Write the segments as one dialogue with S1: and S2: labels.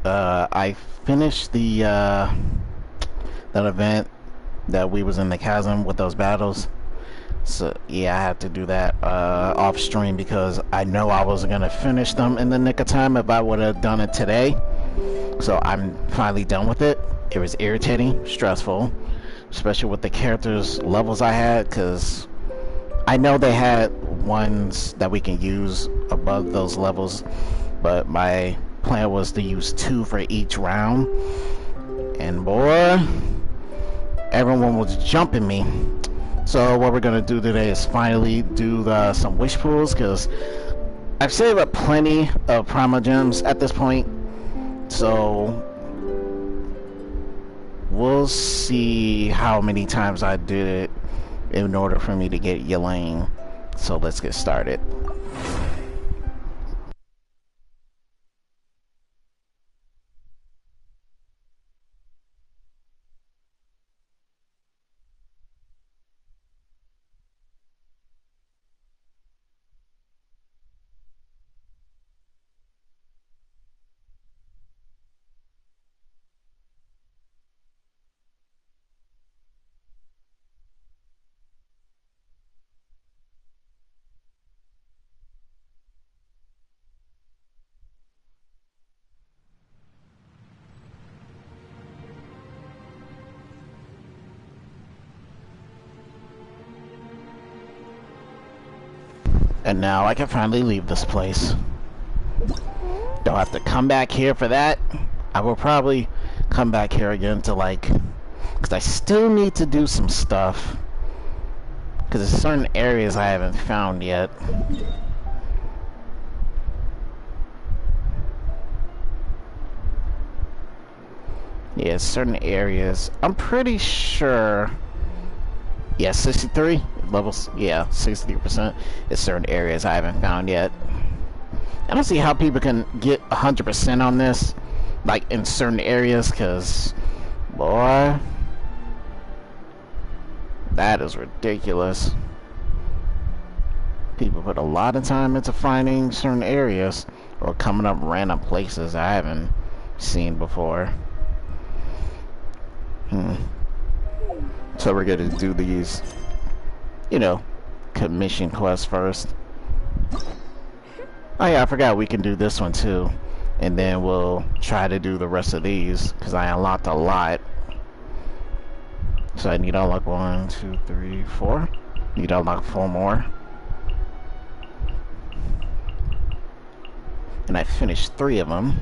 S1: I finished that event that we was in the chasm with those battles. So yeah, I had to do that off stream because I know I wasn't gonna finish them in the nick of time if I would have done it today. So I'm finally done with it. It was irritating, stressful, especially with the characters levels I had, because I know they had ones that we can use above those levels, but my plan was to use 2 for each round, and boy, everyone was jumping me. So what we're gonna do today is finally do some wish pools, because I've saved up plenty of Prima Gems at this point, so we'll see how many times I did it in order for me to get Yelane. So let's get started. And now I can finally leave this place. Don't have to come back here for that. I will probably come back here again to because I still need to do some stuff. Because there's certain areas I haven't found yet. Yeah, certain areas. I'm pretty sure. Yeah, 63 levels. Yeah, 63%. It's certain areas I haven't found yet. I don't see how people can get 100% on this, like in certain areas, because, boy, that is ridiculous. People put a lot of time into finding certain areas or coming up random places I haven't seen before. So we're gonna do these, commission quests first. Oh yeah, I forgot we can do this one too. And then we'll try to do the rest of these, because I unlocked a lot. So I need to unlock 1, 2, 3, 4. Need to unlock 4 more. And I finished 3 of them.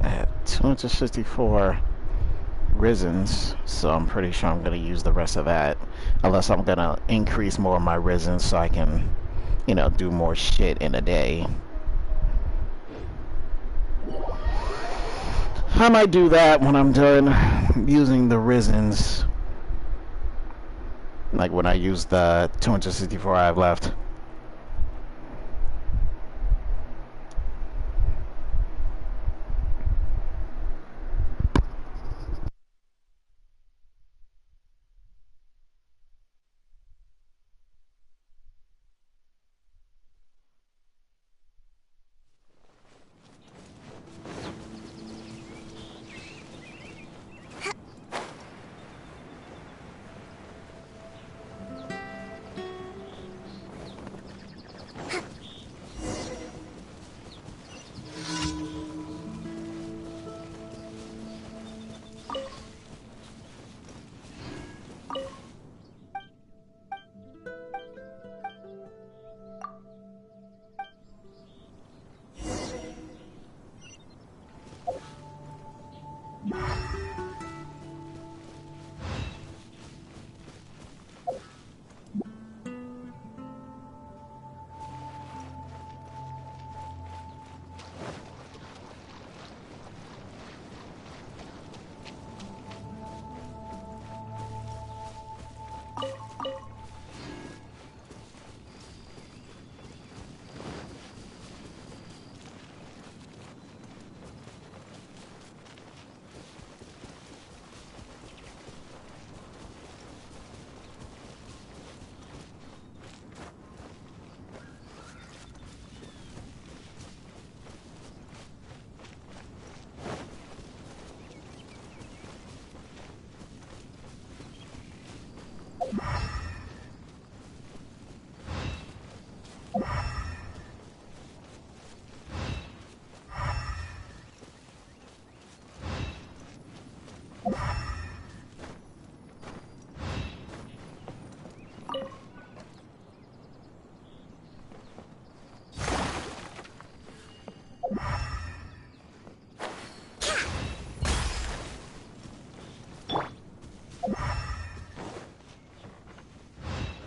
S1: I have 264 risens, so I'm pretty sure I'm going to use the rest of that. Unless I'm going to increase more of my risens so I can, do more shit in a day. I might do that when I'm done using the risens. Like when I use the 264 I have left.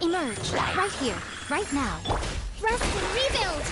S2: Emerge, right here, right now. Rest and rebuild!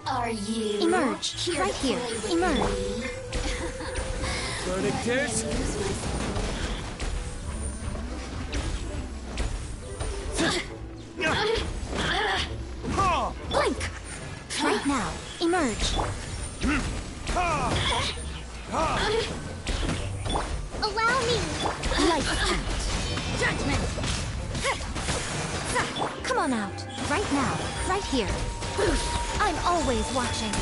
S3: Are you
S2: Emerge,
S3: here
S2: right
S3: to
S2: here,
S3: play with
S2: emerge.
S3: me?
S4: Verdictus?
S2: Blink! Right now, emerge. Allow me! Light out. Judgment! Come on out. Right now. Right here. I'm always watching.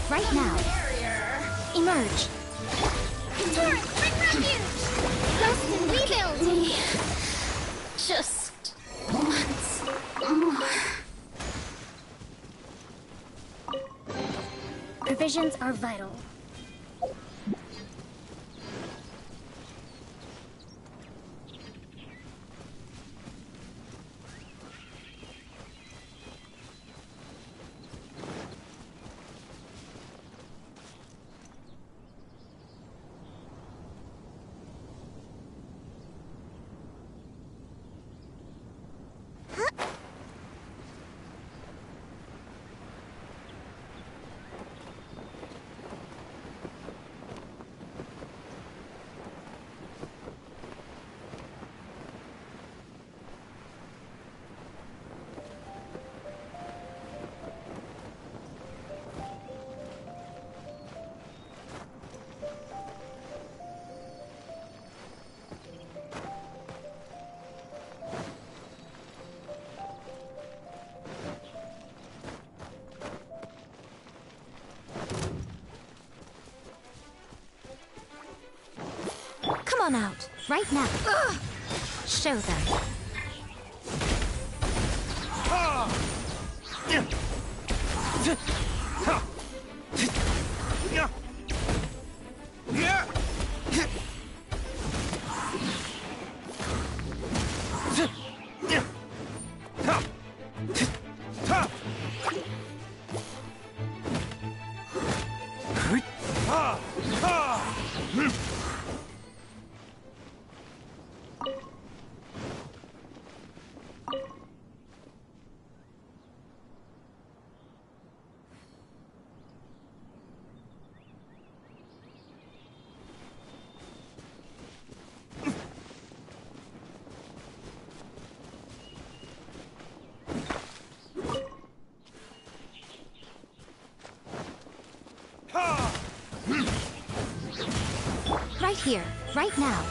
S2: Right now. Emerge. Turret, bring refuge! Rest and rebuild!
S3: Just once more.
S2: Provisions are vital. Come on out, right now. Show them. here, right now.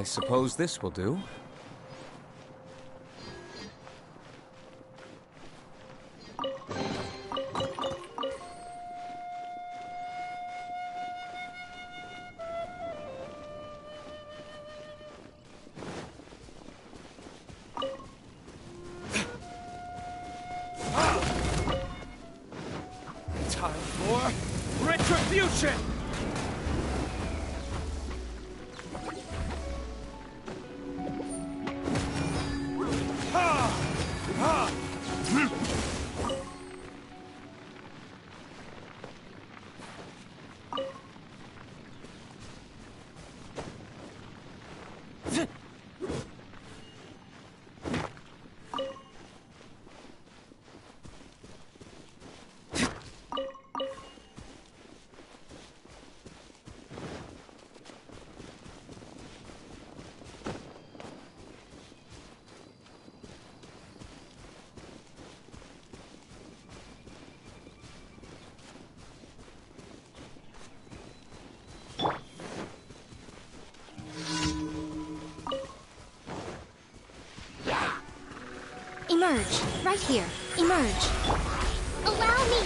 S4: I suppose this will do.
S5: Time for retribution!
S2: Emerge, right here. Emerge.
S3: Allow me!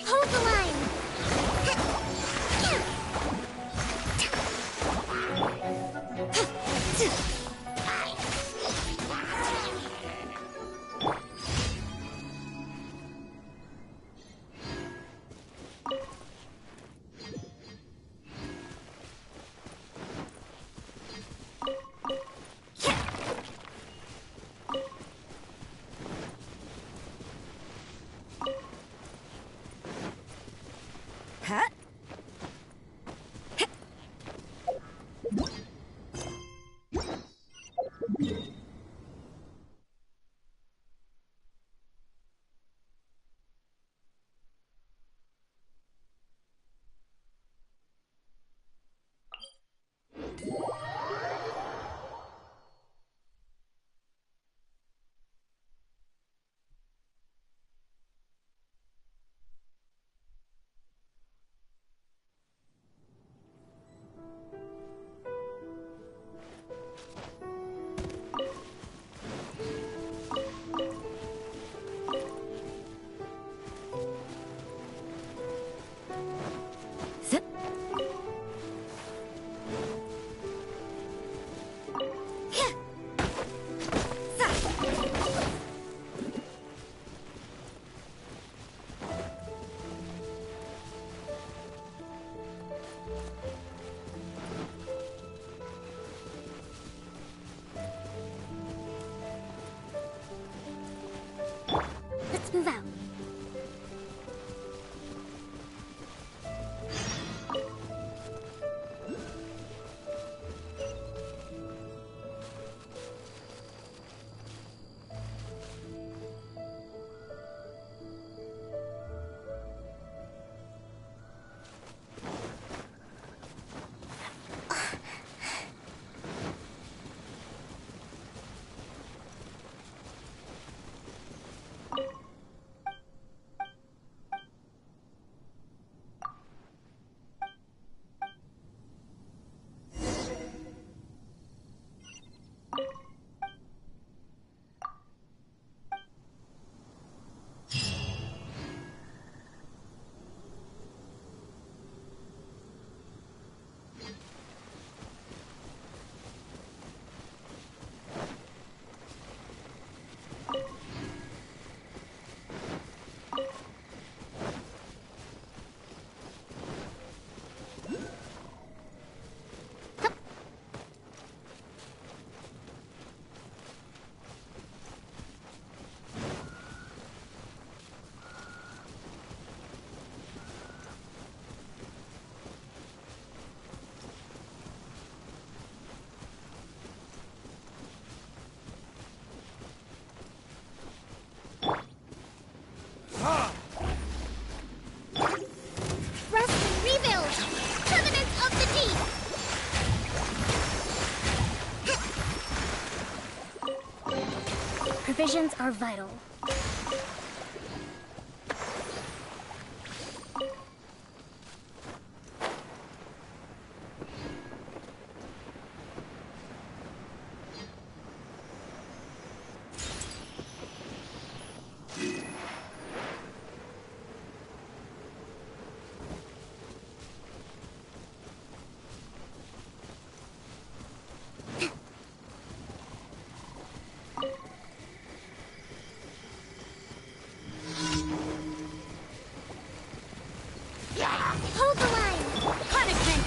S2: Hold the line.
S3: Decisions are vital. Hold the line! Punishment!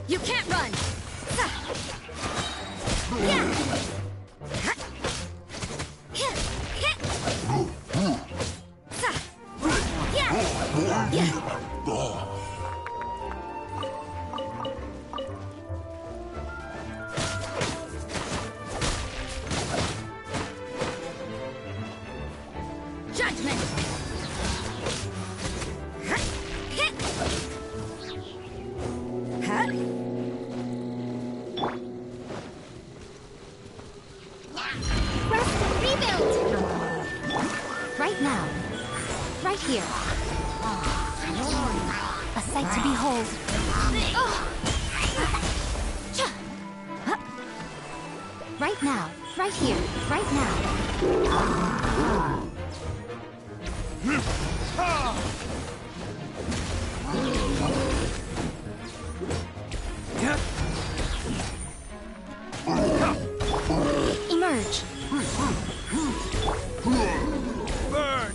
S3: You can't run! Judgment! Rest and rebuild! Right now. Right here. A sight to behold. Right now. Right here. Right now. Emerge.
S5: Burn!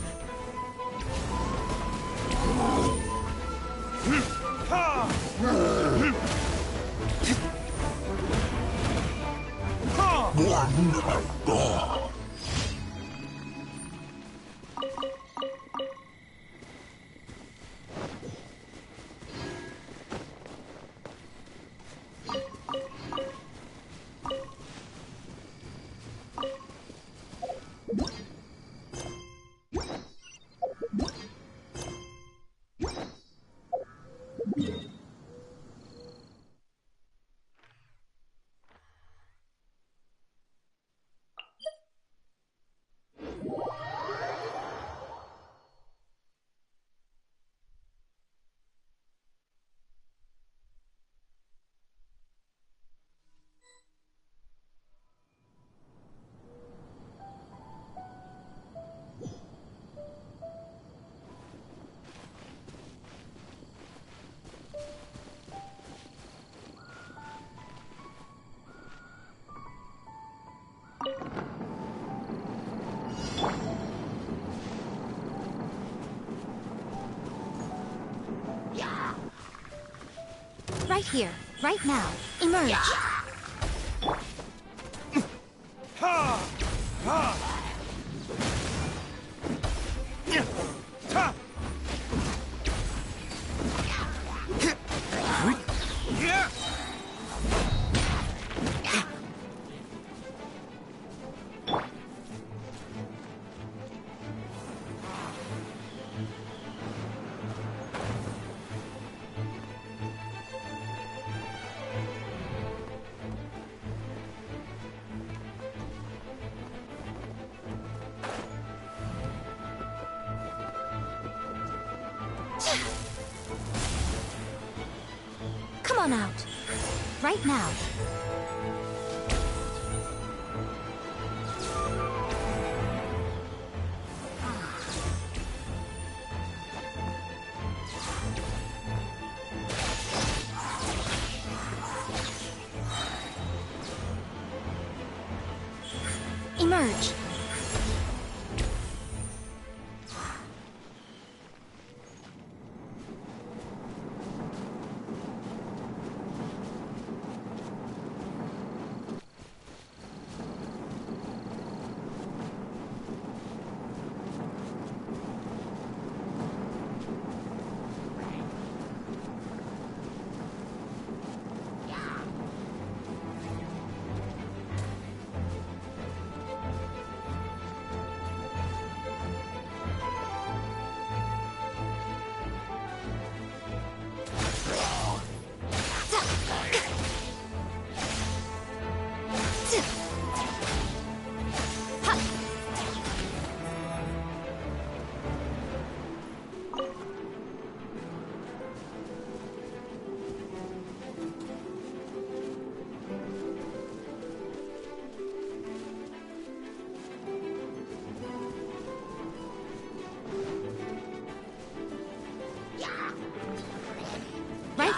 S2: Right here. Right now. Emerge. Come on out. Right now. Emerge.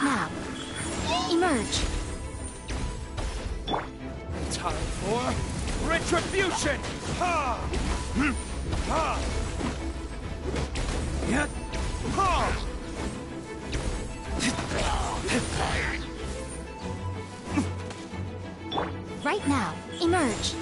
S3: Right now. Emerge.
S5: Time for retribution! Ha! Ha! Yet! Ha!
S3: Right now. Emerge.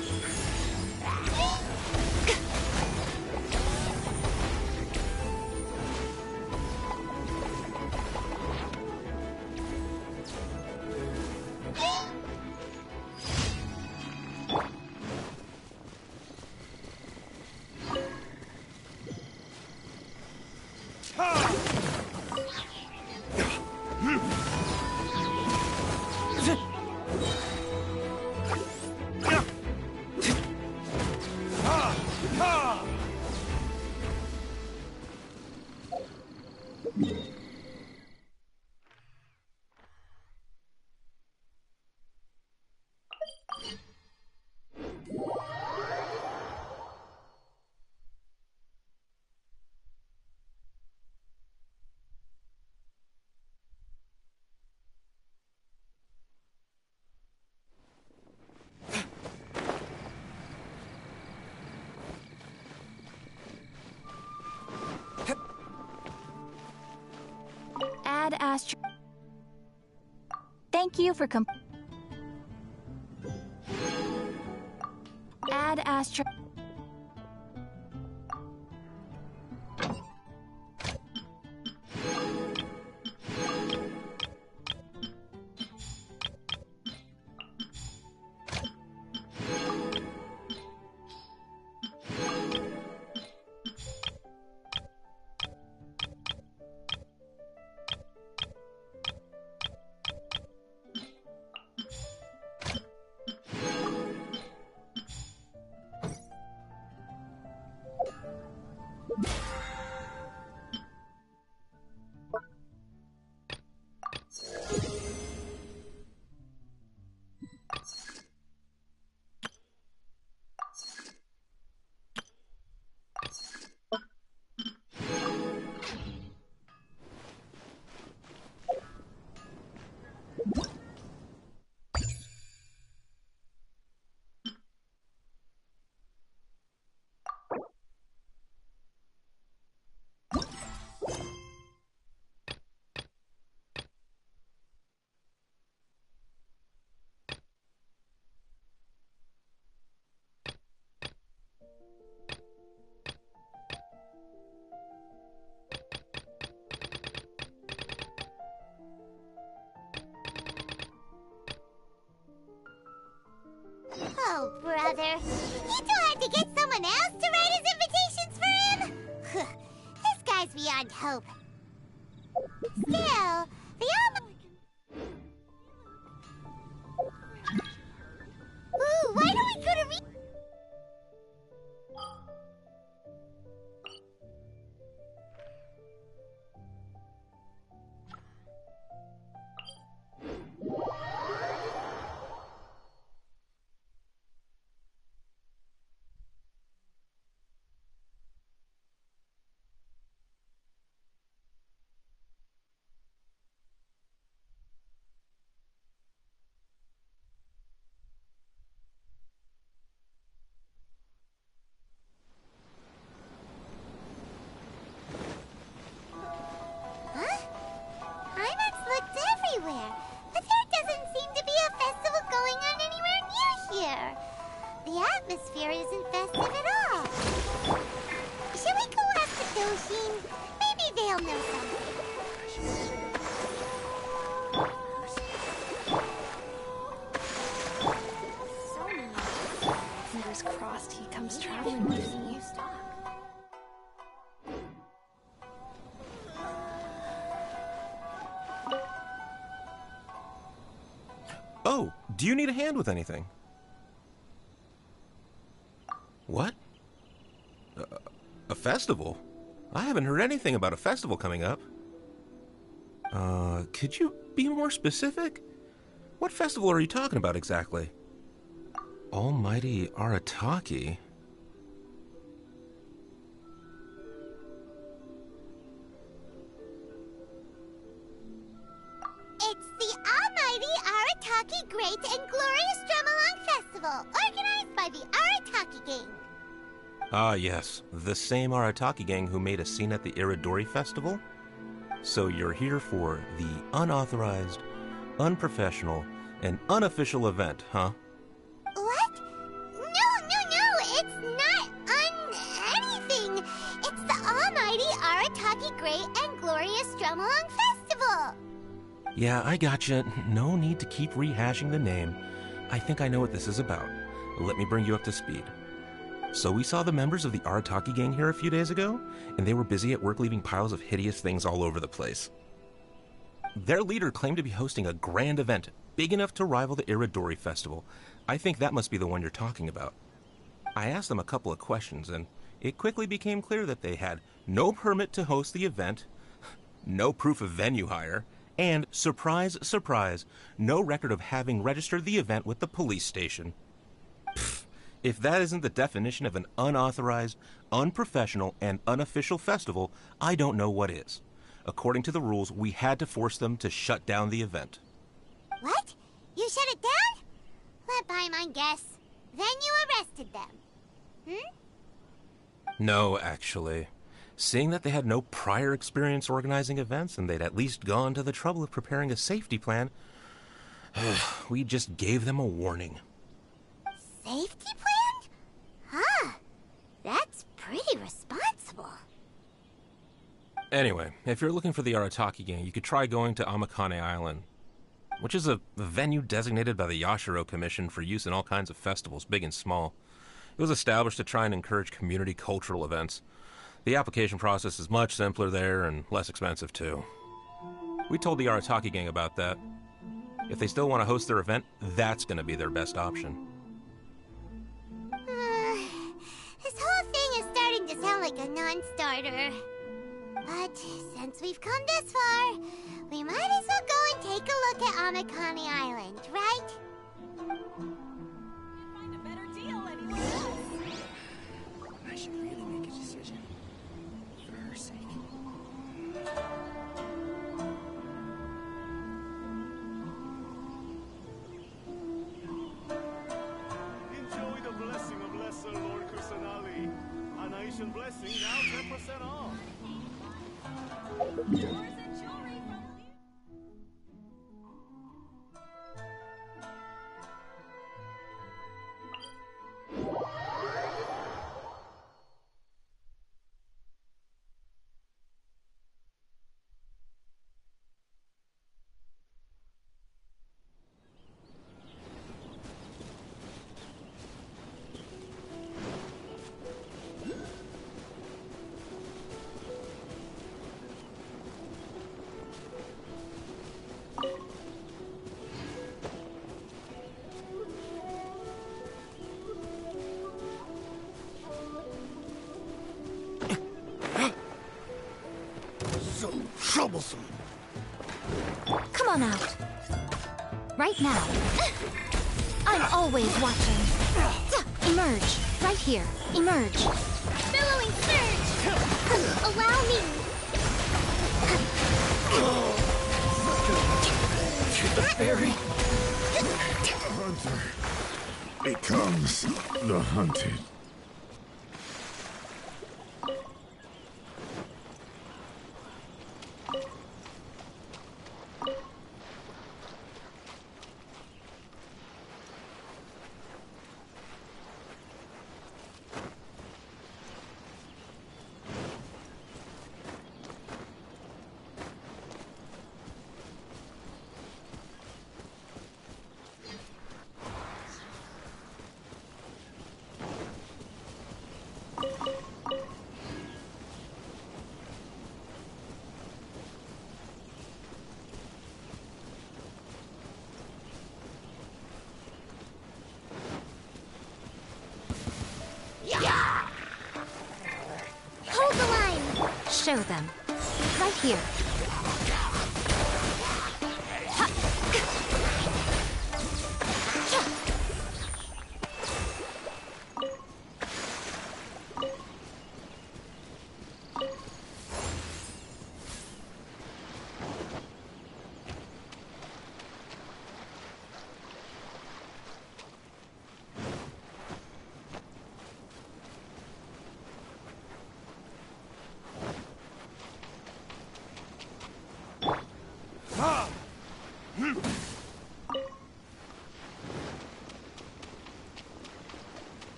S3: Add Astro. Thank you for Add Astro.
S2: Oh, brother. You two had to get someone else to write his invitations for him? This guy's beyond hope. Still, the Ooh, why don't we go to everywhere, but there doesn't seem to be a festival going on anywhere near here. The atmosphere isn't festive at all. Shall we go after Doshin? Maybe they'll know something.
S3: So many. Fingers crossed he comes traveling with me.
S6: Oh, do you need a hand with anything? What? A festival? I haven't heard anything about a festival coming up. Could you be more specific? What festival are you talking about exactly? Almighty Arataki?
S2: Arataki Great and Glorious Drumalong Festival, organized by the Arataki Gang.
S6: Ah, yes. The same Arataki gang who made a scene at the Iridori Festival? So you're here for the unauthorized, unprofessional, and unofficial event, huh?
S2: What? No, it's not anything. It's the almighty Arataki Great and Glorious Drumalong Festival.
S6: Yeah, I gotcha. No need to keep rehashing the name. I think I know what this is about. Let me bring you up to speed. So we saw the members of the Arataki gang here a few days ago, and they were busy at work leaving piles of hideous things all over the place. Their leader claimed to be hosting a grand event, big enough to rival the Iridori Festival. I think that must be the one you're talking about. I asked them a couple of questions, and it quickly became clear that they had no permit to host the event, no proof of venue hire, and, surprise, surprise, no record of having registered the event with the police station. Pfft. If that isn't the definition of an unauthorized, unprofessional, and unofficial festival, I don't know what is. According to the rules, we had to force them to shut down the event.
S2: What? You shut it down? Let Paimon guess. Then you arrested them.
S6: No, actually. Seeing that they had no prior experience organizing events and they'd at least gone to the trouble of preparing a safety plan, we just gave them a warning.
S2: Safety plan? Huh. That's pretty responsible.
S6: Anyway, if you're looking for the Arataki gang, you could try going to Amakane Island, which is a venue designated by the Yashiro Commission for use in all kinds of festivals, big and small. It was established to try and encourage community cultural events. The application process is much simpler there and less expensive, too. We told the Arataki gang about that. If they still want to host their event, that's going to be their best option.
S2: This whole thing is starting to sound like a non-starter. But since we've come this far, we might as well go and take a look at Amakane Island, right?
S3: Find a better deal anywhere else.
S5: I should really make a decision. For her sake.
S7: Enjoy the blessing of Lesser Lord Kusanali. A nation blessing now 10% off.
S3: Yours and jewelry from
S7: So troublesome.
S8: Come on out. Right now. I'm always watching. Emerge. Right here. Emerge.
S2: Billowing surge! Allow me!
S7: The fairy. Hunter becomes the hunted.
S2: Hold the line!
S8: Show them. Right here.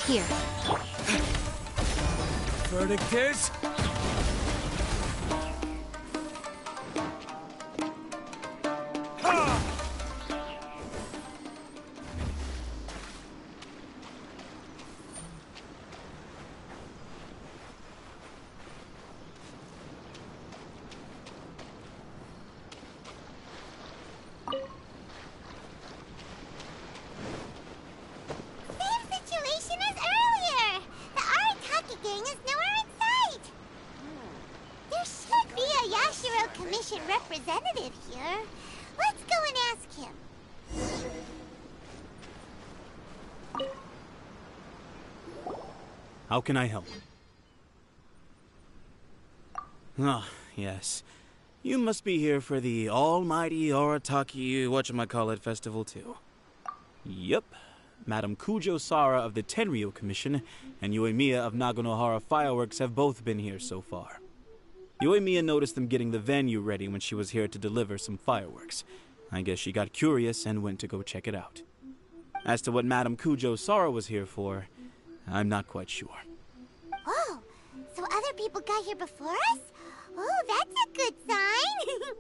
S8: here.
S5: Verdict is...
S2: Representative here. Let's go and ask him.
S9: How can I help? Ah, yes. You must be here for the almighty Arataki whatchamacallit festival too. Yep. Madam Kujo Sara of the Tenryo Commission and Yoimiya of Naganohara Fireworks have both been here so far. Yoimiya noticed them getting the venue ready when she was here to deliver some fireworks. I guess she got curious and went to go check it out. As to what Madam Kujo Sara was here for, I'm not quite sure.
S2: Oh, so other people got here before us? Oh, that's a good sign.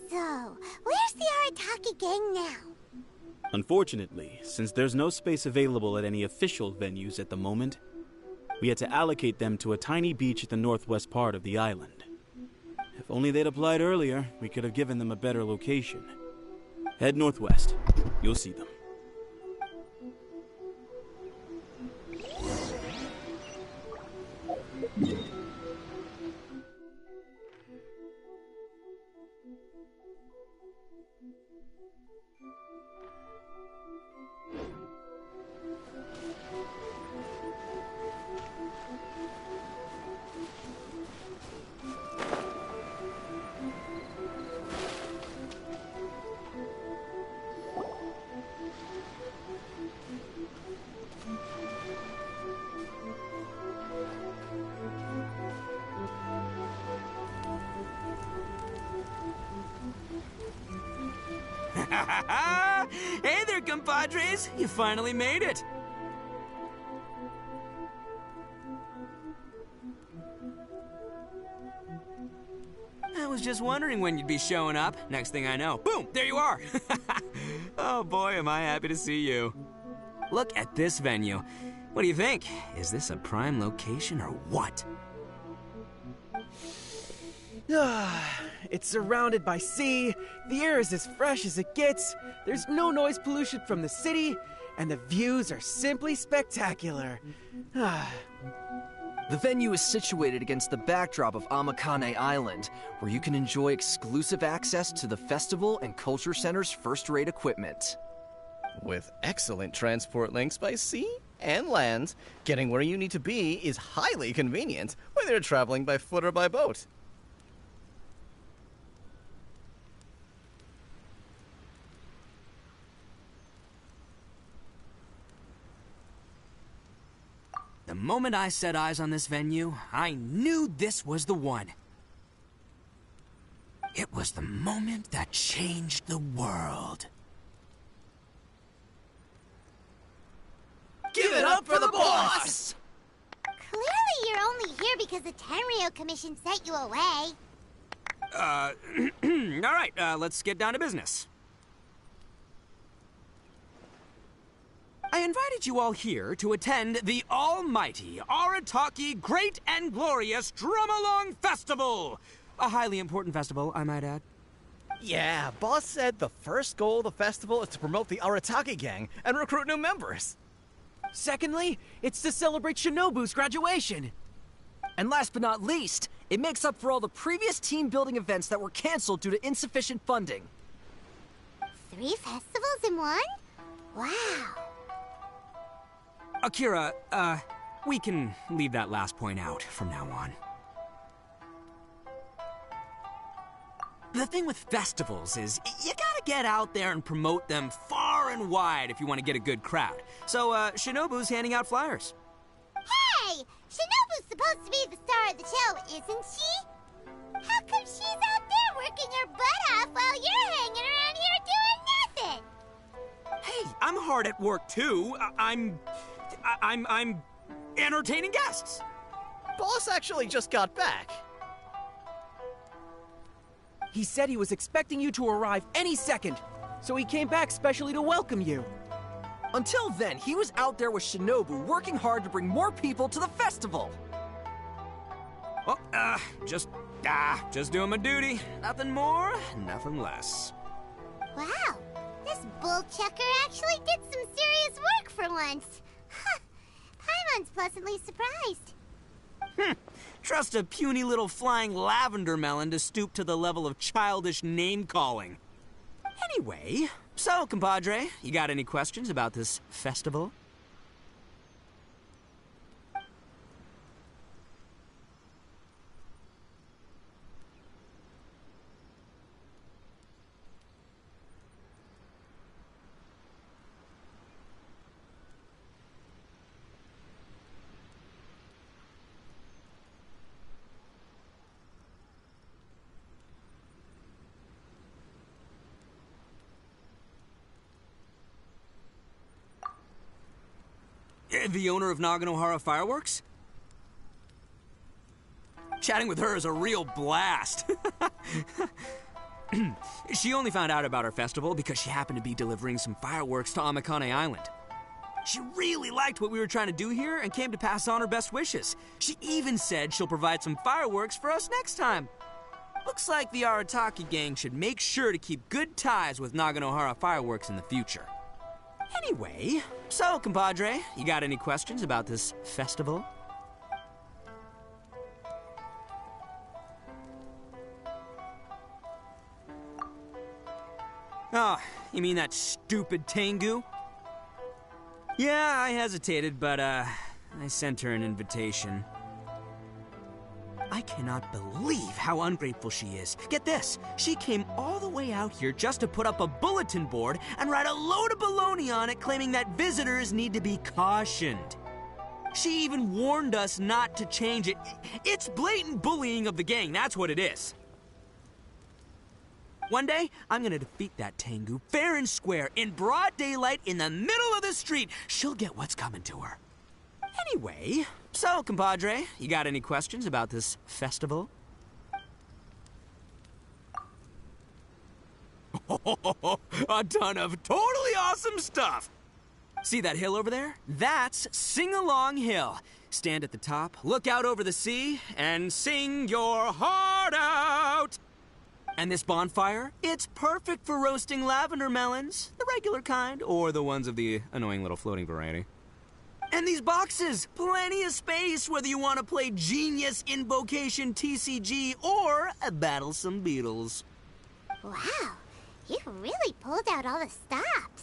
S2: So, where's the Arataki gang now?
S9: Unfortunately, since there's no space available at any official venues at the moment, we had to allocate them to a tiny beach at the northwest part of the island. If only they'd applied earlier, we could have given them a better location. Head northwest. You'll see them.
S5: Hey there, compadres! You finally made it! I was just wondering when you'd be showing up. Next thing I know, boom, there you are! Oh boy, am I happy to see you. Look at this venue. What do you think? Is this a prime location or what?
S10: It's surrounded by sea, the air is as fresh as it gets, there's no noise pollution from the city, and the views are simply spectacular.
S11: The venue is situated against the backdrop of Amakane Island, where you can enjoy exclusive access to the festival and culture center's first-rate equipment.
S12: With excellent transport links by sea and land, getting where you need to be is highly convenient, whether you're traveling by foot or by boat.
S5: The moment I set eyes on this venue, I knew this was the one. It was the moment that changed the world.
S10: Give it up for the boss!
S2: Clearly you're only here because the Tenryo Commission sent you away.
S5: Alright, let's get down to business. I invited you all here to attend the almighty Arataki Great and Glorious Drum-Along Festival! A highly important festival, I might add.
S12: Yeah, boss said the first goal of the festival is to promote the Arataki gang and recruit new members.
S10: Secondly, it's to celebrate Shinobu's graduation.
S11: And last but not least, it makes up for all the previous team-building events that were canceled due to insufficient funding.
S2: 3 festivals in one? Wow.
S5: Akira, we can leave that last point out from now on. The thing with festivals is, you gotta get out there and promote them far and wide if you want to get a good crowd. So, Shinobu's handing out flyers.
S2: Hey! Shinobu's supposed to be the star of the show, isn't she? How come she's out there working her butt off while you're hanging around here doing nothing?
S5: Hey, I'm hard at work too. I'm entertaining guests.
S12: Boss actually just got back.
S10: He said he was expecting you to arrive any second, so he came back specially to welcome you.
S11: Until then, he was out there with Shinobu working hard to bring more people to the festival.
S5: Oh, just doing my duty. Nothing more, nothing less.
S2: Wow, this bull chucker actually did some serious work for once. Huh. Paimon's pleasantly surprised.
S5: Trust a puny little flying lavender melon to stoop to the level of childish name-calling. Anyway, so, compadre, you got any questions about this festival? The owner of Naganohara Fireworks? Chatting with her is a real blast. She only found out about our festival because she happened to be delivering some fireworks to Amakane Island. She really liked what we were trying to do here and came to pass on her best wishes. She even said she'll provide some fireworks for us next time. Looks like the Arataki gang should make sure to keep good ties with Naganohara Fireworks in the future. Anyway, so, compadre, you got any questions about this festival? Oh, you mean that stupid Tengu? Yeah, I hesitated, but, I sent her an invitation. I cannot believe how ungrateful she is. Get this, she came all the way out here just to put up a bulletin board and write a load of baloney on it claiming that visitors need to be cautioned. She even warned us not to change it. It's blatant bullying of the gang, that's what it is. One day, I'm gonna defeat that Tengu fair and square in broad daylight in the middle of the street. She'll get what's coming to her. Anyway, so, compadre, you got any questions about this festival? A ton of totally awesome stuff! See that hill over there? That's Sing-Along Hill. Stand at the top, look out over the sea, and sing your heart out! And this bonfire? It's perfect for roasting lavender melons, the regular kind, or the ones of the annoying little floating variety. And these boxes, plenty of space whether you want to play Genius Invocation TCG or battle some beetles.
S2: Wow, you really pulled out all the stops.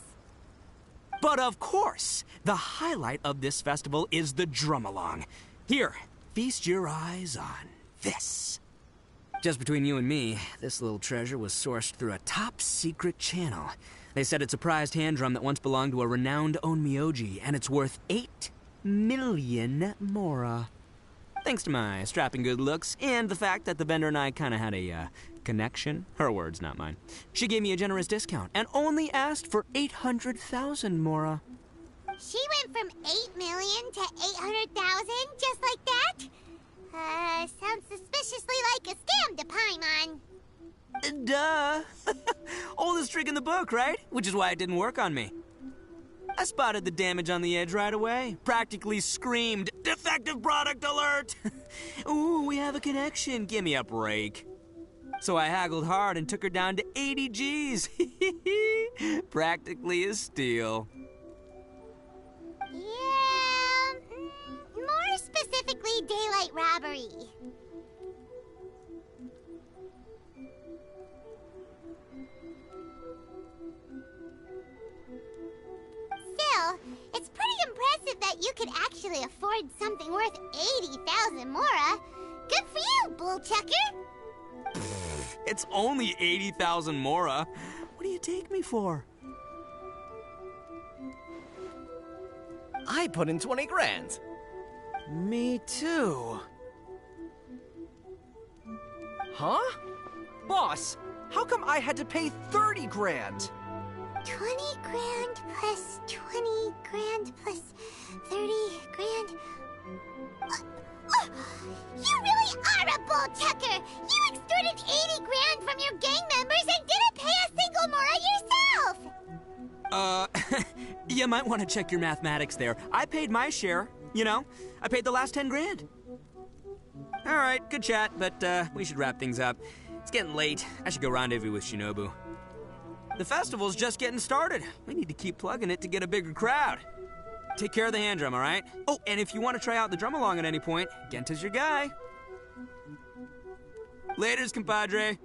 S5: But of course, the highlight of this festival is the drum-along. Here, feast your eyes on this. Just between you and me, this little treasure was sourced through a top-secret channel. They said it's a prized hand drum that once belonged to a renowned onmyoji, and it's worth 8 million mora. Thanks to my strapping good looks and the fact that the vendor and I kind of had a connection. Her words, not mine. She gave me a generous discount and only asked for 800,000 mora.
S2: She went from 8 million to 800,000 just like that? Sounds suspiciously like a scam to Paimon.
S5: Duh. Oldest trick in the book, right? Which is why it didn't work on me. I spotted the damage on the edge right away. Practically screamed, "Defective product alert!" Ooh, we have a connection. Give me a break. So I haggled hard and took her down to 80 G's. Practically a steal.
S2: Yeah, more specifically daylight robbery. Still, it's pretty impressive that you could actually afford something worth 80,000 mora. Good for you, bull chucker.
S5: It's only 80,000 mora. What do you take me for?
S12: I put in 20 grand.
S10: Me too.
S11: Huh? Boss, how come I had to pay 30 grand?
S2: 20 grand plus 20 grand plus 30 grand. You really are a bull chucker! You extorted 80 grand from your gang members and didn't pay a single mora yourself!
S5: You might want to check your mathematics there. I paid my share, you know? I paid the last 10 grand. Alright, good chat, but we should wrap things up. It's getting late. I should go rendezvous with Shinobu. The festival's just getting started. We need to keep plugging it to get a bigger crowd. Take care of the hand drum, alright? Oh, and if you want to try out the drum along at any point, Genta's your guy. Laters, compadre.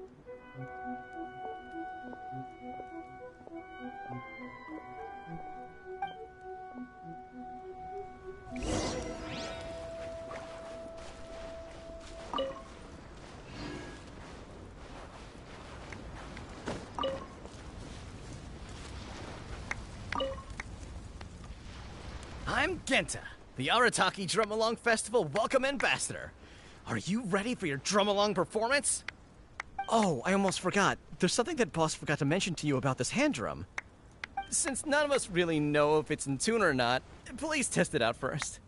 S12: I'm Genta, the Arataki Drum-Along Festival Welcome Ambassador. Are you ready for your drum-along performance? Oh, I almost forgot. There's something that Boss forgot to mention to you about this hand drum. Since none of us really know if it's in tune or not, please test it out first.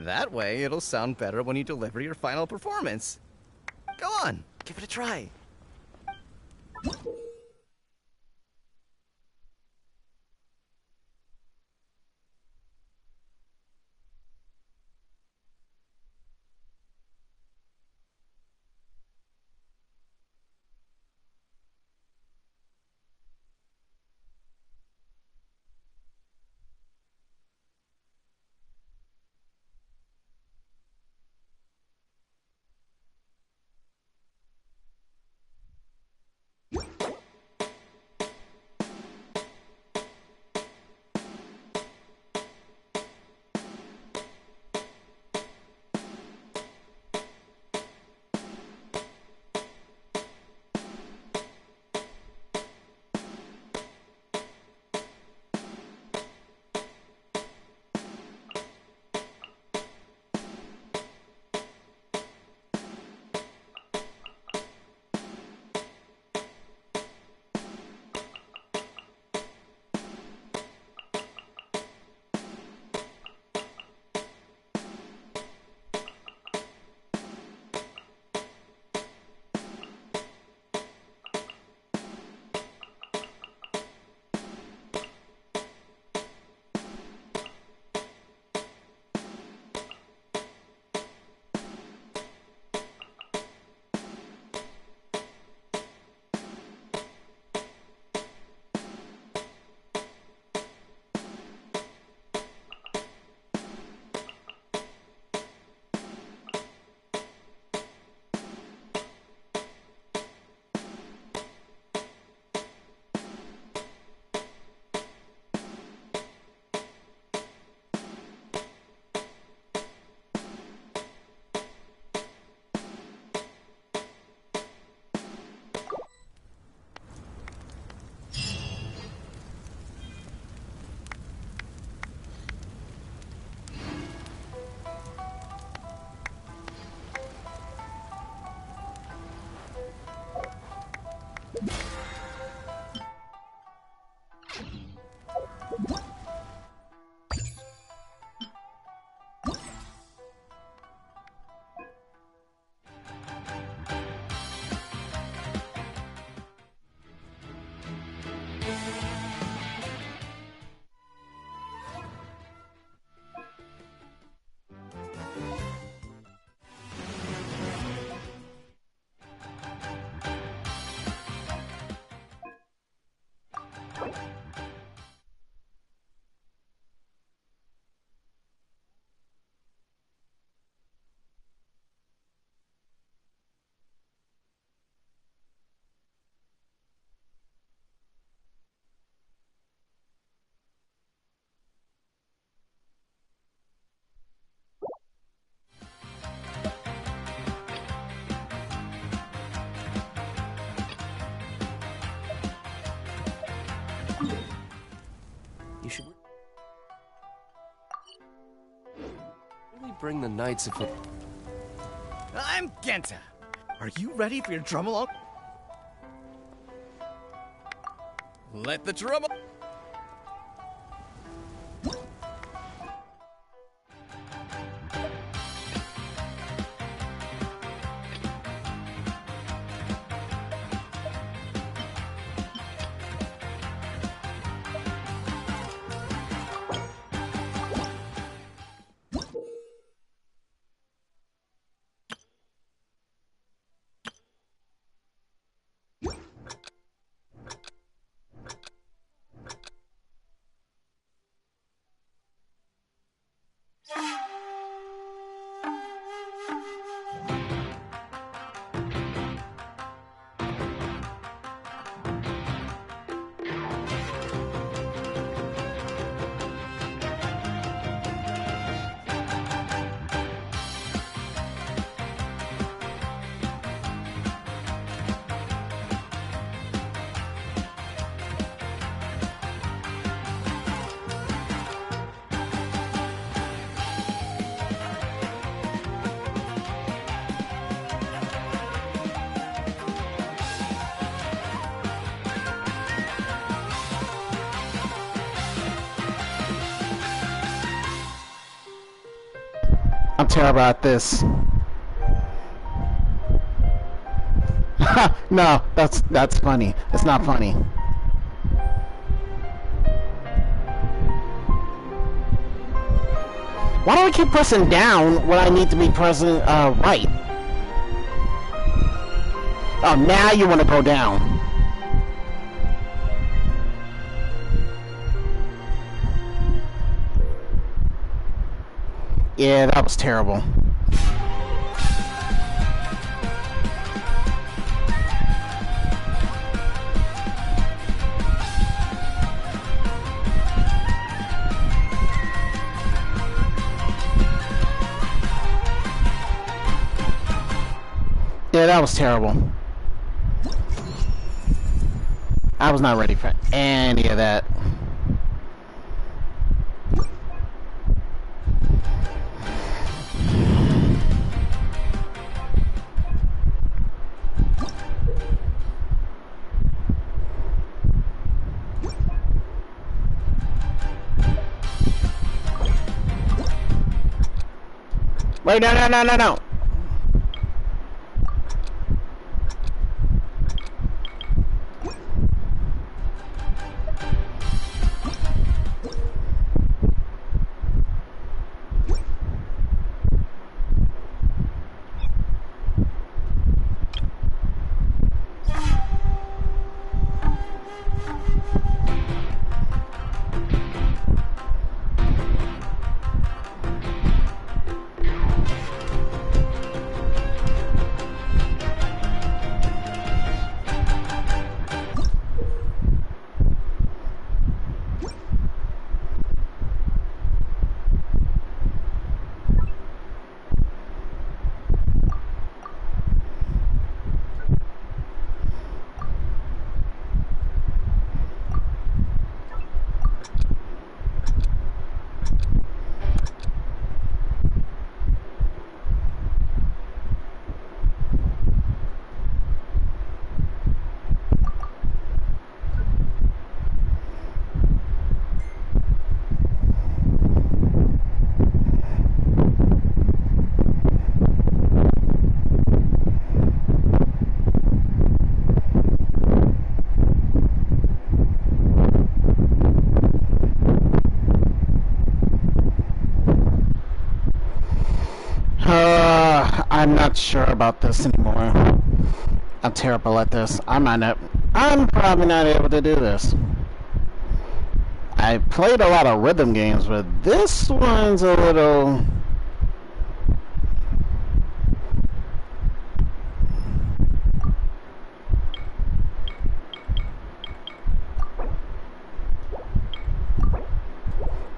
S12: That way, it'll sound better when you deliver your final performance. Go on, give it a try.
S13: You should really bring the knights if it...
S12: I'm Genta. Are you ready for your drum along? Let the drum...
S1: I'm terrible at this. No, that's funny. It's not funny. Why do I keep pressing down when I need to be pressing right? Oh, now you want to go down. Yeah, that was terrible. Yeah, that was terrible. I was not ready for any of that. Wait, no. I'm not sure about this anymore. I'm terrible at this. I'm probably not able to do this. I played a lot of rhythm games, but this one's a little...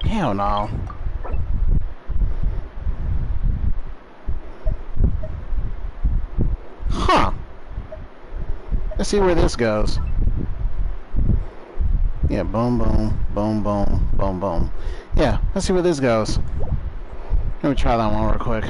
S1: Hell no. Huh. Let's see where this goes. Yeah, boom, boom, boom, boom, boom, boom. Yeah, let's see where this goes. Let me try that one real quick.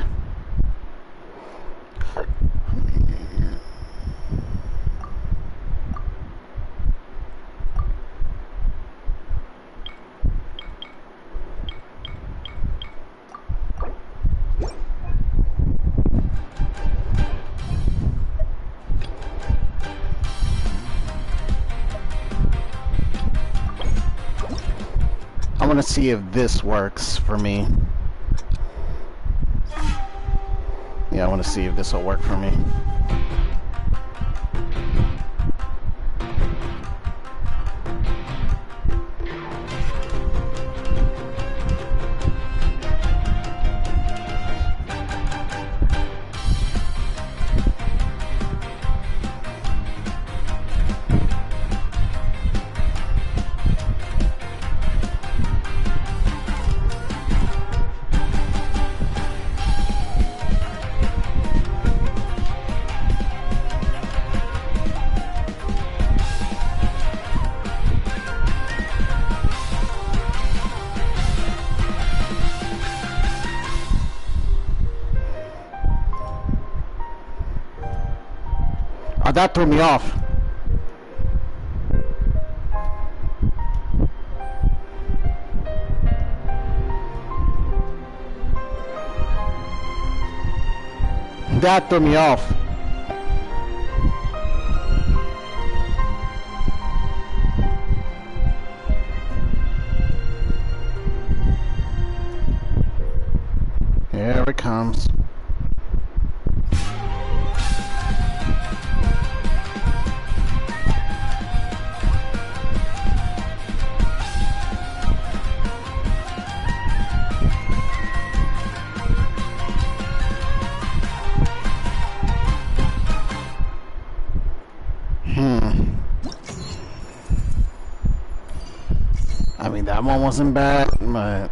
S1: I want to see if this works for me. Yeah, I want to see if this will work for me. Oh, that threw me off. that threw me off. Here it comes. I mean, that one wasn't bad, but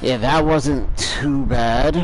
S1: yeah, that wasn't too bad.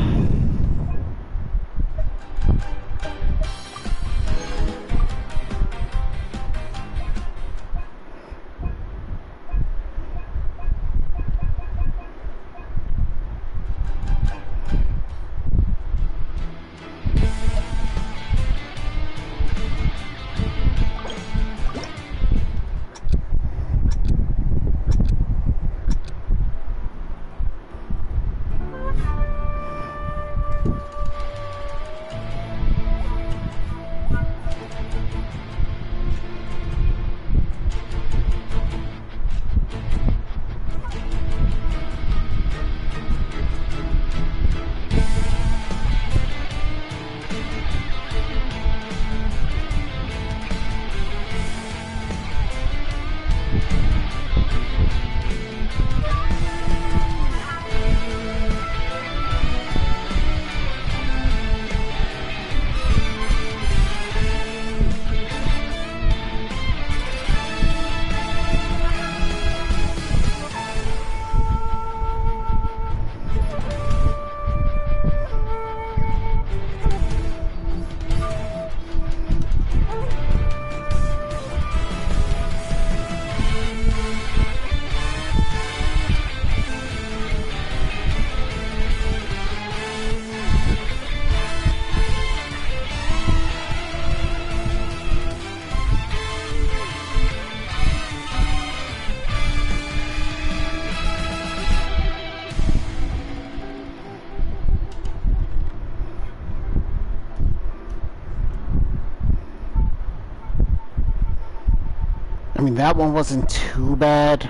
S1: I mean, that one wasn't too bad.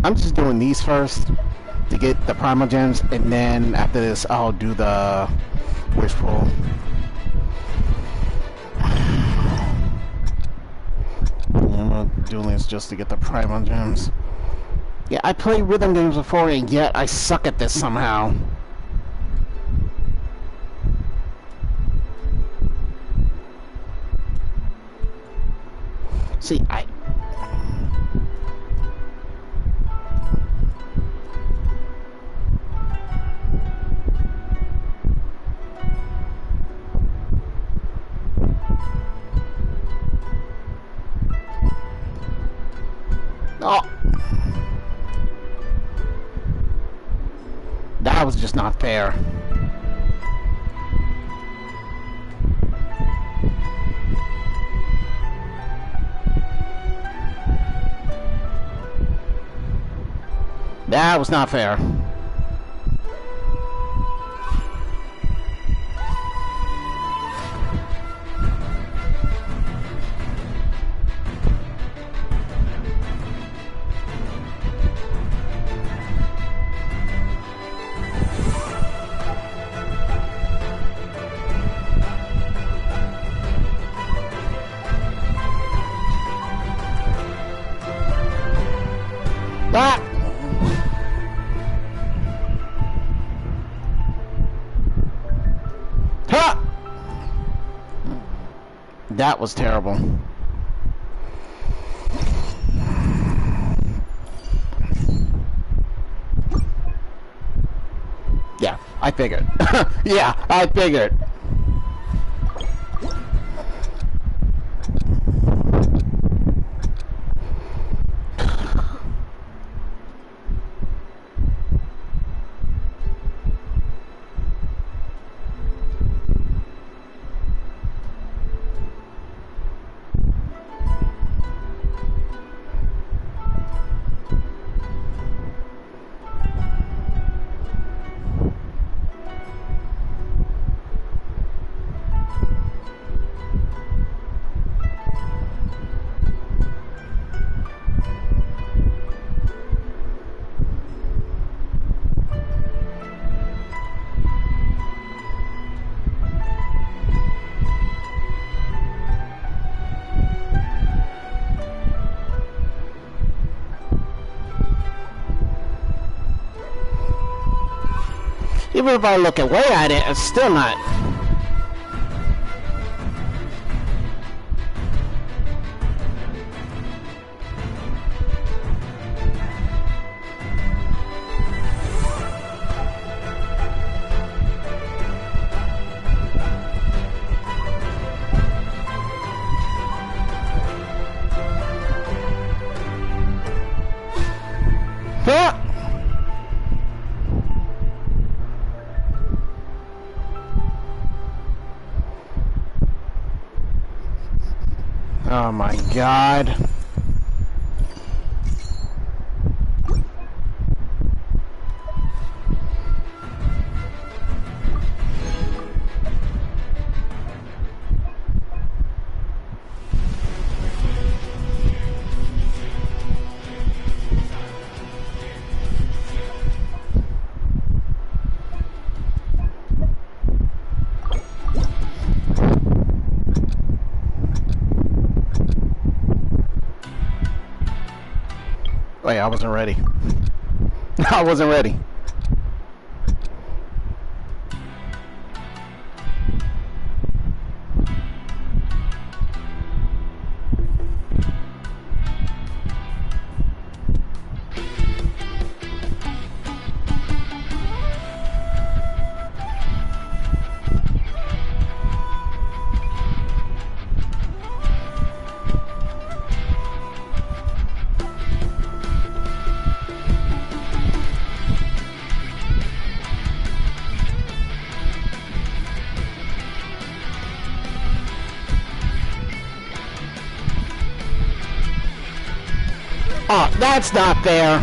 S1: I'm just doing these first to get the primal gems, and then after this I'll do the wish pull. I'm doing this just to get the primal gems. Yeah, I played rhythm games before, and yet I suck at this somehow. See, oh, that was just not fair. That was not fair. Ha! That was terrible. Yeah, I figured. Yeah, I figured. Even if I look away at it, it's still not. Huh? Oh my God. Wait, I wasn't ready. I wasn't ready. Oh, that's not fair.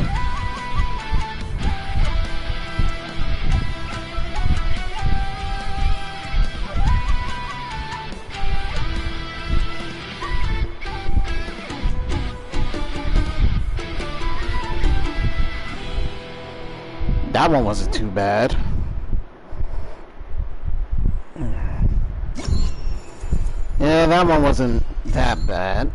S1: That one wasn't too bad. Yeah, that one wasn't that bad.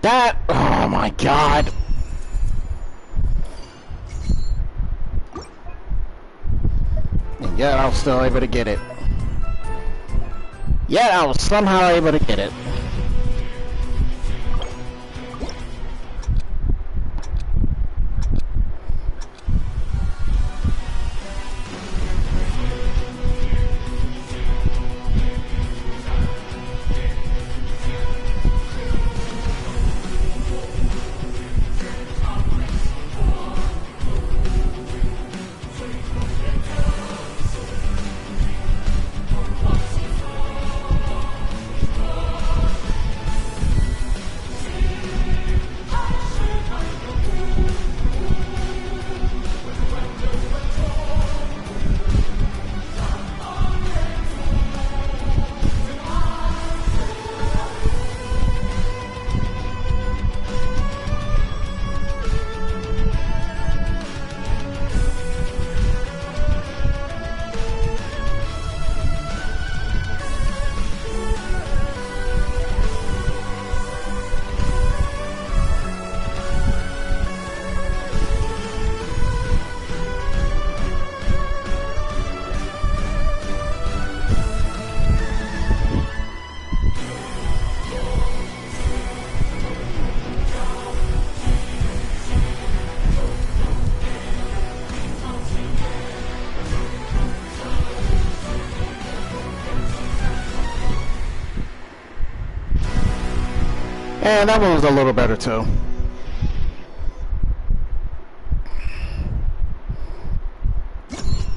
S1: That, oh my god. And yet I was still able to get it. Yet I was somehow able to get it. And that one was a little better too.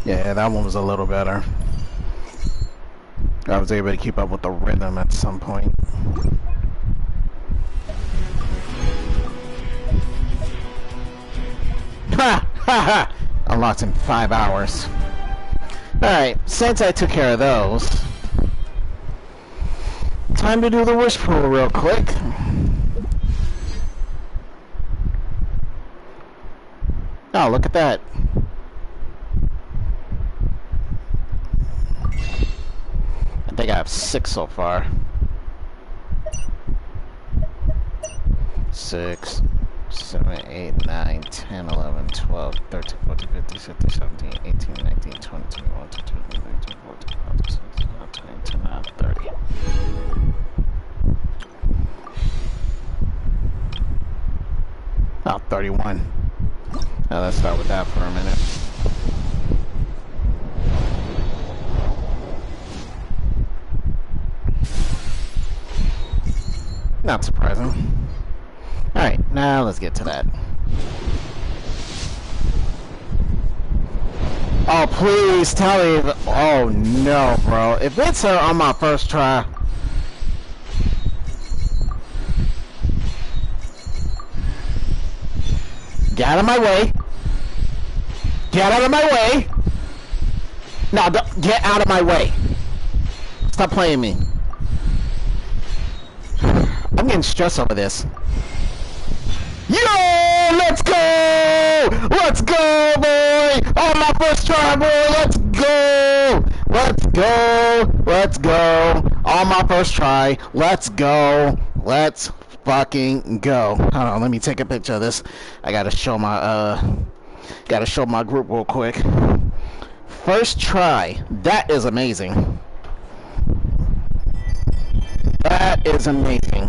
S1: Yeah, that one was a little better. I was able to keep up with the rhythm at some point. Ha! Ha ha! Unlocked in 5 hours. Alright, since I took care of those, time to do the wish pool real quick. Oh, look at that. I think I have 6 so far. 6, 7, 8, 9, 10, 11, 12, 13, 14, 15, 16, 17, 18, 19, 20, 21, 22, 23, 24, 25, 26, 27, 28, 29, 30. Oh, 31. Now let's start with that for a minute. Not surprising. Alright, now let's get to that. Oh, please tell me. Oh no, bro. If it's her on my first try. Get out of my way. Get out of my way. No, get out of my way. Stop playing me. I'm getting stressed over this. Yo, let's go! Let's go, boy! On my first try, boy! Let's go! Let's go! Let's go! On my first try. Let's go! Let's fucking go. Hold on, let me take a picture of this. I gotta show my group real quick. First try. That is amazing. That is amazing.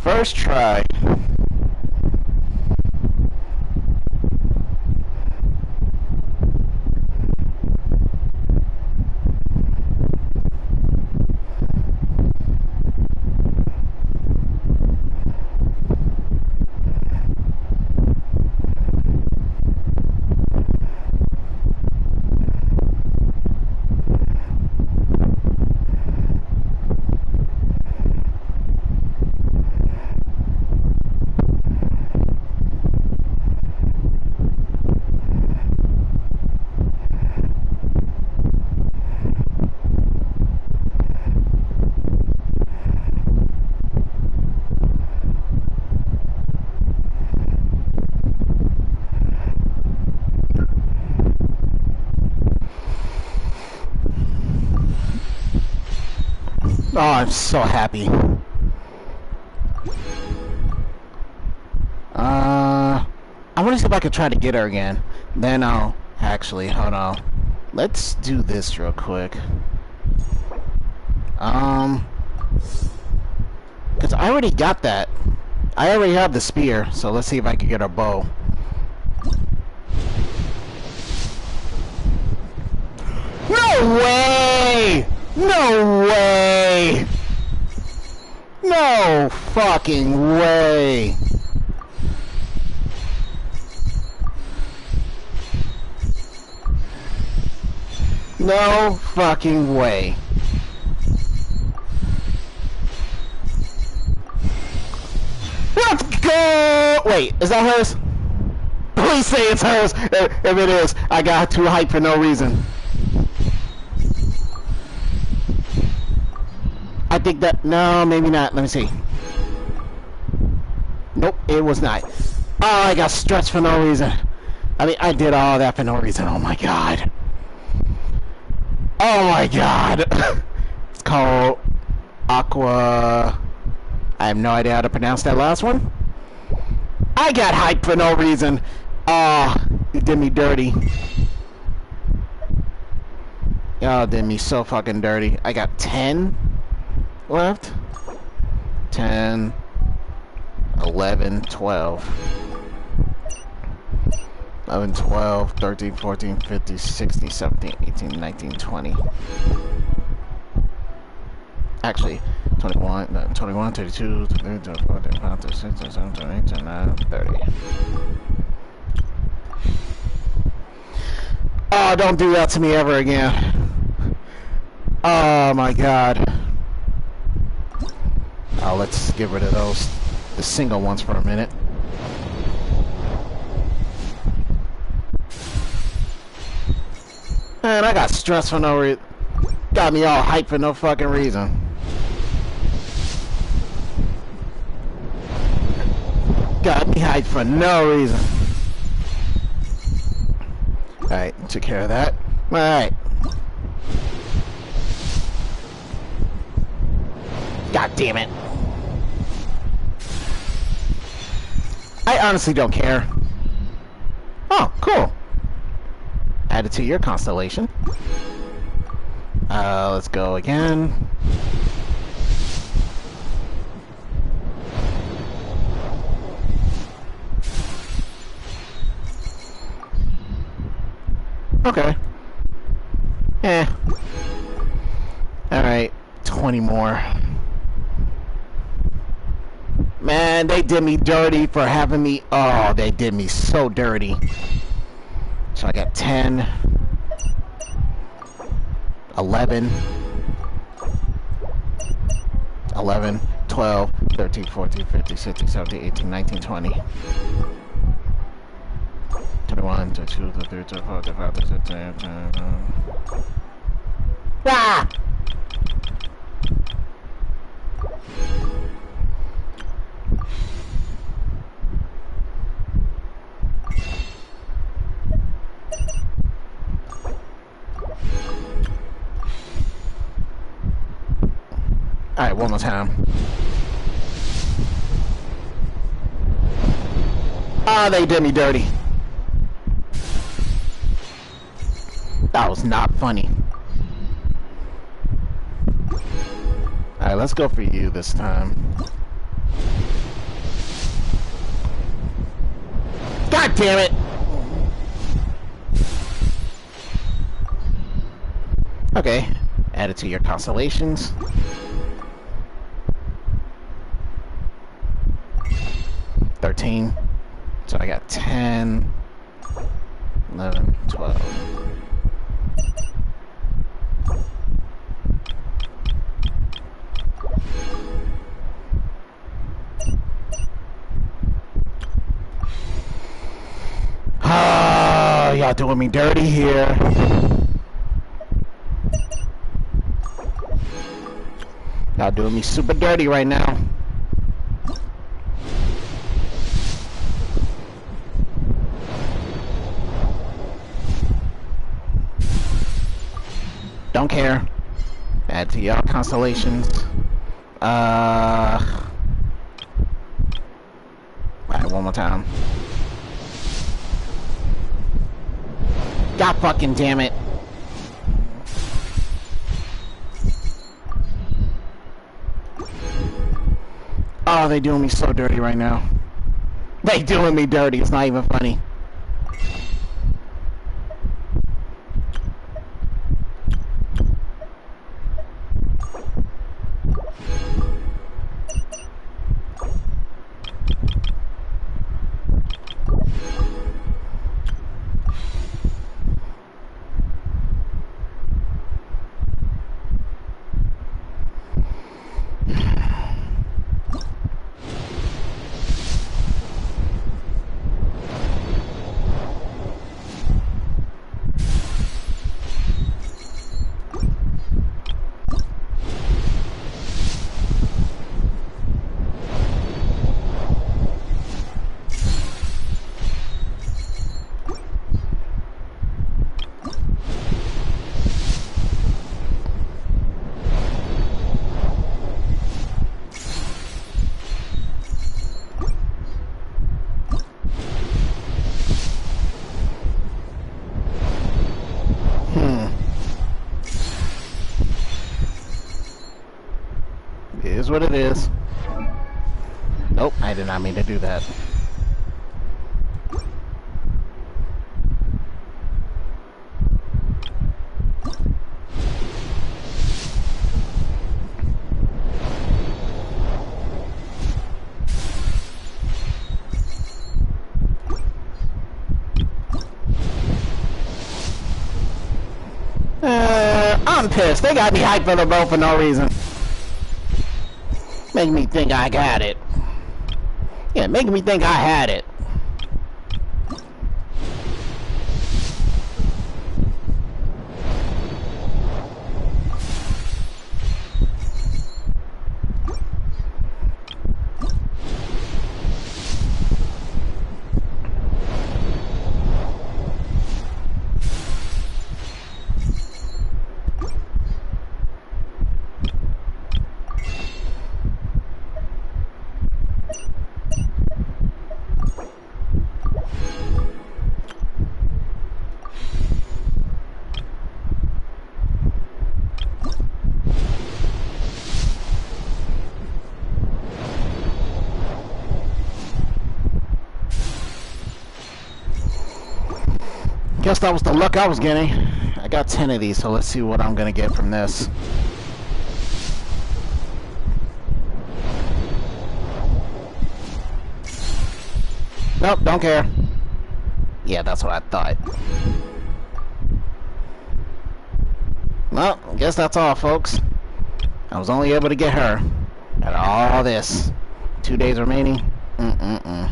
S1: First try. Oh, I'm so happy. I want to see if I can try to get her again. Then I'll... Actually, hold on. Let's do this real quick. Because I already got that. I already have the spear, so let's see if I can get her bow. No way! No way! No fucking way! No fucking way. Let's go! Wait, is that hers? Please say it's hers. If it is, I got too hyped for no reason. I think that... No, maybe not. Let me see. Nope, it was not. Oh, I got stressed for no reason. I mean, I did all that for no reason. Oh my god. Oh my god. It's called Aqua... I have no idea how to pronounce that last one. I got hyped for no reason. Oh, you did me dirty. Y'all did me so fucking dirty. I got 10 left. 10, 11, 12. 11, 12, 13, 14, 15, 16, 17, 18, 19, 20. Actually, 21, 32, 33, 34, 35, 36, 37, 38, 39, 30. Oh, don't do that to me ever again. Oh my god. Oh, let's get rid of those, the single ones for a minute. Man, I got stressed for no reason. Got me all hyped for no fucking reason. Got me hyped for no reason. Alright, took care of that. Alright. God damn it. I honestly don't care. Oh, cool. Add it to your constellation. Let's go again. Okay. Alright, 20 more. Man, they did me dirty for having me... Oh, they did me so dirty. So I got 10, 11, 11, 12, 13, 14, 15, 16, 17, 18, 19, 20. 21, 22, 23, 24, 25, 26, 27. Ah! Alright, one more time. Ah, they did me dirty. That was not funny. Alright, let's go for you this time. God damn it! Okay, add it to your constellations. So I got 10, 11, 12. Ah, y'all doing me dirty here. Y'all doing me super dirty right now. Don't care. Add to your constellations. Alright, one more time. God fucking damn it. Oh, they doing me so dirty right now. They doing me dirty. It's not even funny. It is what it is. Nope, I did not mean to do that. I'm pissed. They got me hyped for the boat for no reason. Make me think I got it. Yeah, making me think I had it. Guess that was the luck I was getting. I got 10 of these, so let's see what I'm gonna get from this. Nope, don't care. Yeah, that's what I thought. Well, I guess that's all, folks. I was only able to get her. Out of all this. 2 days remaining. I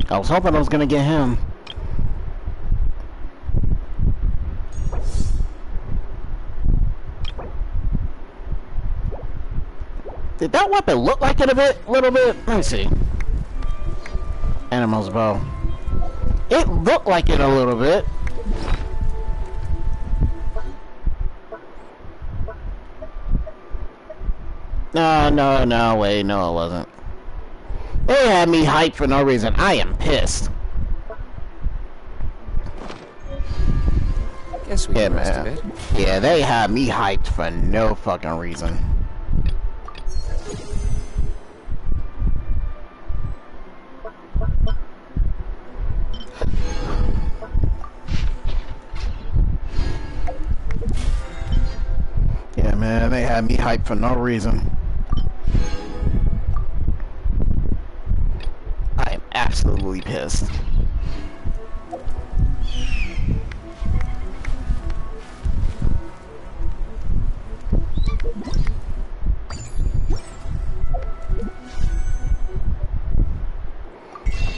S1: was hoping I was gonna get him. Did that weapon look like it a little bit? Let me see. Animal's bow. It looked like it a little bit. No, wait, no, it wasn't. They had me hyped for no reason. I am pissed.
S4: Guess we can rest a bit.
S1: Yeah, they had me hyped for no fucking reason. Yeah, man, they had me hyped for no reason. I am absolutely pissed.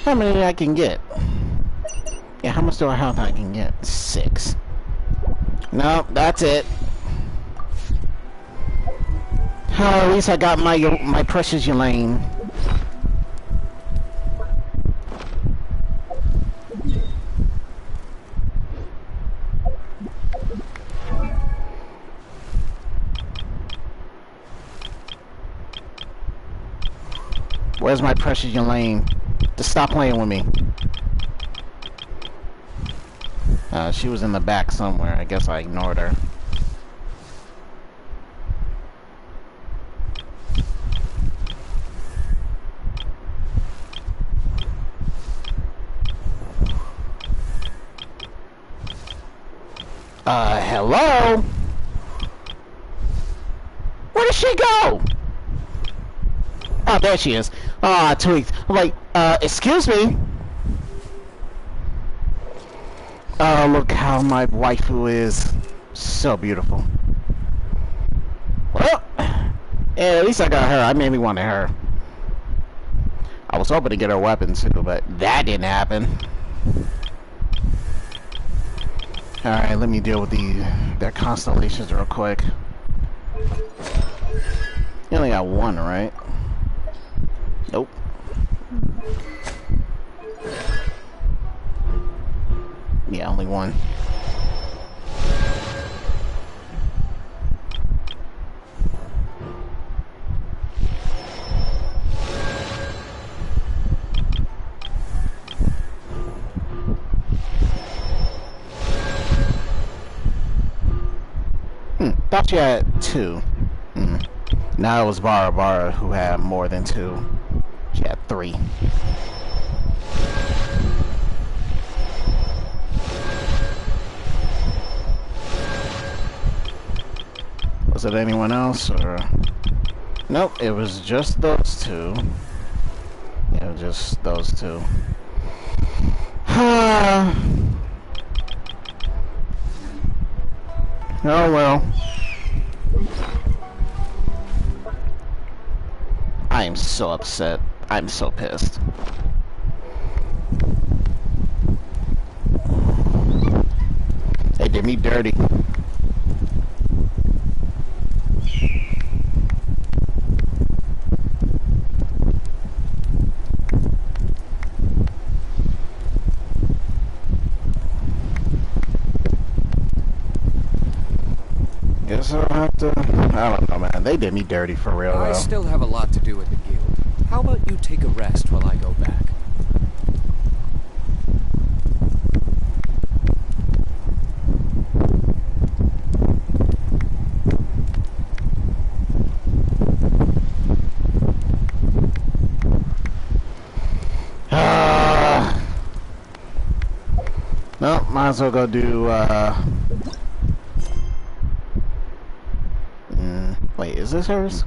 S1: How many I can get? Yeah, how much do I have I can get? 6. No, that's it. Oh, at least I got my precious Elaine. Where's my precious Elaine? Just stop playing with me. She was in the back somewhere. I guess I ignored her. Hello? Where did she go? Oh, there she is. Oh, I tweaked. I'm like, excuse me? Oh, look how my waifu is. So beautiful. Well, yeah, at least I got her. I mainly wanted her. I was hoping to get her weapon too, but that didn't happen. Alright, let me deal with their constellations real quick. You only got one, right? Nope. Yeah, only one. Thought you had two. Now it was Bara who had more than two. She had three. Was it anyone else or? Nope, it was just those two. Yeah, just those two. Oh well. I am so upset. I'm so pissed. They did me dirty. Guess I'll have to... I don't know, man. They did me dirty for real, though.
S4: I still have a lot to do with the guild. How about you take a rest while I go back?
S1: No, might as well go do, wait, is this hers?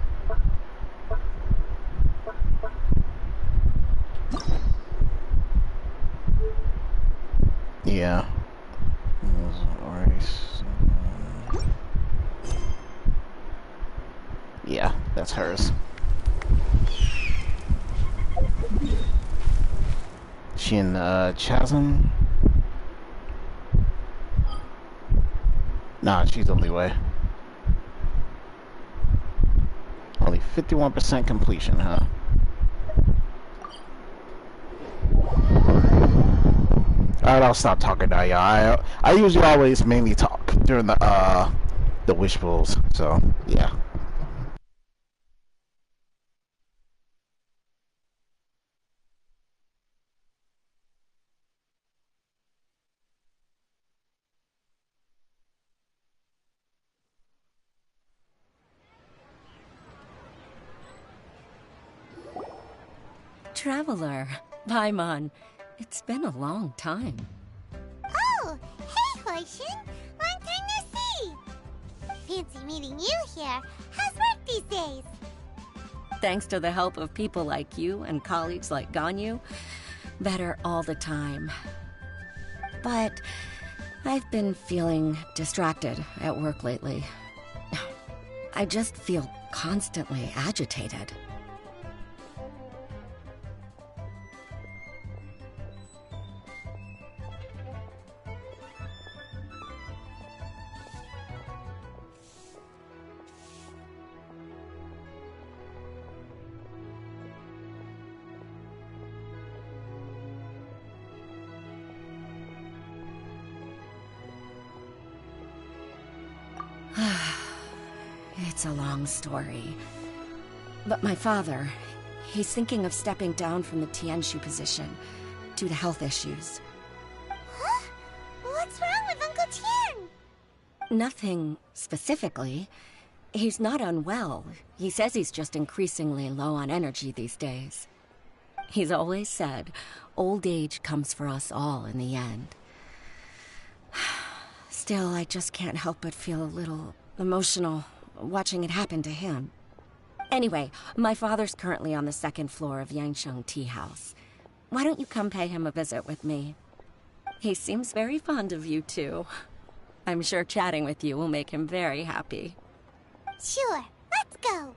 S1: Yeah. Yeah, that's hers. She in Chasm? Nah, she's only way. Only 51% completion, huh? Alright, I'll stop talking now, y'all. I usually always mainly talk during the wish pulls, so yeah.
S14: Traveler, Paimon, it's been a long time.
S2: Oh, hey, Hoishin! Long time no see! Fancy meeting you here. How's work these days?
S14: Thanks to the help of people like you and colleagues like Ganyu, better all the time. But I've been feeling distracted at work lately. I just feel constantly agitated. It's a long story. But my father, He's thinking of stepping down from the Tianshu position due to health issues.
S2: Huh? What's wrong with Uncle Tian?
S14: Nothing specifically. He's not unwell. He says he's just increasingly low on energy these days. He's always said, old age comes for us all in the end. Still, I just can't help but feel a little emotional watching it happen to him. Anyway, my father's currently on the second floor of Yangsheng Tea House. Why don't you come pay him a visit with me? He seems very fond of you, too. I'm sure chatting with you will make him very happy.
S2: Sure, let's go.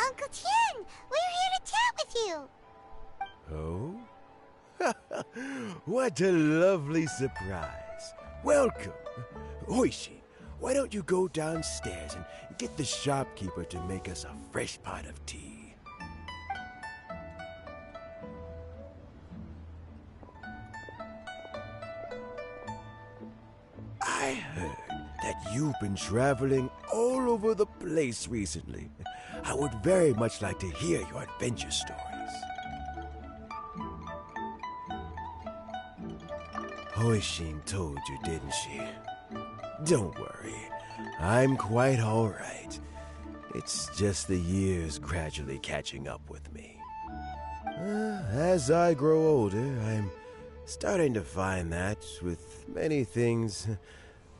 S2: Uncle Tian, we're here to chat with you.
S15: Oh? What a lovely surprise. Welcome. Hoishi, why don't you go downstairs and get the shopkeeper to make us a fresh pot of tea? I heard that you've been traveling all over the place recently. I would very much like to hear your adventure stories. Hoishin told you, didn't she? Don't worry, I'm quite all right. It's just the years gradually catching up with me. As I grow older, I'm starting to find that with many things,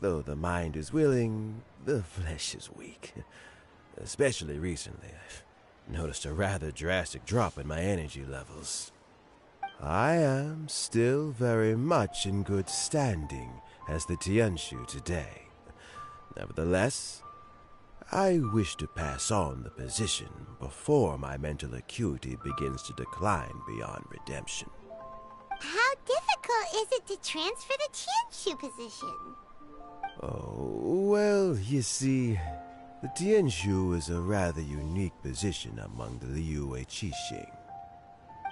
S15: though the mind is willing, the flesh is weak. Especially recently, I've noticed a rather drastic drop in my energy levels. I am still very much in good standing as the Tianshu today. Nevertheless, I wish to pass on the position before my mental acuity begins to decline beyond redemption.
S2: How difficult is it to transfer the Tianshu position?
S15: Oh, well, you see, the Tianshu is a rather unique position among the Liyue Qixing.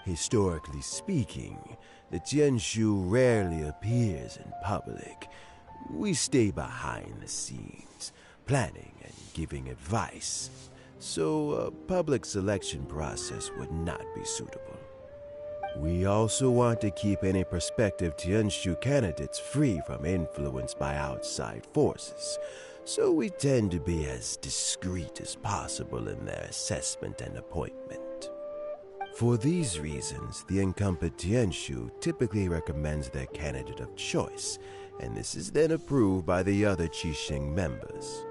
S15: Historically speaking, the Tianshu rarely appears in public. We stay behind the scenes, planning and giving advice, so a public selection process would not be suitable. We also want to keep any prospective Tianshu candidates free from influence by outside forces, so we tend to be as discreet as possible in their assessment and appointment. For these reasons, the incumbent Tianshu typically recommends their candidate of choice, and this is then approved by the other Qixing members.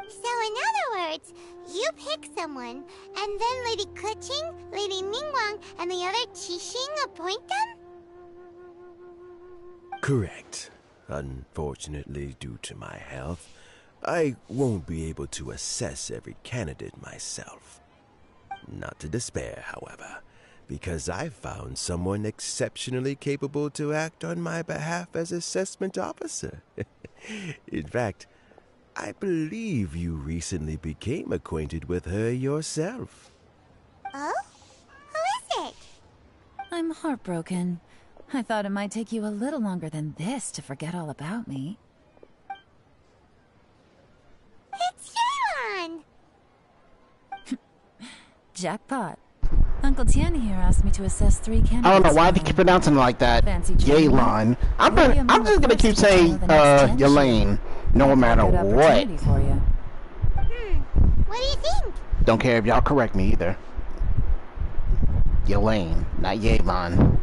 S2: So in other words, you pick someone, and then Lady Keqing, Lady Ningguang, and the other Qixing appoint them?
S15: Correct. Unfortunately, due to my health, I won't be able to assess every candidate myself. Not to despair, however, because I found someone exceptionally capable to act on my behalf as assessment officer. In fact, I believe you recently became acquainted with her yourself.
S2: Oh? Who is it?
S16: I'm heartbroken. I thought it might take you a little longer than this to forget all about me.
S2: It's Yelan!
S16: Jackpot. Uncle Tian here asked me to assess 3 candidates.
S1: I don't know why they keep pronouncing it like that. Yelan. I'm just gonna keep saying Yelane, no matter what.
S2: What do you think?
S1: Don't care if y'all correct me either. Yelane, not Yelan.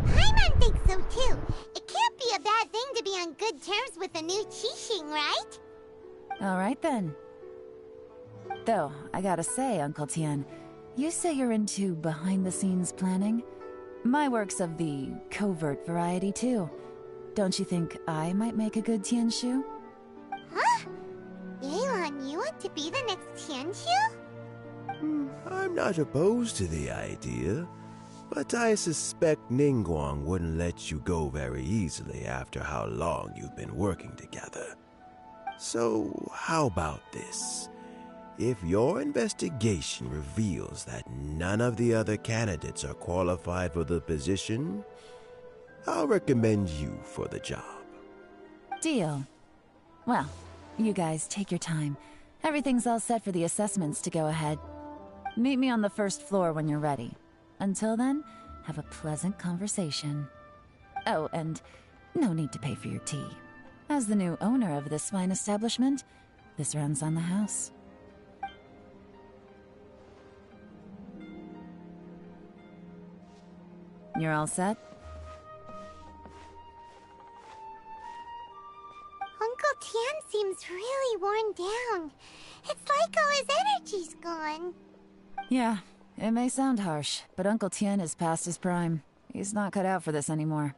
S2: Paimon thinks so too. It can't be a bad thing to be on good terms with the new Qixing, right?
S16: All right then. Though, I gotta say, Uncle Tian, you say you're into behind-the-scenes planning? My work's of the covert variety, too. Don't you think I might make a good Tianshu?
S2: Huh? Yelan, you want to be the next Tianshu?
S15: I'm not opposed to the idea, but I suspect Ningguang wouldn't let you go very easily after how long you've been working together. So, how about this? If your investigation reveals that none of the other candidates are qualified for the position, I'll recommend you for the job.
S16: Deal. Well, you guys take your time. Everything's all set for the assessments to go ahead. Meet me on the first floor when you're ready. Until then, have a pleasant conversation. Oh, and no need to pay for your tea. As the new owner of this fine establishment, this runs on the house. You're all set?
S2: Uncle Tian seems really worn down. It's like all his energy's gone.
S16: Yeah, it may sound harsh, but Uncle Tian is past his prime. He's not cut out for this anymore.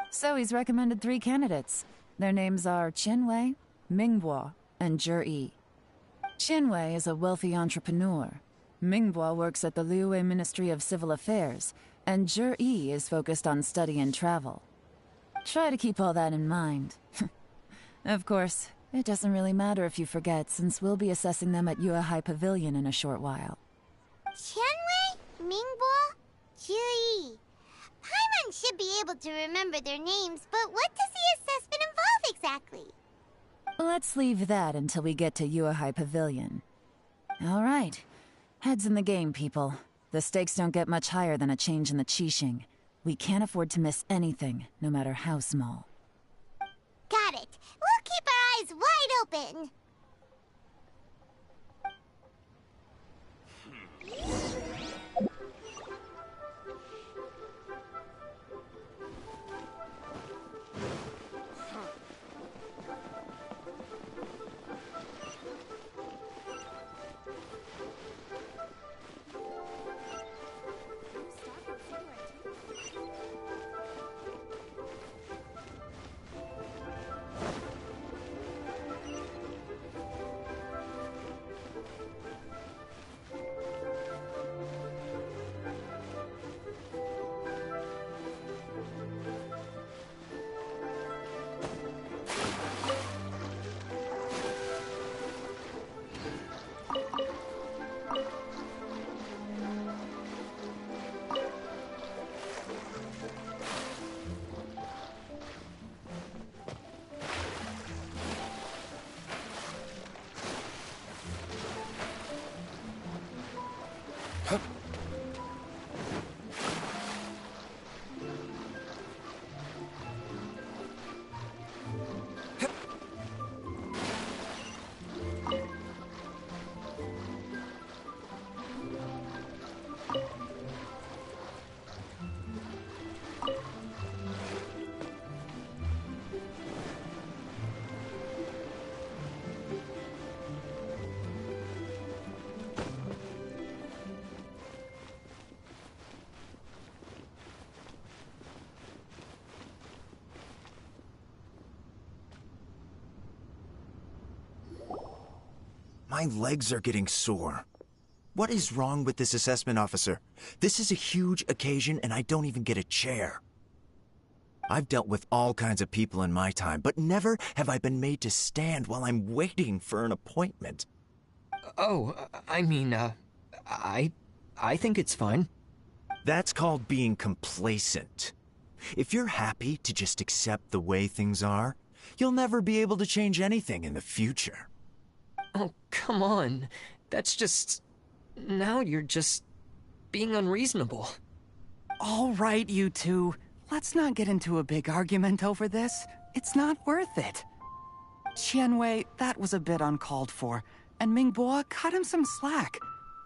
S16: So he's recommended 3 candidates. Their names are Qianwei, Mingbo, and Zhi. Qianwei is a wealthy entrepreneur. Mingbo works at the Liyue Ministry of Civil Affairs, and Zhi is focused on study and travel. Try to keep all that in mind. Of course, it doesn't really matter if you forget, since we'll be assessing them at Yuehai Pavilion in a short while.
S2: Qianwei, Mingbo, Zhi. Paimon should be able to remember their names, but what does the assessment involve exactly?
S16: Let's leave that until we get to Yuehai Pavilion. All right. Heads in the game, people. The stakes don't get much higher than a change in the Qixing. We can't afford to miss anything, no matter how small.
S2: Got it. We'll keep our eyes wide open.
S17: My legs are getting sore. What is wrong with this assessment officer? This is a huge occasion and I don't even get a chair. I've dealt with all kinds of people in my time, but never have I been made to stand while I'm waiting for an appointment.
S12: Oh, I mean, I think it's fine.
S17: That's called being complacent. If you're happy to just accept the way things are, you'll never be able to change anything in the future.
S12: Oh, come on. That's just... Now you're just being unreasonable.
S18: All right, you two. Let's not get into a big argument over this. It's not worth it. Qianwei, that was a bit uncalled for. And Mingbo, cut him some slack.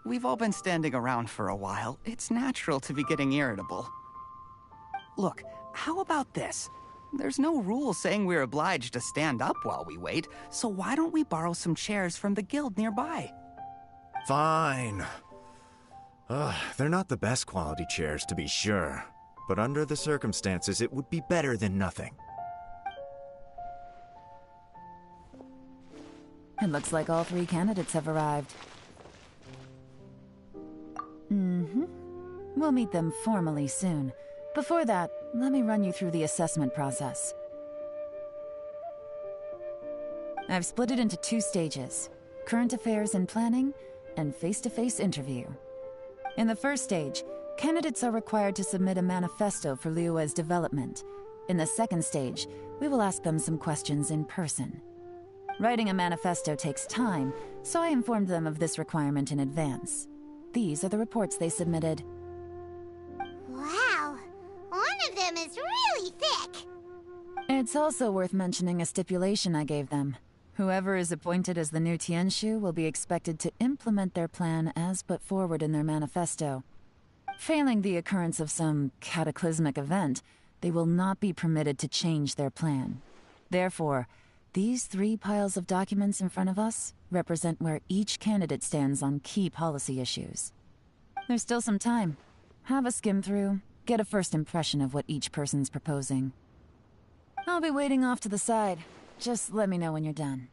S18: We've all been standing around for a while. It's natural to be getting irritable. Look, how about this? There's no rule saying we're obliged to stand up while we wait, so why don't we borrow some chairs from the guild nearby?
S17: Fine. They're not the best quality chairs, to be sure. But under the circumstances, it would be better than nothing.
S16: It looks like all 3 candidates have arrived. Mm-hmm. We'll meet them formally soon. Before that, let me run you through the assessment process. I've split it into 2 stages: current affairs and planning, and face-to-face interview. In the first stage, candidates are required to submit a manifesto for Liyue's development. In the second stage, we will ask them some questions in person. Writing a manifesto takes time, so I informed them of this requirement in advance. These are the reports they submitted.
S2: Wow, one of them is really thick.
S16: It's also worth mentioning a stipulation I gave them. Whoever is appointed as the new Tianshu will be expected to implement their plan as put forward in their manifesto. Failing the occurrence of some cataclysmic event, they will not be permitted to change their plan. Therefore, these 3 piles of documents in front of us represent where each candidate stands on key policy issues. There's still some time. Have a skim through, get a first impression of what each person's proposing. I'll be waiting off to the side. Just let me know when you're done.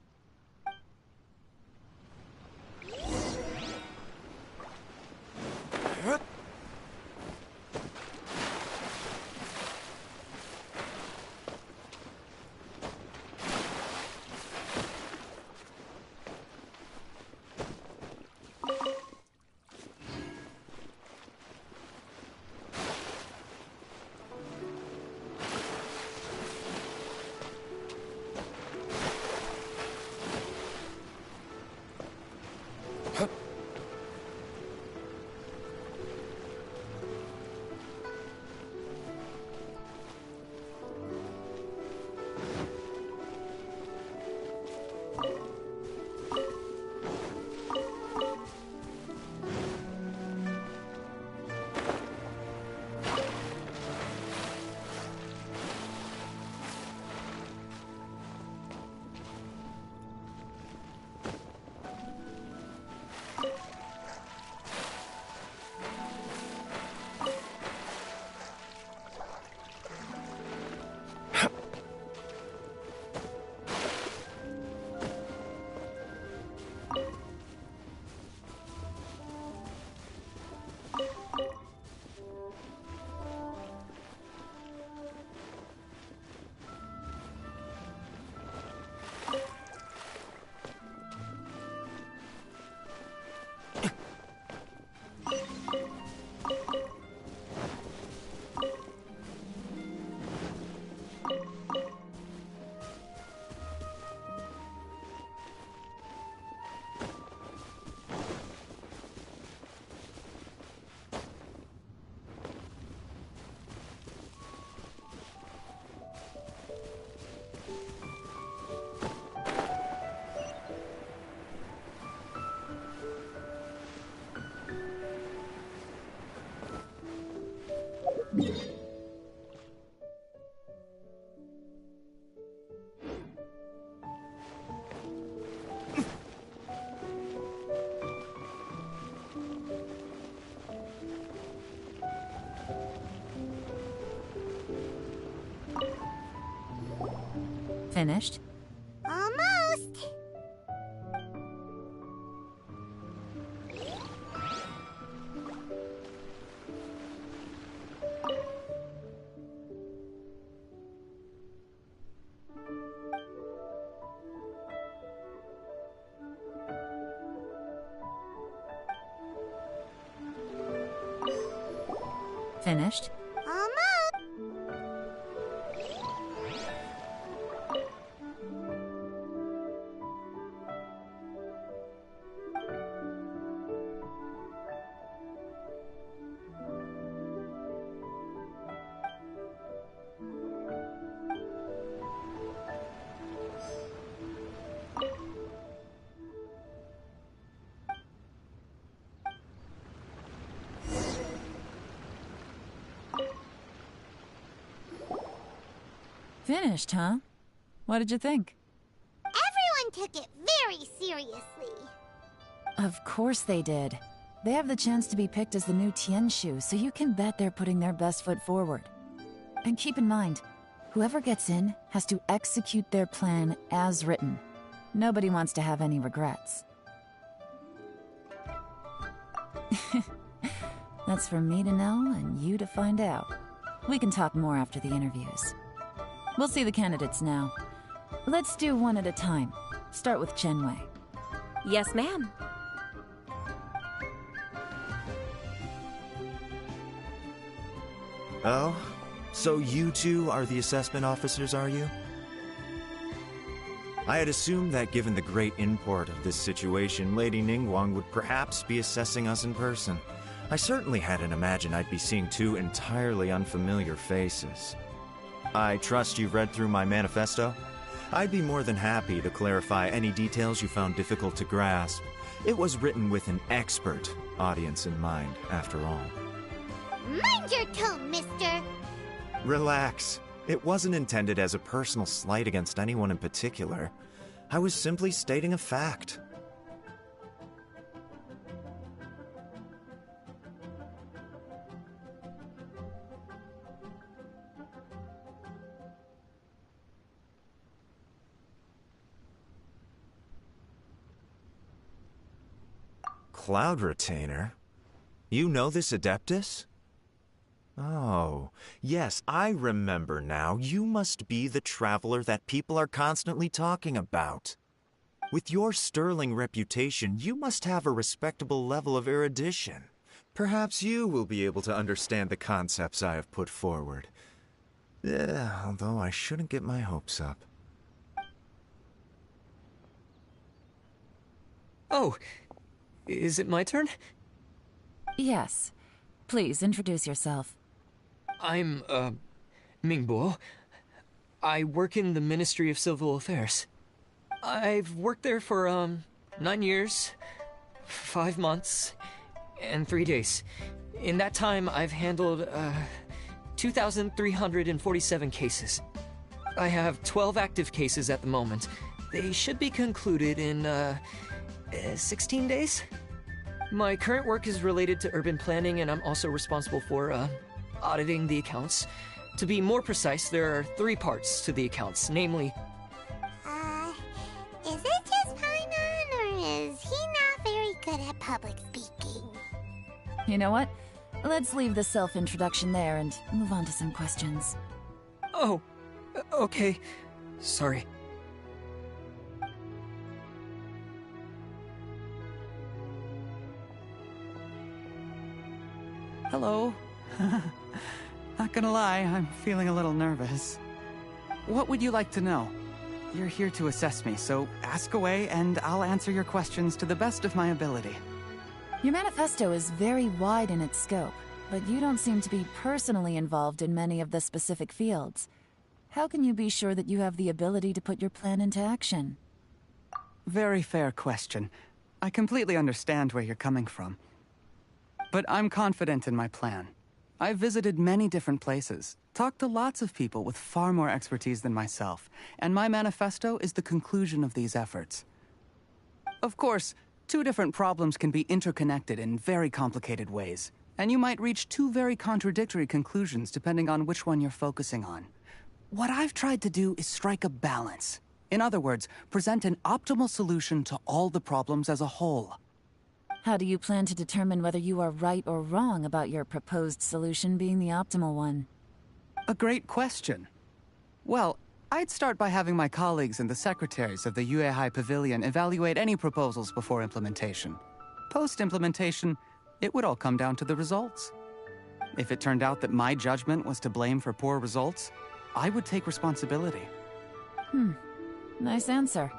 S16: Finished?
S2: Almost.
S16: Finished? Finished, huh? What did you think?
S2: Everyone took it very seriously.
S16: Of course they did. They have the chance to be picked as the new Tianshu, so you can bet they're putting their best foot forward. And keep in mind, whoever gets in has to execute their plan as written. Nobody wants to have any regrets. That's for me to know and you to find out. We can talk more after the interviews. We'll see the candidates now. Let's do one at a time. Start with Chenwei.
S14: Yes, ma'am.
S17: Oh? So you two are the assessment officers, are you? I had assumed that given the great import of this situation, Lady Ningguang would perhaps be assessing us in person. I certainly hadn't imagined I'd be seeing two entirely unfamiliar faces. I trust you've read through my manifesto? I'd be more than happy to clarify any details you found difficult to grasp. It was written with an expert audience in mind, after all.
S2: Mind your tone, mister!
S17: Relax. It wasn't intended as a personal slight against anyone in particular. I was simply stating a fact. Cloud Retainer? You know this Adeptus? Oh, yes, I remember now. You must be the traveler that people are constantly talking about. With your sterling reputation, you must have a respectable level of erudition. Perhaps you will be able to understand the concepts I have put forward. Although I shouldn't get my hopes up.
S5: Oh, is it my turn?
S16: Yes. Please, introduce yourself.
S5: I'm, Mingbo. I work in the Ministry of Civil Affairs. I've worked there for, 9 years, 5 months, and 3 days. In that time, I've handled, 2,347 cases. I have 12 active cases at the moment. They should be concluded in, 16 days? My current work is related to urban planning, and I'm also responsible for, auditing the accounts. To be more precise, there are 3 parts to the accounts, namely...
S2: Is it just Paimon, or is he not very good at public speaking?
S16: You know what? Let's leave the self-introduction there and move on to some questions.
S5: Oh, okay. Sorry.
S18: Hello. Not gonna lie, I'm feeling a little nervous. What would you like to know? You're here to assess me, so ask away and I'll answer your questions to the best of my ability.
S16: Your manifesto is very wide in its scope, but you don't seem to be personally involved in many of the specific fields. How can you be sure that you have the ability to put your plan into action?
S18: Very fair question. I completely understand where you're coming from. But I'm confident in my plan. I've visited many different places, talked to lots of people with far more expertise than myself, and my manifesto is the conclusion of these efforts. Of course, 2 different problems can be interconnected in very complicated ways, and you might reach 2 very contradictory conclusions depending on which one you're focusing on. What I've tried to do is strike a balance. In other words, present an optimal solution to all the problems as a whole.
S16: How do you plan to determine whether you are right or wrong about your proposed solution being the optimal one?
S18: A great question. Well, I'd start by having my colleagues and the secretaries of the Yuehai Pavilion evaluate any proposals before implementation. Post-implementation, it would all come down to the results. If it turned out that my judgment was to blame for poor results, I would take responsibility.
S16: Nice answer.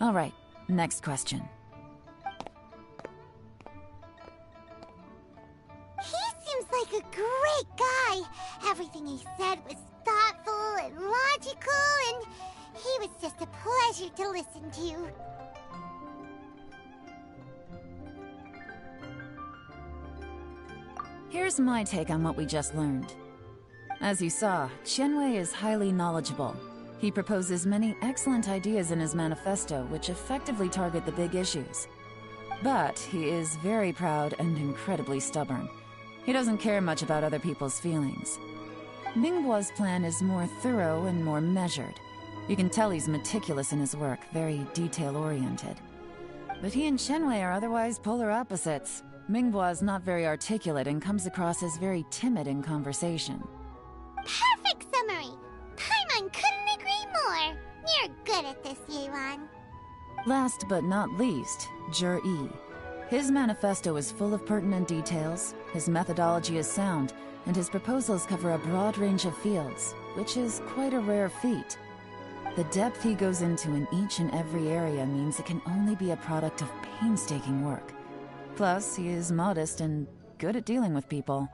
S16: All right, next question.
S2: He seems like a great guy. Everything he said was thoughtful and logical, and he was just a pleasure to listen to.
S16: Here's my take on what we just learned. As you saw, Qianwei is highly knowledgeable. He proposes many excellent ideas in his manifesto which effectively target the big issues. But he is very proud and incredibly stubborn. He doesn't care much about other people's feelings. Mingbo's plan is more thorough and more measured. You can tell he's meticulous in his work, very detail-oriented. But he and Shenwei are otherwise polar opposites. Mingbo is not very articulate and comes across as very timid in conversation.
S2: Perfect summary! Paimon couldn't agree more! You're good at this, Yewan.
S16: Last but not least, Jur-E. His manifesto is full of pertinent details, his methodology is sound, and his proposals cover a broad range of fields, which is quite a rare feat. The depth he goes into in each and every area means it can only be a product of painstaking work. Plus, he is modest and good at dealing with people.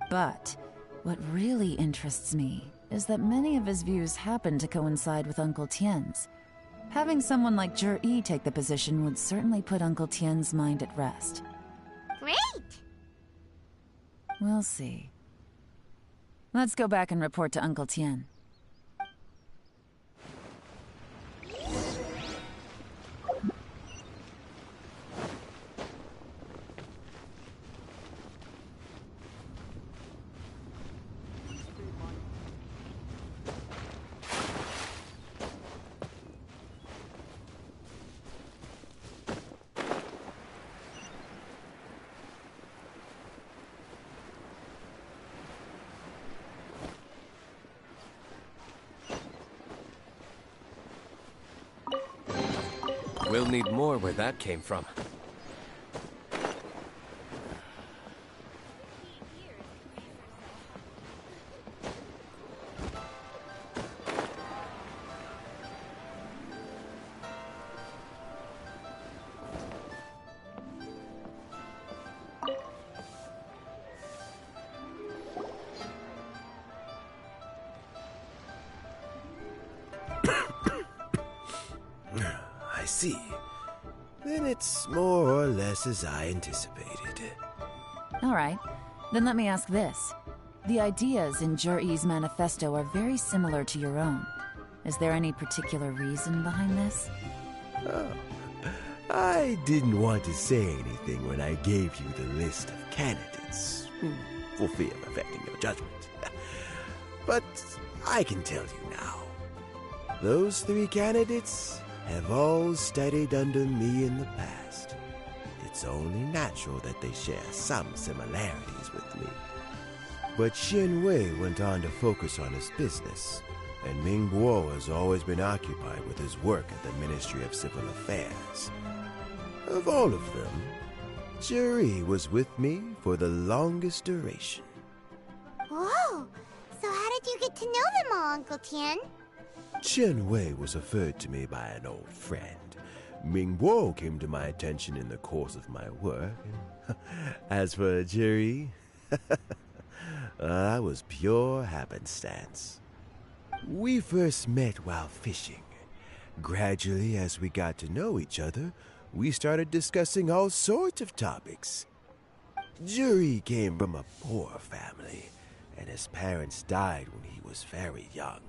S16: But what really interests me is that many of his views happen to coincide with Uncle Tien's. Having someone like Jur-E take the position would certainly put Uncle Tien's mind at rest.
S2: Great!
S16: We'll see. Let's go back and report to Uncle Tien.
S13: We'll need more where that came from.
S15: I see. Then it's more or less as I anticipated.
S16: Alright, then let me ask this. The ideas in Jur-E's manifesto are very similar to your own. Is there any particular reason behind this?
S15: Oh, I didn't want to say anything when I gave you the list of candidates, for fear of affecting your judgment. But I can tell you now. Those 3 candidates have all studied under me in the past. It's only natural that they share some similarities with me. But Shenwei went on to focus on his business, and Mingbo has always been occupied with his work at the Ministry of Civil Affairs. Of all of them, Jur-E was with me for the longest duration.
S2: Whoa! So how did you get to know them all, Uncle Tien?
S15: Shenwei was referred to me by an old friend. Mingbo came to my attention in the course of my work. And as for Jur-E, I was pure happenstance. We first met while fishing. Gradually, as we got to know each other, we started discussing all sorts of topics. Jur-E came from a poor family, and his parents died when he was very young.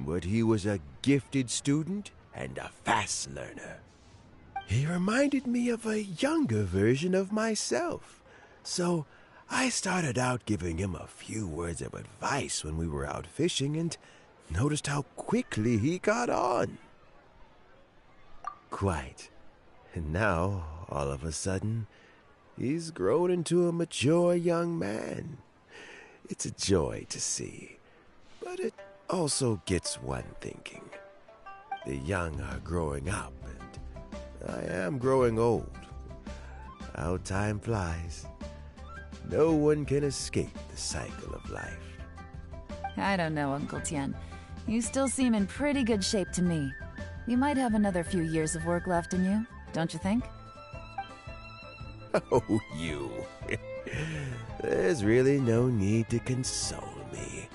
S15: But he was a gifted student and a fast learner. He reminded me of a younger version of myself, so I started out giving him a few words of advice when we were out fishing and noticed how quickly he caught on. Quite. And now, all of a sudden, he's grown into a mature young man. It's a joy to see, but it also gets one thinking. The young are growing up, and I am growing old. How time flies. No one can escape the cycle of life.
S16: I don't know, Uncle Tien. You still seem in pretty good shape to me. You might have another few years of work left in you, don't you think?
S15: Oh, you. There's really no need to console me.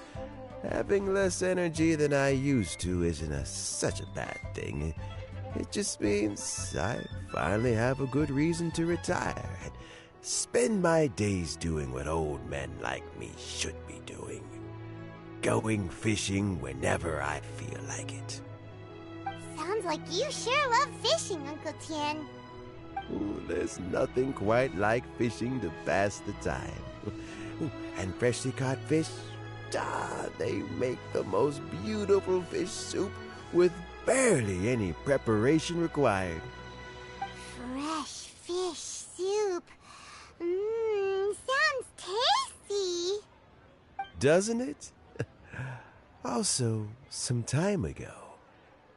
S15: Having less energy than I used to isn't such a bad thing. It just means I finally have a good reason to retire and spend my days doing what old men like me should be doing. Going fishing whenever I feel like it.
S2: Sounds like you sure love fishing, Uncle Tien.
S15: Ooh, there's nothing quite like fishing to pass the time. Ooh, and freshly caught fish, they make the most beautiful fish soup with barely any preparation required.
S2: Fresh fish soup. Sounds tasty.
S15: Doesn't it? Also, some time ago,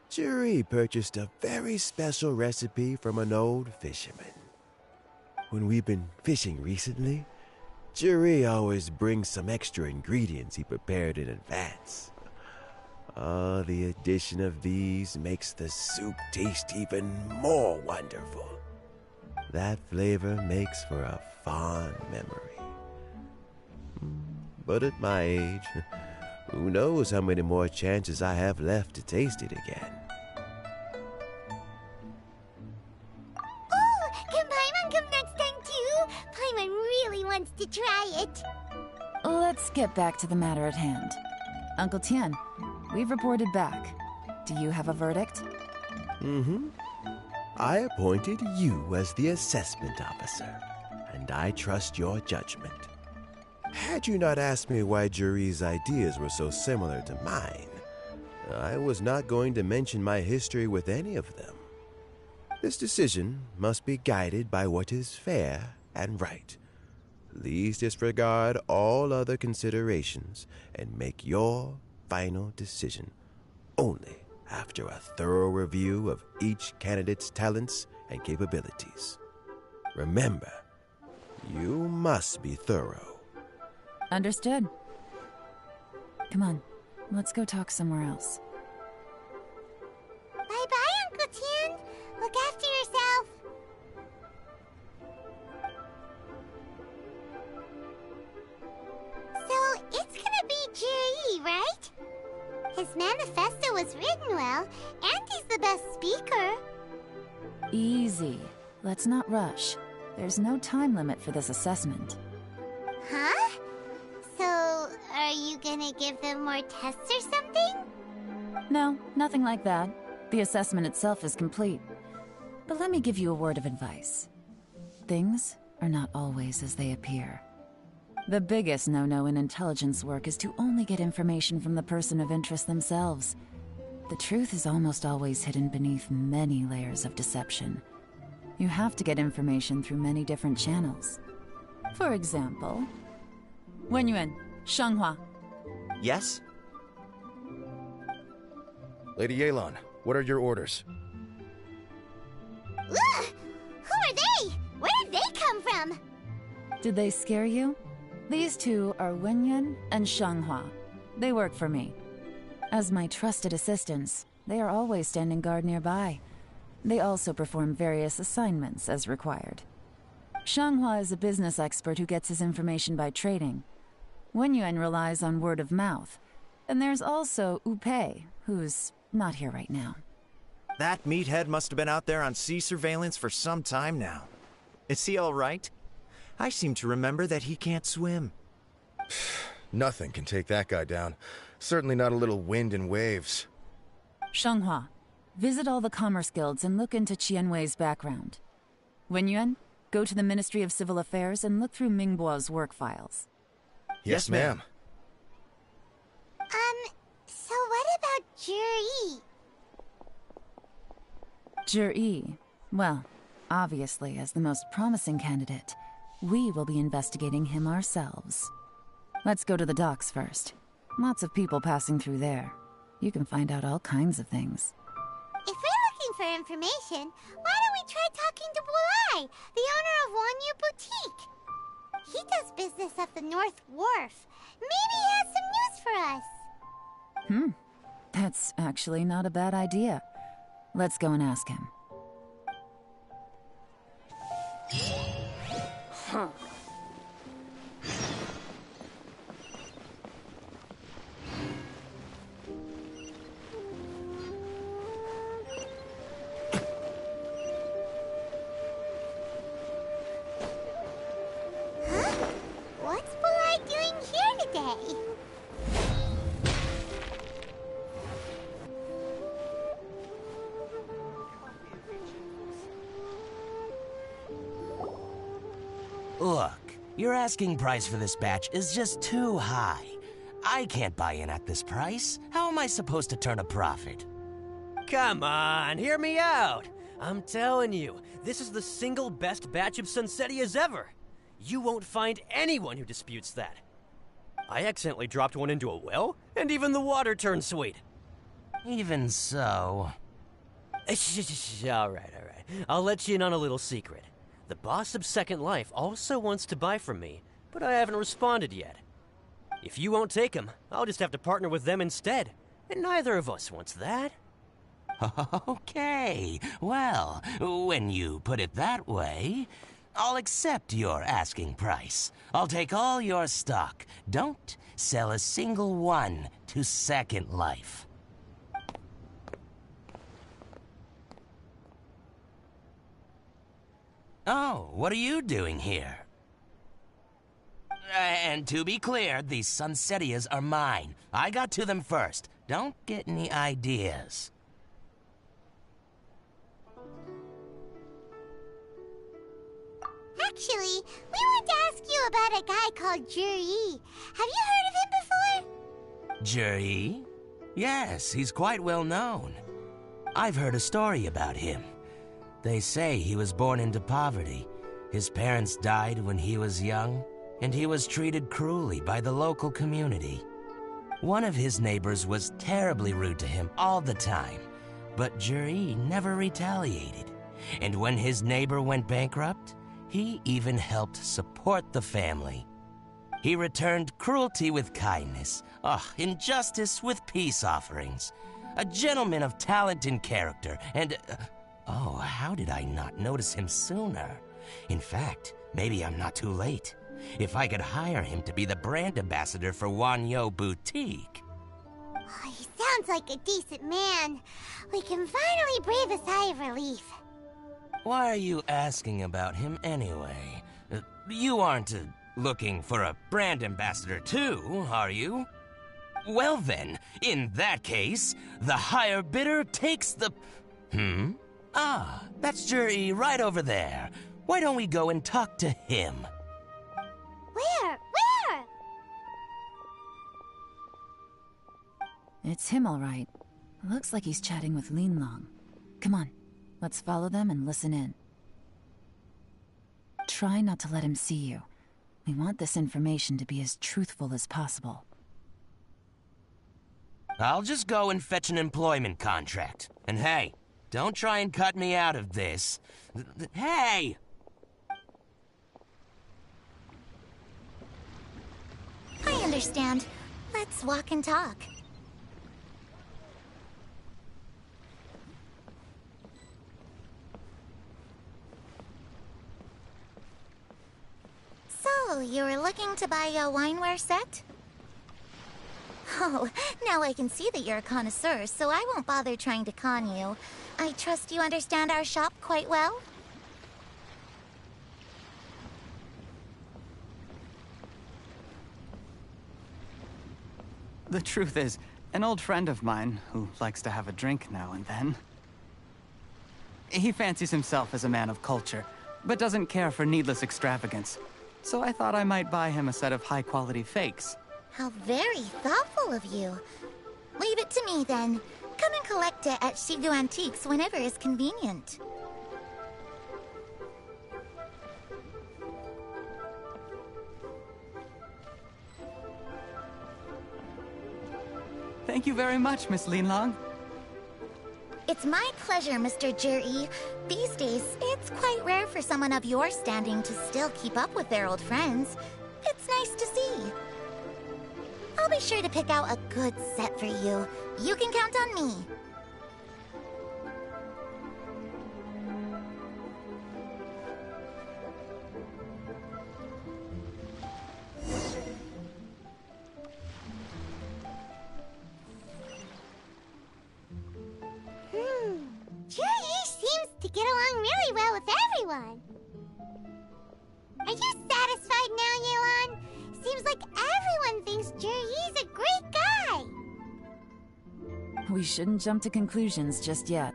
S15: Juri purchased a very special recipe from an old fisherman. When we've been fishing recently, Juri always brings some extra ingredients he prepared in advance. The addition of these makes the soup taste even more wonderful. That flavor makes for a fond memory. But at my age, who knows how many more chances I have left to taste it again.
S2: Oh, can Paimon come next time too? Paimon really wants to try it.
S16: Let's get back to the matter at hand. Uncle Tian, we've reported back. Do you have a verdict?
S15: Mm-hmm. I appointed you as the assessment officer, and I trust your judgment. Had you not asked me why Juri's ideas were so similar to mine, I was not going to mention my history with any of them. This decision must be guided by what is fair and right. Please disregard all other considerations and make your final decision only after a thorough review of each candidate's talents and capabilities. Remember, you must be thorough.
S16: Understood. Come on, let's go talk somewhere else.
S2: Bye-bye, Uncle Tian. Look after yourself. So, it's gonna be Jiri, right? His manifesto was written well, and he's the best speaker.
S16: Easy. Let's not rush. There's no time limit for this assessment.
S2: Huh? So, are you gonna give them more tests or something?
S16: No, nothing like that. The assessment itself is complete. But let me give you a word of advice. Things are not always as they appear. The biggest no-no in intelligence work is to only get information from the person of interest themselves. The truth is almost always hidden beneath many layers of deception. You have to get information through many different channels. For example, Wenyuan, Shanghua.
S17: Yes?
S13: Lady Yelan, what are your orders?
S2: Ugh! Who are they? Where did they come from?
S16: Did they scare you? These two are Wenyuan and Shanghua. They work for me. As my trusted assistants, they are always standing guard nearby. They also perform various assignments as required. Shanghua is a business expert who gets his information by trading. Wenyuan relies on word of mouth. And there's also Upei, who's not here right now.
S17: That meathead must have been out there on sea surveillance for some time now. Is he all right? I seem to remember that he can't swim.
S13: Nothing can take that guy down. Certainly not a little wind and waves.
S16: Shanghua, visit all the commerce guilds and look into Qianwei's background. Wenyuan, go to the Ministry of Civil Affairs and look through Mingbo's work files.
S13: Yes, ma'am.
S2: So what about Juri?
S16: Juri, well, obviously as the most promising candidate, we will be investigating him ourselves. Let's go to the docks first. Lots of people passing through there. You can find out all kinds of things.
S2: If we're looking for information, why don't we try talking to Bulai, the owner of Wanyu Boutique? He does business at the North Wharf. Maybe he has some news for us.
S16: That's actually not a bad idea. Let's go and ask him.
S14: Huh.
S2: What's Bulai doing here today?
S19: Look, your asking price for this batch is just too high. I can't buy in at this price. How am I supposed to turn a profit?
S20: Come on, hear me out. I'm telling you, this is the single best batch of Sunsetias ever. You won't find anyone who disputes that. I accidentally dropped one into a well, and even the water turned sweet.
S19: Even so...
S20: All right. I'll let you in on a little secret. The boss of Second Life also wants to buy from me, but I haven't responded yet. If you won't take him, I'll just have to partner with them instead, and neither of us wants that.
S19: Okay, well, when you put it that way, I'll accept your asking price. I'll take all your stock. Don't sell a single one to Second Life. Oh, what are you doing here? And to be clear, these Sunsetias are mine. I got to them first. Don't get any ideas.
S2: Actually, we want to ask you about a guy called Juri. Have you heard of him before?
S19: Juri? Yes, he's quite well known. I've heard a story about him. They say he was born into poverty. His parents died when he was young, and he was treated cruelly by the local community. One of his neighbors was terribly rude to him all the time, but Juri never retaliated. And when his neighbor went bankrupt, he even helped support the family. He returned cruelty with kindness, injustice with peace offerings. A gentleman of talent and character, and... oh, how did I not notice him sooner? In fact, maybe I'm not too late. If I could hire him to be the brand ambassador for Wanyo Boutique.
S2: Oh, he sounds like a decent man. We can finally breathe a sigh of relief.
S19: Why are you asking about him anyway? You aren't looking for a brand ambassador too, are you? Well then, in that case, the higher bidder takes the... Ah, that's Juri right over there. Why don't we go and talk to him?
S2: Where?
S16: It's him, all right. Looks like he's chatting with Linlong. Come on, let's follow them and listen in. Try not to let him see you. We want this information to be as truthful as possible.
S19: I'll just go and fetch an employment contract. And hey, don't try and cut me out of this. Hey!
S2: I understand. Let's walk and talk. So, you were looking to buy a wineware set? Oh, now I can see that you're a connoisseur, so I won't bother trying to con you. I trust you understand our shop quite well?
S18: The truth is, an old friend of mine, who likes to have a drink now and then, he fancies himself as a man of culture, but doesn't care for needless extravagance. So I thought I might buy him a set of high-quality fakes.
S2: How very thoughtful of you. Leave it to me, then. Come and collect it at Shigu Antiques whenever is convenient.
S18: Thank you very much, Miss Linlong.
S2: It's my pleasure, Mr. Juri. These days, it's quite rare for someone of your standing to still keep up with their old friends. It's nice to see. I'll be sure to pick out a good set for you. You can count on me. Juri seems to get along really well with everyone. Are you satisfied now, Yuan? Seems like everyone thinks Juri's a great guy.
S16: We shouldn't jump to conclusions just yet.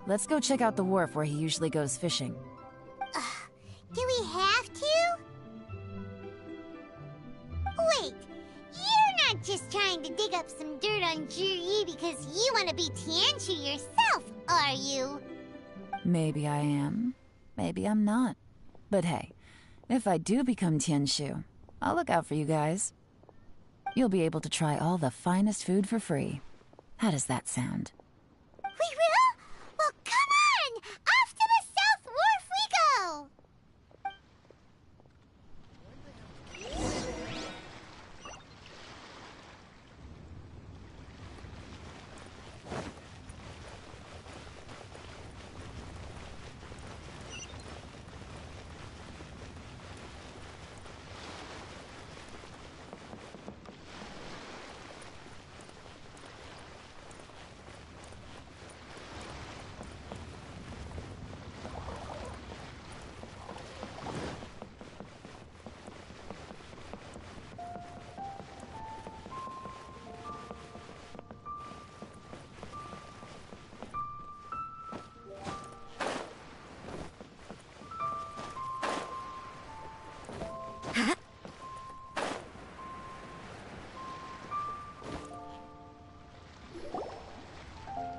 S16: Let's go check out the wharf where he usually goes fishing.
S2: Do we have to? just trying to dig up some dirt on Zhi because you want to be Tianshu yourself, are you?
S16: Maybe I am. Maybe I'm not. But hey, if I do become Tianshu, I'll look out for you guys. You'll be able to try all the finest food for free. How does that sound?
S2: We will? Well, come on! Off to the South Wharf we go!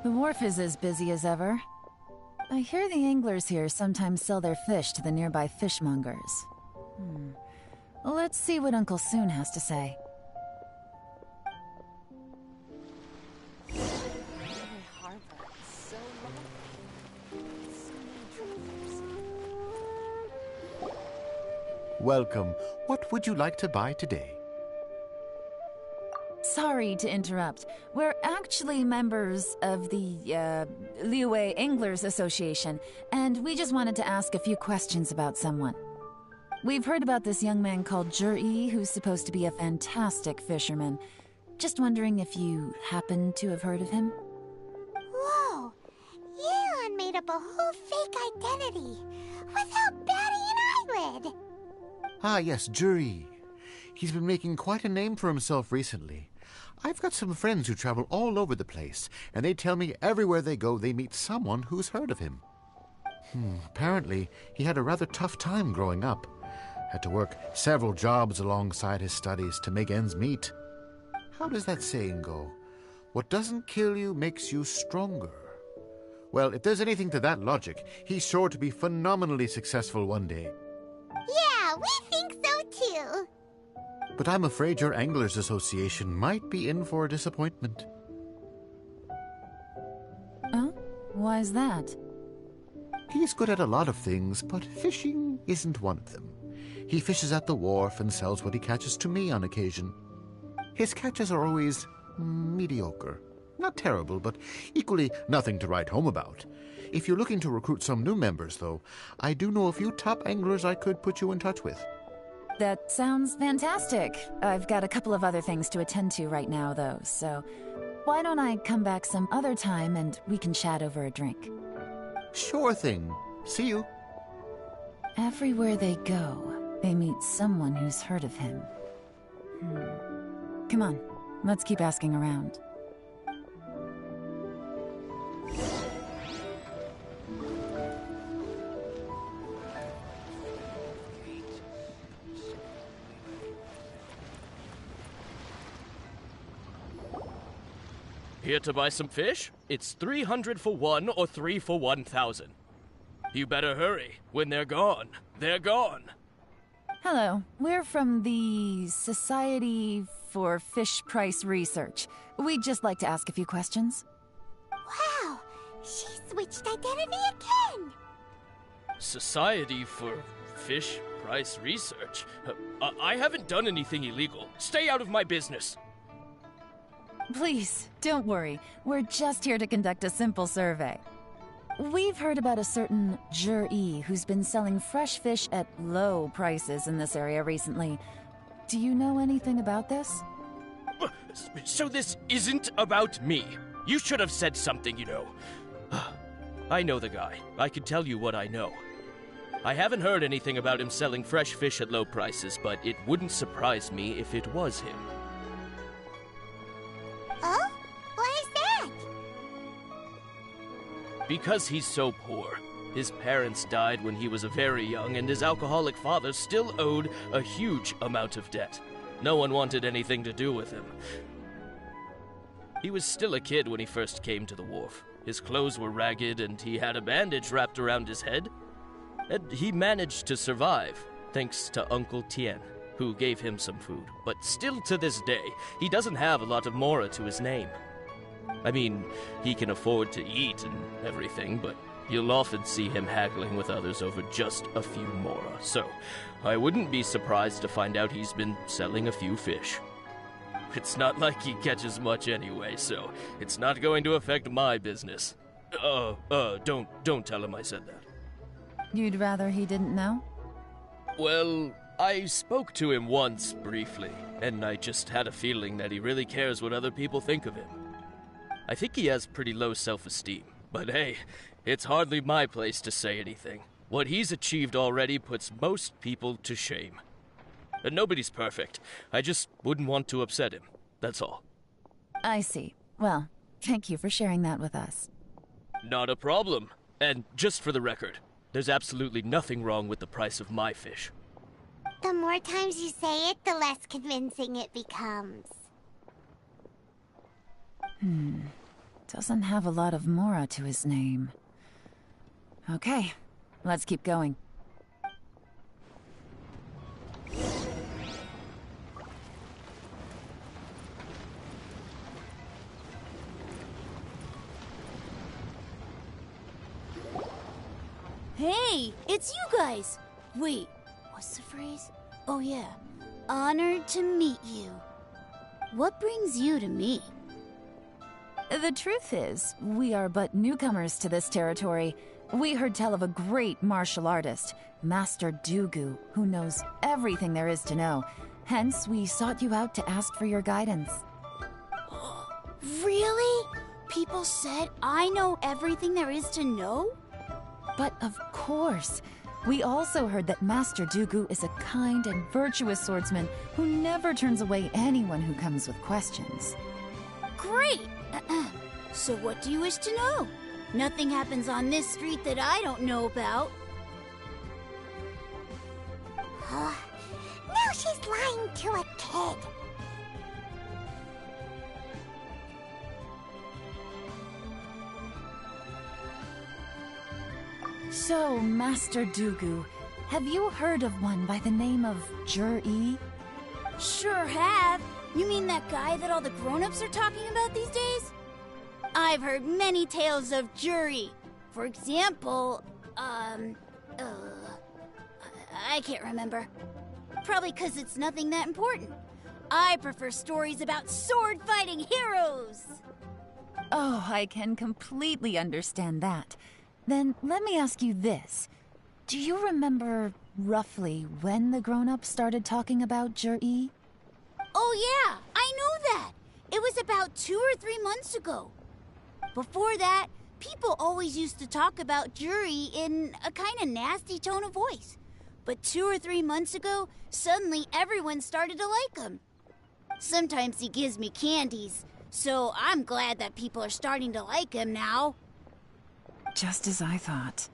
S16: The wharf is as busy as ever. I hear the anglers here sometimes sell their fish to the nearby fishmongers. Let's see what Uncle Soon has to say.
S21: Welcome. What would you like to buy today?
S16: Sorry to interrupt. We're actually members of the, Liyue Anglers Association, and we just wanted to ask a few questions about someone. We've heard about this young man called Zhi, who's supposed to be a fantastic fisherman. Just wondering if you happen to have heard of him?
S2: Whoa! Yeon made up a whole fake identity without batting an eyelid!
S21: Ah, yes, Zhi. He's been making quite a name for himself recently. I've got some friends who travel all over the place, and they tell me everywhere they go they meet someone who's heard of him. Apparently, he had a rather tough time growing up. Had to work several jobs alongside his studies to make ends meet. How does that saying go? What doesn't kill you makes you stronger. Well, if there's anything to that logic, he's sure to be phenomenally successful one day.
S2: Yeah, we think so too!
S21: But I'm afraid your Anglers Association might be in for a disappointment.
S16: Oh? Why is that?
S21: He's good at a lot of things, but fishing isn't one of them. He fishes at the wharf and sells what he catches to me on occasion. His catches are always mediocre. Not terrible, but equally nothing to write home about. If you're looking to recruit some new members, though, I do know a few top anglers I could put you in touch with.
S16: That sounds fantastic. I've got a couple of other things to attend to right now, though, so why don't I come back some other time and we can chat over a drink?
S21: Sure thing. See you.
S16: Everywhere they go, they meet someone who's heard of him. Come on, let's keep asking around.
S22: Here to buy some fish? It's 300 for one or 3 for 1,000. You better hurry. When they're gone, they're gone.
S16: Hello, we're from the Society for Fish Price Research. We'd just like to ask a few questions.
S2: Wow, she switched identity again!
S22: Society for Fish Price Research? I haven't done anything illegal. Stay out of my business.
S16: Please, don't worry. We're just here to conduct a simple survey. We've heard about a certain Zhi who's been selling fresh fish at low prices in this area recently. Do you know anything about this?
S22: So this isn't about me. You should have said something, you know. I know the guy. I could tell you what I know. I haven't heard anything about him selling fresh fish at low prices, but it wouldn't surprise me if it was him.
S2: Oh? Why is that?
S22: Because he's so poor. His parents died when he was very young, and his alcoholic father still owed a huge amount of debt. No one wanted anything to do with him. He was still a kid when he first came to the wharf. His clothes were ragged and he had a bandage wrapped around his head. And he managed to survive, thanks to Uncle Tien, who gave him some food. But still to this day, he doesn't have a lot of mora to his name. I mean, he can afford to eat and everything, but you'll often see him haggling with others over just a few mora. So, I wouldn't be surprised to find out he's been selling a few fish. It's not like he catches much anyway, so it's not going to affect my business. Don't tell him I said that.
S16: You'd rather he didn't know?
S22: Well, I spoke to him once briefly, and I just had a feeling that he really cares what other people think of him. I think he has pretty low self-esteem, but hey, it's hardly my place to say anything. What he's achieved already puts most people to shame. And nobody's perfect. I just wouldn't want to upset him, that's all.
S16: I see. Well, thank you for sharing that with us.
S22: Not a problem. And just for the record, there's absolutely nothing wrong with the price of my fish.
S2: The more times you say it, the less convincing it becomes.
S16: Doesn't have a lot of mora to his name. Okay, let's keep going.
S3: Hey, it's you guys! Wait, what's the phrase? Oh yeah, honored to meet you. What brings you to me?
S16: The truth is, we are but newcomers to this territory. We heard tell of a great martial artist, Master Dugu, who knows everything there is to know. Hence, we sought you out to ask for your guidance.
S3: Really? People said I know everything there is to know?
S16: But of course. We also heard that Master Dugu is a kind and virtuous swordsman who never turns away anyone who comes with questions.
S3: Great! So what do you wish to know? Nothing happens on this street that I don't know about.
S2: Now she's lying to a kid.
S16: So, Master Dugu, have you heard of one by the name of Jur-E?
S3: Sure have. You mean that guy that all the grown-ups are talking about these days? I've heard many tales of Juri. For example, I can't remember. Probably because it's nothing that important. I prefer stories about sword-fighting heroes.
S16: Oh, I can completely understand that. Then let me ask you this. Do you remember roughly when the grown-ups started talking about Jur-E?
S3: Oh yeah, I know that. It was about 2 or 3 months ago. Before that, people always used to talk about Juri in a kind of nasty tone of voice. But 2 or 3 months ago, suddenly everyone started to like him. Sometimes he gives me candies, so I'm glad that people are starting to like him now.
S16: Just as I thought.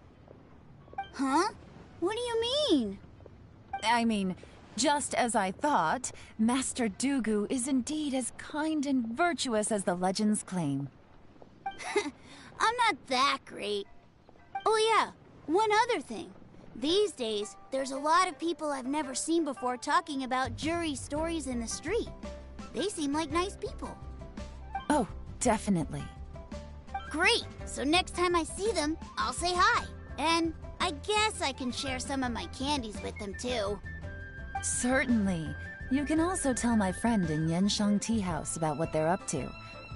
S3: Huh? What do you mean?
S16: I mean, just as I thought, Master Dugu is indeed as kind and virtuous as the legends claim.
S3: I'm not that great. Oh yeah, one other thing. These days, there's a lot of people I've never seen before talking about Juri stories in the street. They seem like nice people.
S16: Oh, definitely.
S3: Great! So next time I see them, I'll say hi. And I guess I can share some of my candies with them too.
S16: Certainly. You can also tell my friend in Yenshang Tea House about what they're up to.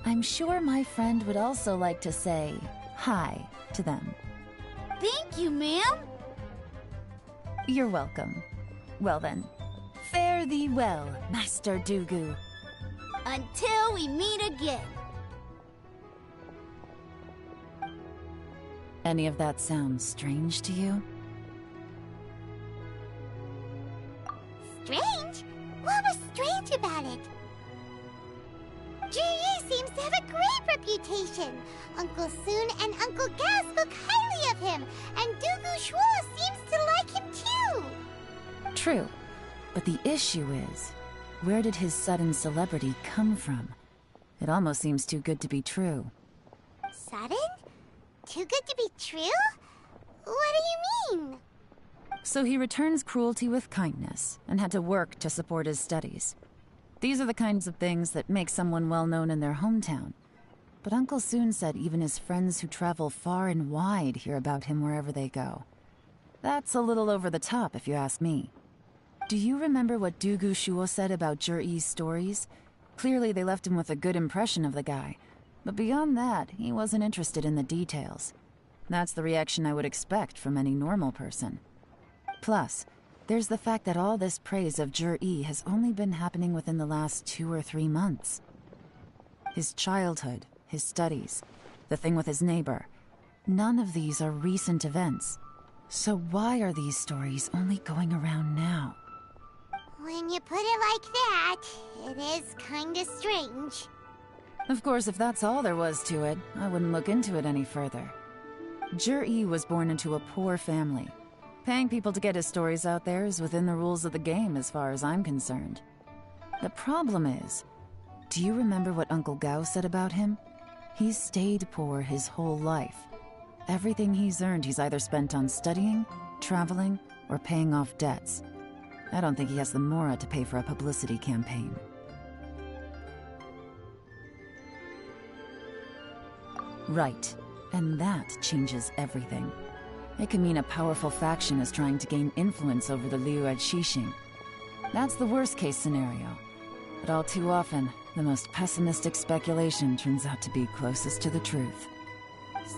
S16: I'm sure my friend would also like to say hi to them.
S3: Thank you, ma'am.
S16: You're welcome. Well then, fare thee well, Master Dugu.
S3: Until we meet again.
S16: Any of that sound strange to you?
S2: Strange? What was strange about it? Juri seems to have a great reputation. Uncle Soon and Uncle Gas spoke highly of him, and Dugu Shuo seems to like him too.
S16: True, but the issue is, Where did his sudden celebrity come from? It almost seems too good to be true.
S2: Sudden? Too good to be true? What do you mean?
S16: So he returns cruelty with kindness, and had to work to support his studies. These are the kinds of things that make someone well known in their hometown. But Uncle soon said even his friends who travel far and wide hear about him wherever they go. That's a little over the top, if you ask me. Do you remember what Dugu Shuo said about Jur-E's stories? Clearly they left him with a good impression of the guy. But beyond that, he wasn't interested in the details. That's the reaction I would expect from any normal person. Plus, there's the fact that all this praise of Jur-E has only been happening within the last 2 or 3 months. His childhood, his studies, the thing with his neighbor. None of these are recent events. So why are these stories only going around now?
S2: When you put it like that, it is kinda strange.
S16: Of course, if that's all there was to it, I wouldn't look into it any further. Jur-E was born into a poor family. Paying people to get his stories out there is within the rules of the game as far as I'm concerned. The problem is, do you remember what Uncle Gao said about him? He's stayed poor his whole life. Everything he's earned he's either spent on studying, traveling, or paying off debts. I don't think he has the mora to pay for a publicity campaign. Right, and that changes everything. It can mean a powerful faction is trying to gain influence over the Liu at Xixing. That's the worst-case scenario. But all too often, the most pessimistic speculation turns out to be closest to the truth.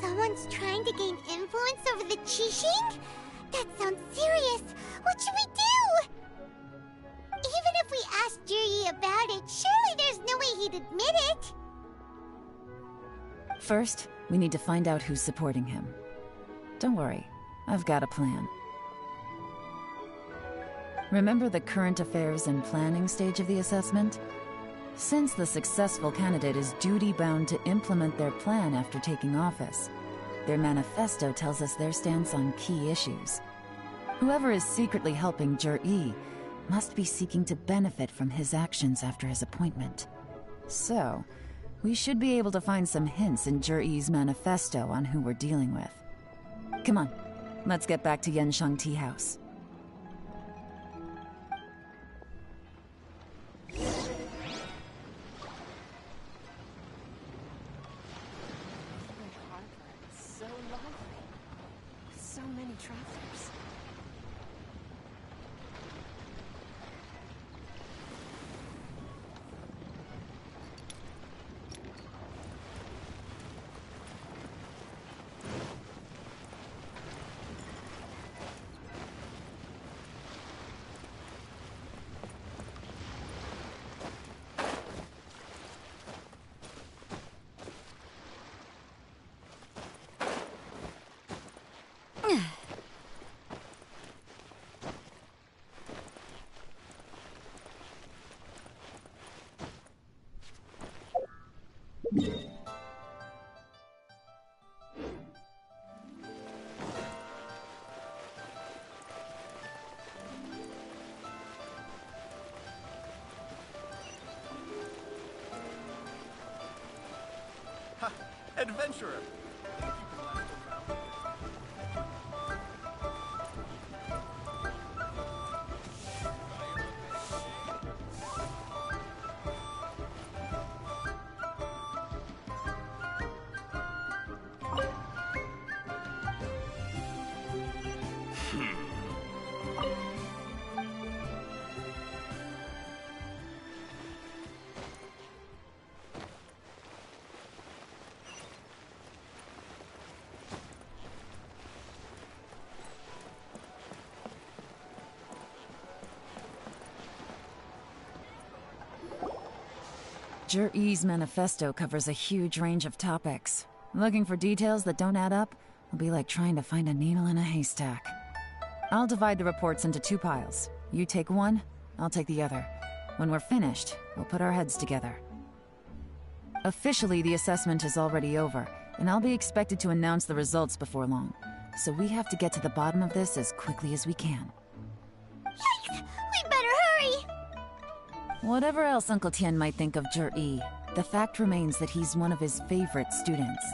S2: Someone's trying to gain influence over the Qixing? That sounds serious. What should we do? Even if we asked Juri about it, surely there's no way he'd admit it.
S16: First, we need to find out who's supporting him. Don't worry, I've got a plan. Remember the current affairs and planning stage of the assessment? Since the successful candidate is duty-bound to implement their plan after taking office, their manifesto tells us their stance on key issues. Whoever is secretly helping Jur-E must be seeking to benefit from his actions after his appointment. So, we should be able to find some hints in Jur-E's manifesto on who we're dealing with. Come on, let's get back to Yanshang Tea House.
S6: So lovely. So many travelers.
S7: Adventurer!
S16: Jur-E's manifesto covers a huge range of topics. Looking for details that don't add up will be like trying to find a needle in a haystack. I'll divide the reports into 2 piles. You take one, I'll take the other. When we're finished, we'll put our heads together. Officially, the assessment is already over, and I'll be expected to announce the results before long. So we have to get to the bottom of this as quickly as we can.
S2: Yikes! We better hurry!
S16: Whatever else Uncle Tian might think of Zhi, the fact remains that he's one of his favorite students.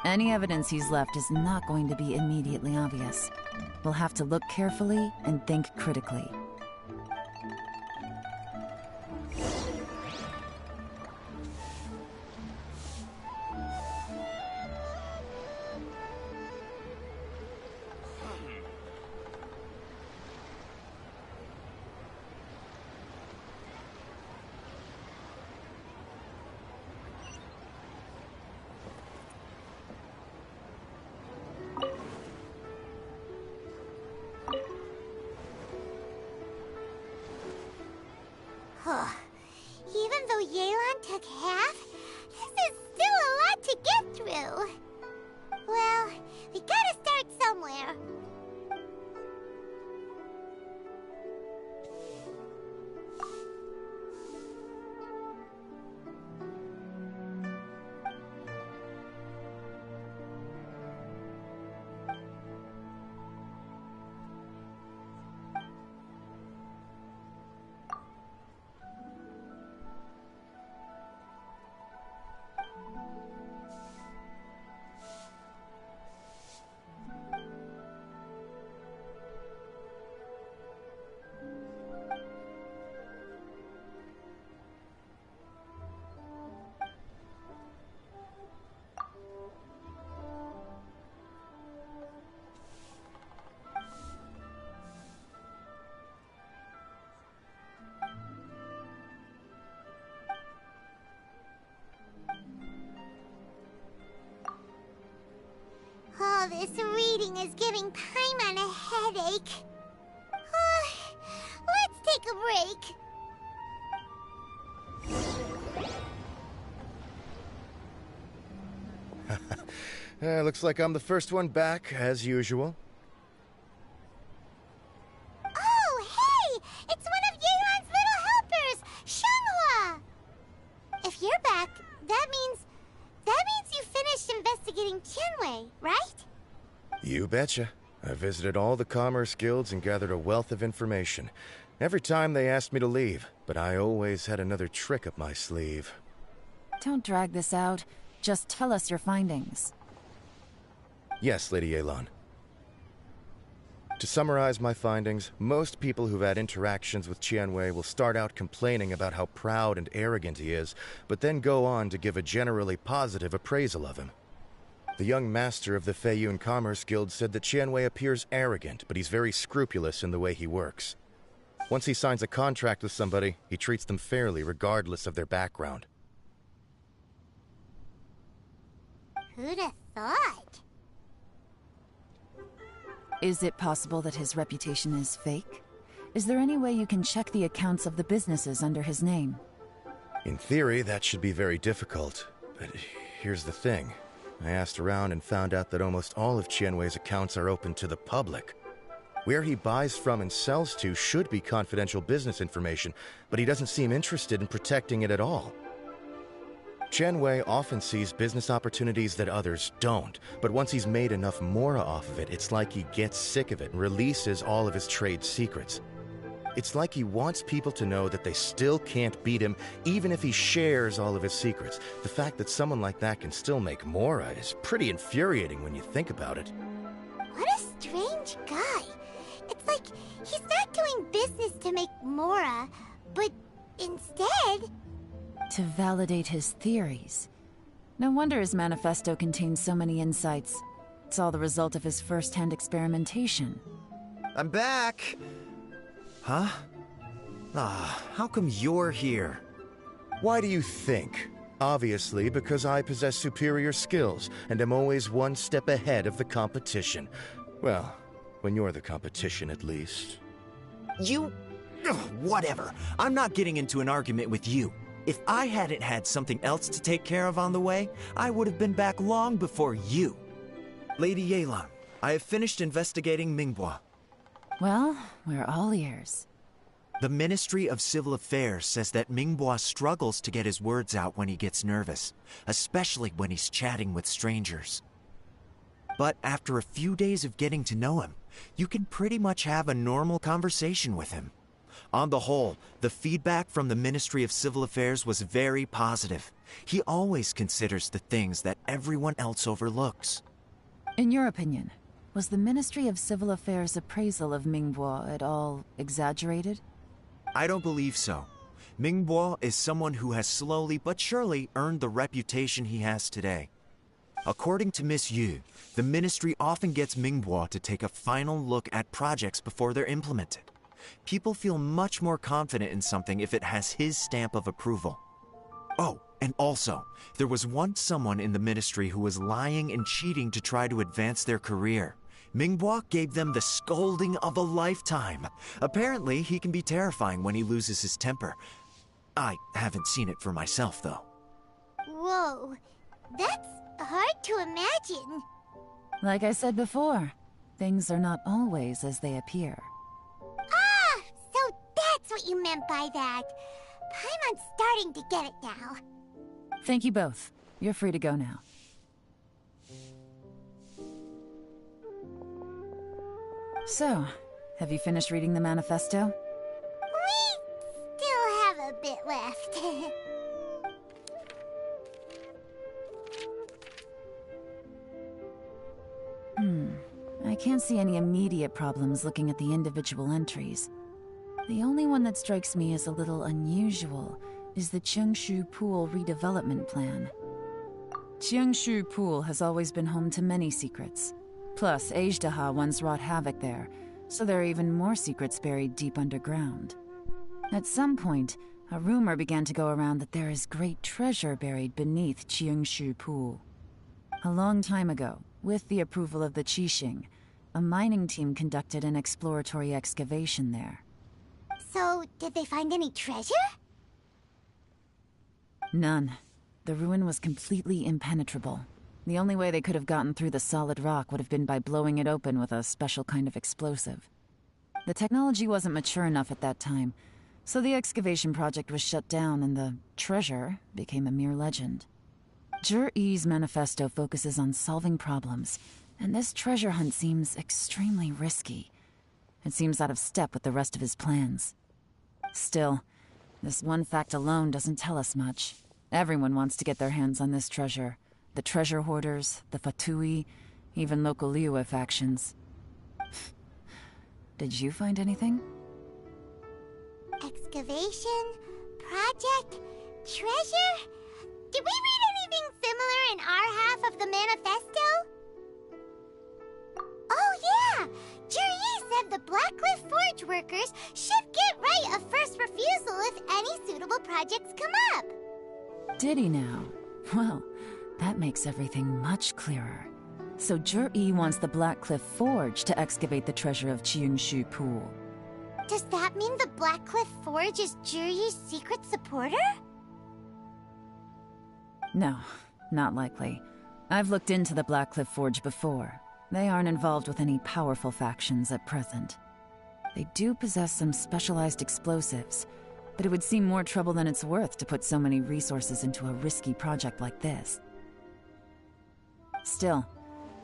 S16: Any evidence he's left is not going to be immediately obvious. We'll have to look carefully and think critically.
S2: Even though Yelan took half, this is still a lot to get through. Well, we gotta start somewhere. All this reading is giving Paimon a headache. Let's take a break.
S13: Looks like I'm the first one back, as usual.
S2: Oh, hey! It's one of Yelan's little helpers, Shanghua! If you're back, that means you finished investigating Tianwei, right?
S13: You betcha. I visited all the commerce guilds and gathered a wealth of information. Every time they asked me to leave, but I always had another trick up my sleeve.
S16: Don't drag this out. Just tell us your findings.
S13: Yes, Lady Yelan. To summarize my findings, most people who've had interactions with Tianwei will start out complaining about how proud and arrogant he is, but then go on to give a generally positive appraisal of him. The young master of the Feiyun Commerce Guild said that Tianwei appears arrogant, but he's very scrupulous in the way he works. Once he signs a contract with somebody, he treats them fairly regardless of their background.
S2: Who'd have thought?
S16: Is it possible that his reputation is fake? Is there any way you can check the accounts of the businesses under his name?
S13: In theory, that should be very difficult. But here's the thing. I asked around and found out that almost all of Tianwei's accounts are open to the public. Where he buys from and sells to should be confidential business information, but he doesn't seem interested in protecting it at all. Tianwei often sees business opportunities that others don't, but once he's made enough mora off of it, it's like he gets sick of it and releases all of his trade secrets. It's like he wants people to know that they still can't beat him, even if he shares all of his secrets. The fact that someone like that can still make mora is pretty infuriating when you think about it.
S2: What a strange guy. It's like he's not doing business to make mora, but instead...
S16: to validate his theories. No wonder his manifesto contains so many insights. It's all the result of his first-hand experimentation.
S17: I'm back! Huh? How come you're here?
S13: Why do you think? Obviously, because I possess superior skills, and am always one step ahead of the competition. Well, when you're the competition, at least.
S17: You... Ugh, whatever. I'm not getting into an argument with you. If I hadn't had something else to take care of on the way, I would have been back long before you. Lady Yelan, I have finished investigating Mingbois.
S16: Well, we're all ears.
S17: The Ministry of Civil Affairs says that Mingbois struggles to get his words out when he gets nervous, especially when he's chatting with strangers. But after a few days of getting to know him, you can pretty much have a normal conversation with him. On the whole, the feedback from the Ministry of Civil Affairs was very positive. He always considers the things that everyone else overlooks.
S16: In your opinion, was the Ministry of Civil Affairs' appraisal of Mingbo at all exaggerated?
S17: I don't believe so. Mingbo is someone who has slowly but surely earned the reputation he has today. According to Miss Yu, the Ministry often gets Mingbo to take a final look at projects before they're implemented. People feel much more confident in something if it has his stamp of approval. Oh, and also, there was once someone in the Ministry who was lying and cheating to try to advance their career. Mingbo gave them the scolding of a lifetime. Apparently, he can be terrifying when he loses his temper. I haven't seen it for myself, though.
S2: Whoa, that's hard to imagine.
S16: Like I said before, things are not always as they appear.
S2: Ah, so that's what you meant by that. Paimon's starting to get it now.
S16: Thank you both. You're free to go now. So, have you finished reading the manifesto?
S2: We still have a bit left.
S16: I can't see any immediate problems looking at the individual entries. The only one that strikes me as a little unusual is the Cheongshu Pool redevelopment plan. Cheongshu Pool has always been home to many secrets. Plus, Ajdaha once wrought havoc there, so there are even more secrets buried deep underground. At some point, a rumor began to go around that there is great treasure buried beneath Cheongshu Pool. A long time ago, with the approval of the Qixing, a mining team conducted an exploratory excavation there.
S2: So, did they find any treasure?
S16: None. The ruin was completely impenetrable. The only way they could have gotten through the solid rock would have been by blowing it open with a special kind of explosive. The technology wasn't mature enough at that time, so the excavation project was shut down and the treasure became a mere legend. Zhi-Yi's manifesto focuses on solving problems, and this treasure hunt seems extremely risky. It seems out of step with the rest of his plans. Still, this one fact alone doesn't tell us much. Everyone wants to get their hands on this treasure. The treasure hoarders, the Fatui, even local Liyue factions. Did you find anything?
S2: Excavation? Project? Treasure? Did we read anything similar in our half of the manifesto? Oh yeah! Zhi-Yi said the Blackcliff Forge workers should get right of first refusal if any suitable projects come up.
S16: Did he now? Well, that makes everything much clearer. So Zhi-Yi wants the Blackcliff Forge to excavate the treasure of Cheongshu Pool.
S2: Does that mean the Blackcliff Forge is Zhi-Yi's secret supporter?
S16: No, not likely. I've looked into the Blackcliff Forge before. They aren't involved with any powerful factions at present. They do possess some specialized explosives, but it would seem more trouble than it's worth to put so many resources into a risky project like this. Still,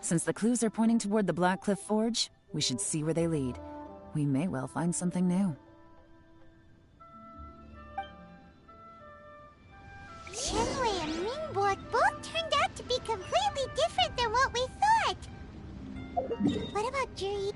S16: since the clues are pointing toward the Blackcliff Forge, we should see where they lead. We may well find something new.
S2: Shenwei and Mingborg both turned out to be completely different than what we thought. What about Zhi-Yi?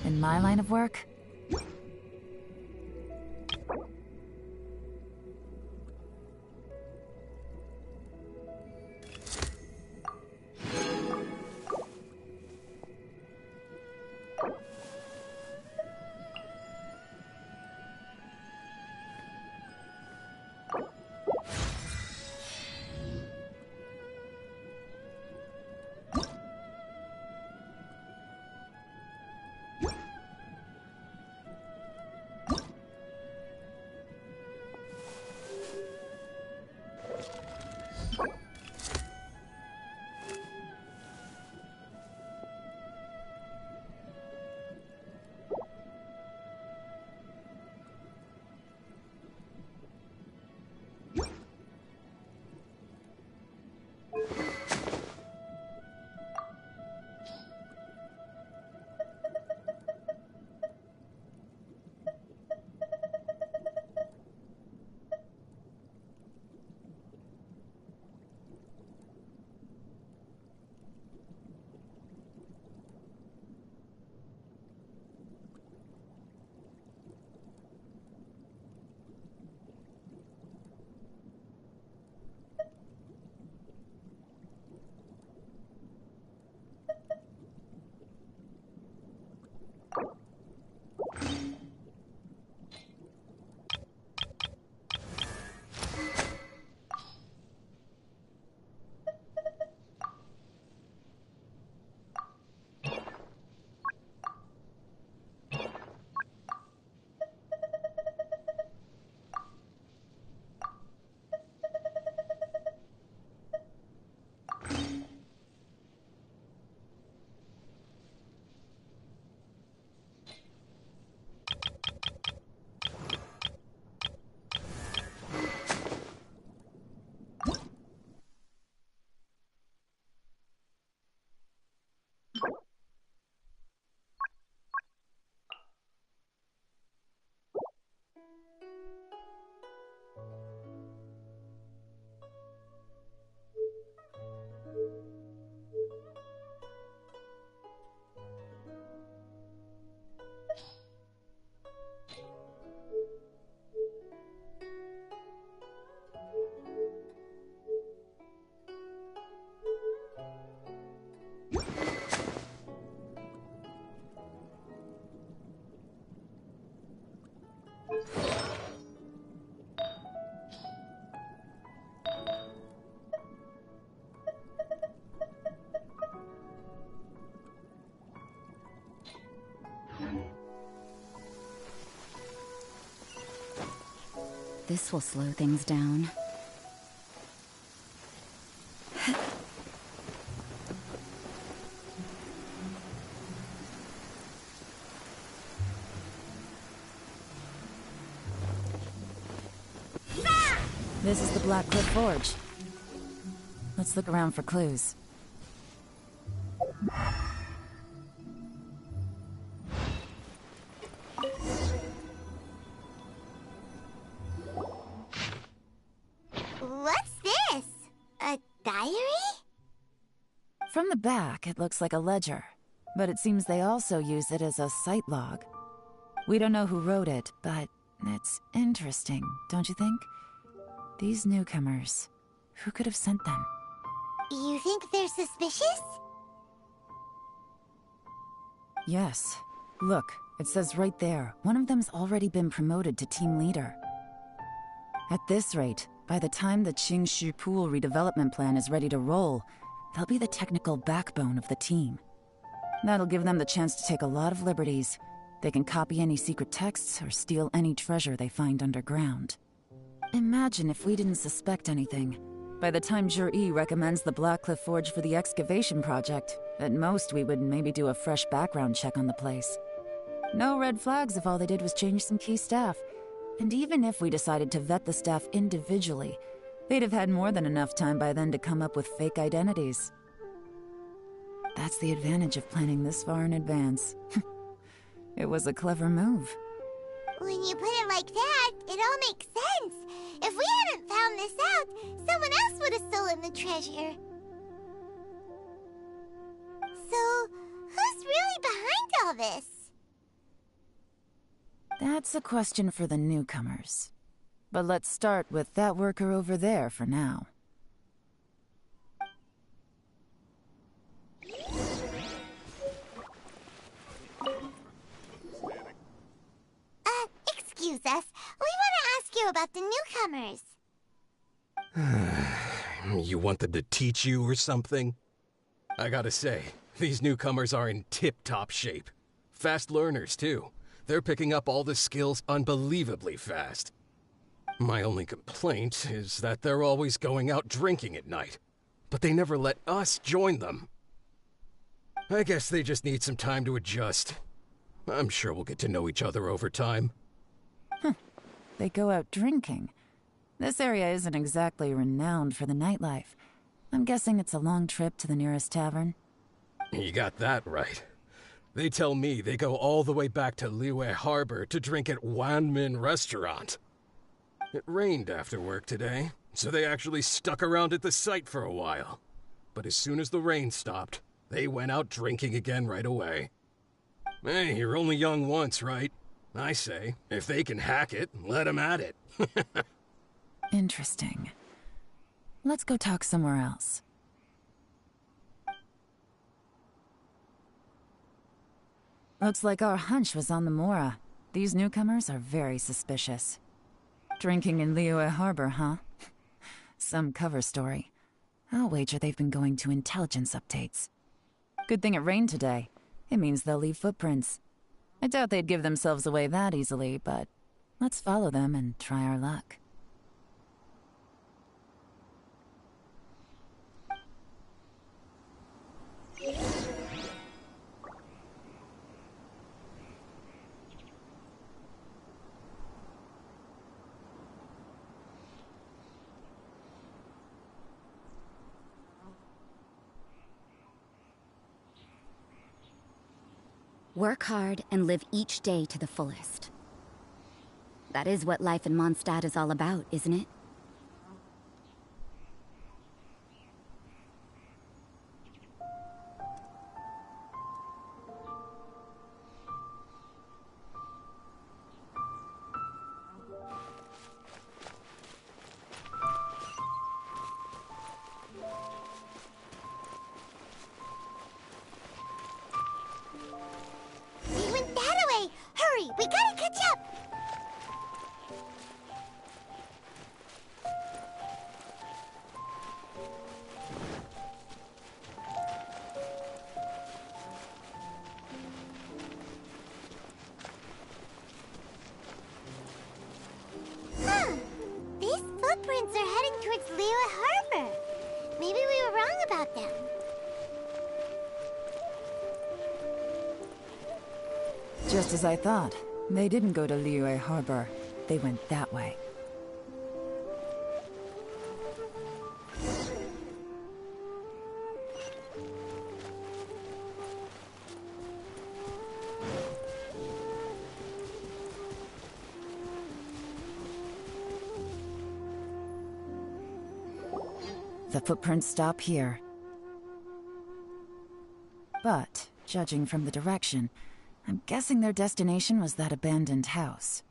S16: In my line of work,
S14: this will slow things down.
S16: This is the Black Cliff Forge. Let's look around for clues.
S2: What's this? A diary?
S16: From the back, it looks like a ledger, but it seems they also use it as a site log. We don't know who wrote it, but it's interesting, don't you think? These newcomers, who could have sent them?
S2: You think they're suspicious?
S16: Yes. Look, it says right there, one of them's already been promoted to team leader. At this rate, by the time the Qingshu Pool redevelopment plan is ready to roll, they'll be the technical backbone of the team. That'll give them the chance to take a lot of liberties. They can copy any secret texts or steal any treasure they find underground. Imagine if we didn't suspect anything. By the time Jur-E recommends the Blackcliff Forge for the excavation project, at most we would maybe do a fresh background check on the place. No red flags if all they did was change some key staff. And even if we decided to vet the staff individually, they'd have had more than enough time by then to come up with fake identities. That's the advantage of planning this far in advance. It was a clever move.
S2: When you put it like that, it all makes sense. If we hadn't found this out, someone else would have stolen the treasure. So, who's really behind all this?
S16: That's a question for the newcomers. But let's start with that worker over there for now.
S2: Excuse us. We want to ask you about the newcomers.
S8: You want them to teach you or something? I gotta say, these newcomers are in tip-top shape. Fast learners, too. They're picking up all the skills unbelievably fast. My only complaint is that they're always going out drinking at night, but they never let us join them. I guess they just need some time to adjust. I'm sure we'll get to know each other over time.
S16: They go out drinking. This area isn't exactly renowned for the nightlife. I'm guessing it's a long trip to the nearest tavern.
S8: You got that right. They tell me they go all the way back to Liyue Harbor to drink at Wanmin Restaurant. It rained after work today, so they actually stuck around at the site for a while. But as soon as the rain stopped, they went out drinking again right away. Hey, you're only young once, right? I say, if they can hack it, let them at it.
S16: Interesting. Let's go talk somewhere else. Looks like our hunch was on the Mora. These newcomers are very suspicious. Drinking in Liyue Harbor, huh? Some cover story. I'll wager they've been going to intelligence updates. Good thing it rained today. It means they'll leave footprints. I doubt they'd give themselves away that easily, but let's follow them and try our luck.
S9: Work hard and live each day to the fullest. That is what life in Mondstadt is all about, isn't it?
S2: We gotta catch up! movements are heading towards Liyue Harbor. Maybe we were wrong about them.
S16: Just as I thought. They didn't go to Liyue Harbor. They went that way. The footprints stop here. But, judging from the direction, I'm guessing their destination was that abandoned house.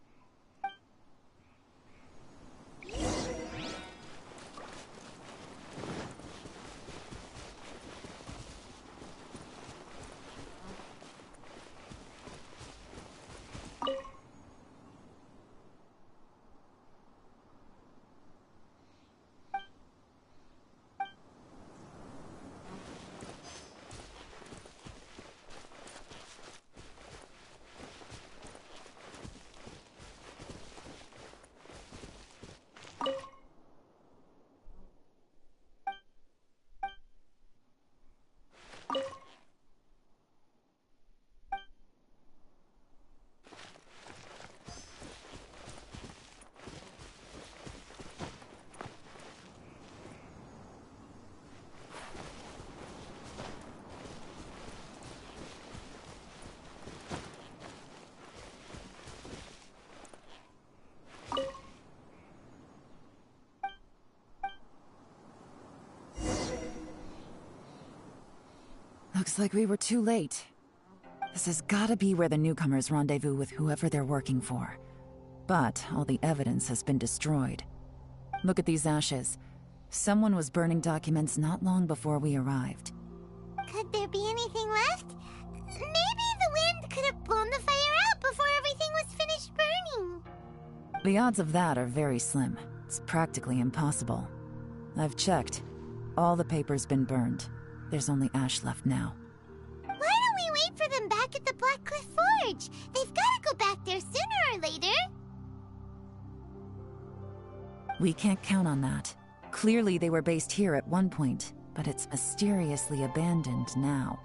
S16: Looks like we were too late. This has gotta be where the newcomers rendezvous with whoever they're working for. But all the evidence has been destroyed. Look at these ashes. Someone was burning documents not long before we arrived.
S2: Could there be anything left? Maybe the wind could have blown the fire out before everything was finished burning.
S16: The odds of that are very slim. It's practically impossible. I've checked. All the paper's been burned. There's only ash left now.
S2: Why don't we wait for them back at the Blackcliff Forge? They've gotta go back there sooner or later.
S16: We can't count on that. Clearly they were based here at one point, but it's mysteriously abandoned now.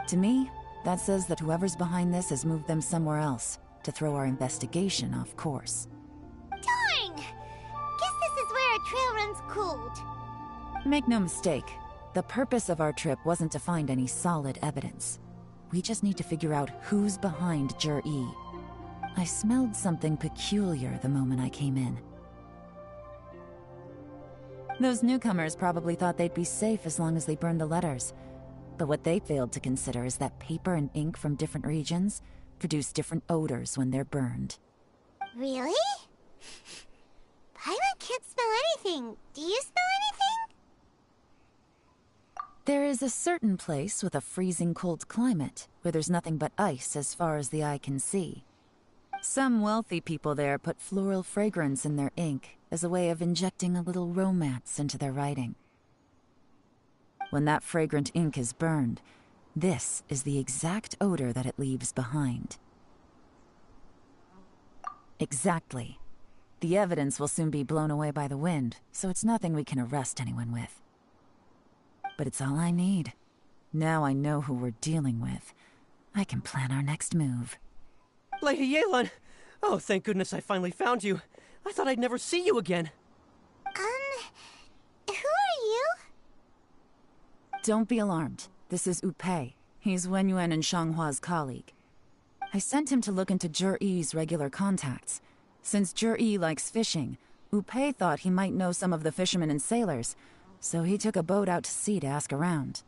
S16: To me, that says that whoever's behind this has moved them somewhere else to throw our investigation off course.
S2: Darn! Guess this is where our trail runs cold.
S16: Make no mistake, the purpose of our trip wasn't to find any solid evidence. We just need to figure out who's behind Jur-E. I smelled something peculiar the moment I came in. Those newcomers probably thought they'd be safe as long as they burned the letters. But what they failed to consider is that paper and ink from different regions produce different odors when they're burned.
S2: Really? Paimon can't smell anything. Do you smell anything?
S16: There is a certain place with a freezing cold climate where there's nothing but ice as far as the eye can see. Some wealthy people there put floral fragrance in their ink as a way of injecting a little romance into their writing. When that fragrant ink is burned, this is the exact odor that it leaves behind. Exactly. The evidence will soon be blown away by the wind, so it's nothing we can arrest anyone with. But it's all I need. Now I know who we're dealing with. I can plan our next move.
S20: Lady Yelan! Oh, thank goodness I finally found you. I thought I'd never see you again.
S2: Who are you?
S16: Don't be alarmed. This is Upei. He's Wenyuan and Shanghua's colleague. I sent him to look into Jur-E's regular contacts. Since Jur-E likes fishing, Upei thought he might know some of the fishermen and sailors, so he took a boat out to sea to ask around.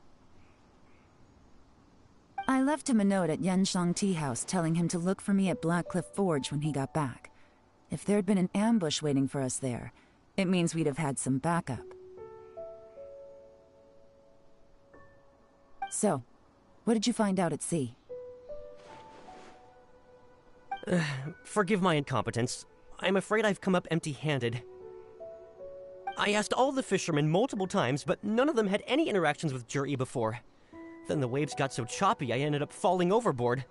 S16: I left him a note at Yanshang Tea House telling him to look for me at Blackcliff Forge when he got back. If there'd been an ambush waiting for us there, it means we'd have had some backup. So, what did you find out at sea?
S20: Forgive my incompetence. I'm afraid I've come up empty-handed. I asked all the fishermen multiple times, but none of them had any interactions with Jur-E before. Then the waves got so choppy I ended up falling overboard.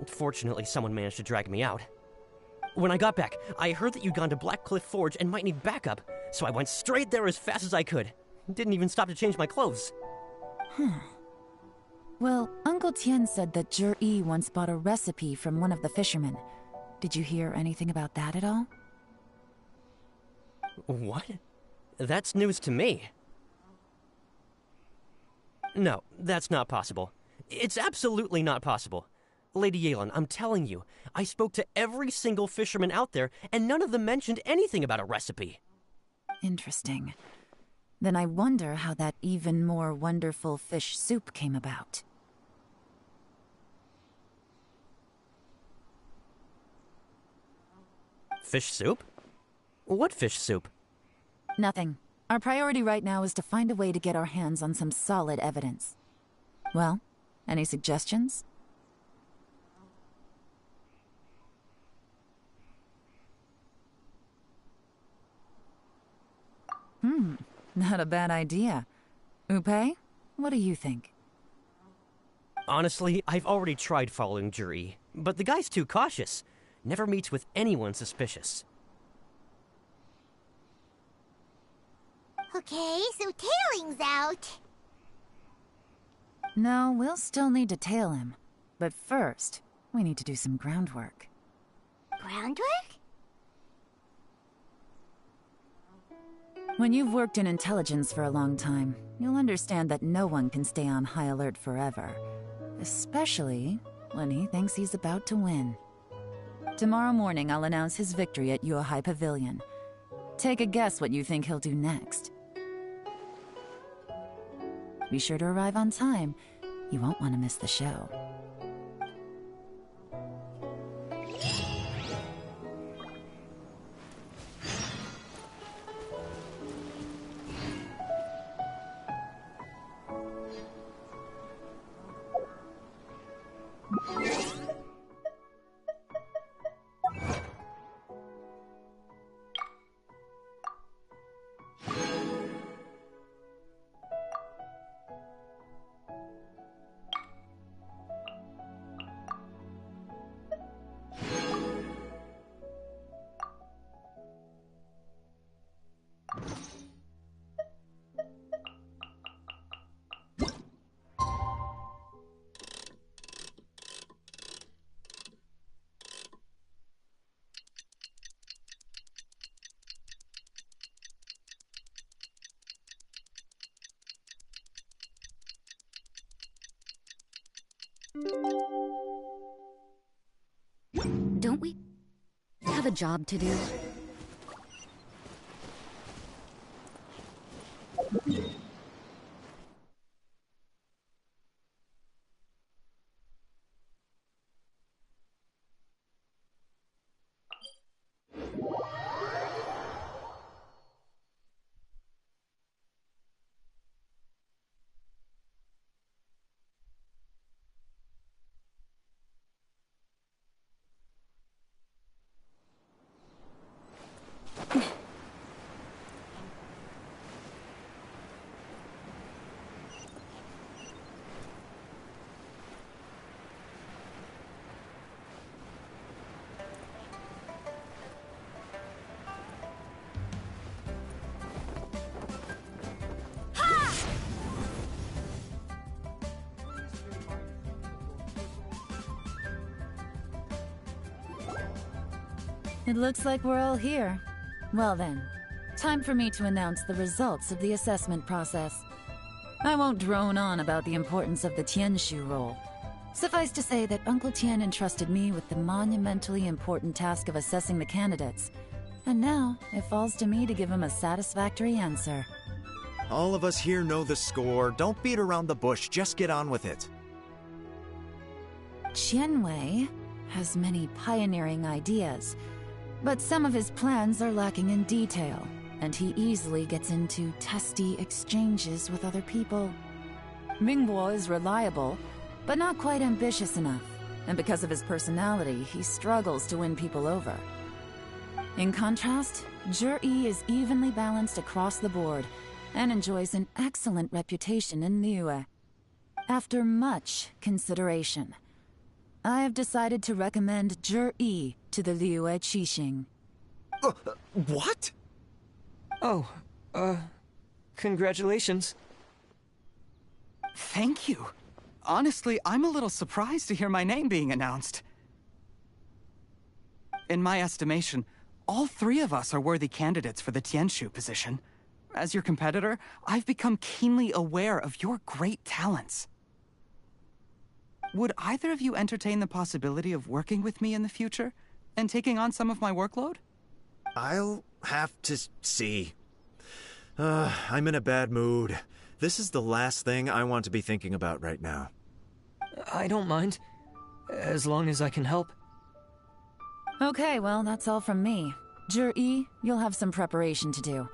S20: Fortunately, someone managed to drag me out. When I got back, I heard that you'd gone to Blackcliff Forge and might need backup. so I went straight there as fast as I could. Didn't even stop to change my clothes.
S16: Well, Uncle Tien said that Zhi once bought a recipe from one of the fishermen. Did you hear anything about that at all?
S20: What? That's news to me. No, that's not possible. It's absolutely not possible. Lady Yelan, I'm telling you, I spoke to every single fisherman out there, and none of them mentioned anything about a recipe.
S16: Interesting. Then I wonder how that even more wonderful fish soup came about.
S20: Fish soup? What fish soup?
S16: Nothing. Our priority right now is to find a way to get our hands on some solid evidence. Well, any suggestions? Not a bad idea. Upe, what do you think?
S20: Honestly, I've already tried following Zhi, but the guy's too cautious. Never meets with anyone suspicious.
S2: Okay, so tailing's out.
S16: No, we'll still need to tail him. But first, we need to do some groundwork.
S2: Groundwork?
S16: When you've worked in intelligence for a long time, you'll understand that no one can stay on high alert forever. Especially when he thinks he's about to win. Tomorrow morning, I'll announce his victory at Yuehai Pavilion. Take a guess what you think he'll do next. Be sure to arrive on time. You won't want to miss the show.
S9: Don't we have a job to do?
S16: It looks like we're all here. Well then, time for me to announce the results of the assessment process. I won't drone on about the importance of the Tianshu role. Suffice to say that Uncle Tien entrusted me with the monumentally important task of assessing the candidates. And now, it falls to me to give him a satisfactory answer.
S17: All of us here know the score. Don't beat around the bush, just get on with it.
S16: Qianwei has many pioneering ideas, but some of his plans are lacking in detail, and he easily gets into testy exchanges with other people. Mingbo is reliable, but not quite ambitious enough, and because of his personality, he struggles to win people over. In contrast, Zhi is evenly balanced across the board, and enjoys an excellent reputation in Liyue. After much consideration, I have decided to recommend Zhi to the Liyue Qixing.
S17: What?
S10: Oh, congratulations.
S18: Thank you. Honestly, I'm a little surprised to hear my name being announced. In my estimation, all three of us are worthy candidates for the Tianshu position. As your competitor, I've become keenly aware of your great talents. Would either of you entertain the possibility of working with me in the future and taking on some of my workload?
S17: I'll have to see. I'm in a bad mood. This is the last thing I want to be thinking about right now.
S10: I don't mind, as long as I can help.
S16: Okay, well, that's all from me. Jur-E, you'll have some preparation to do.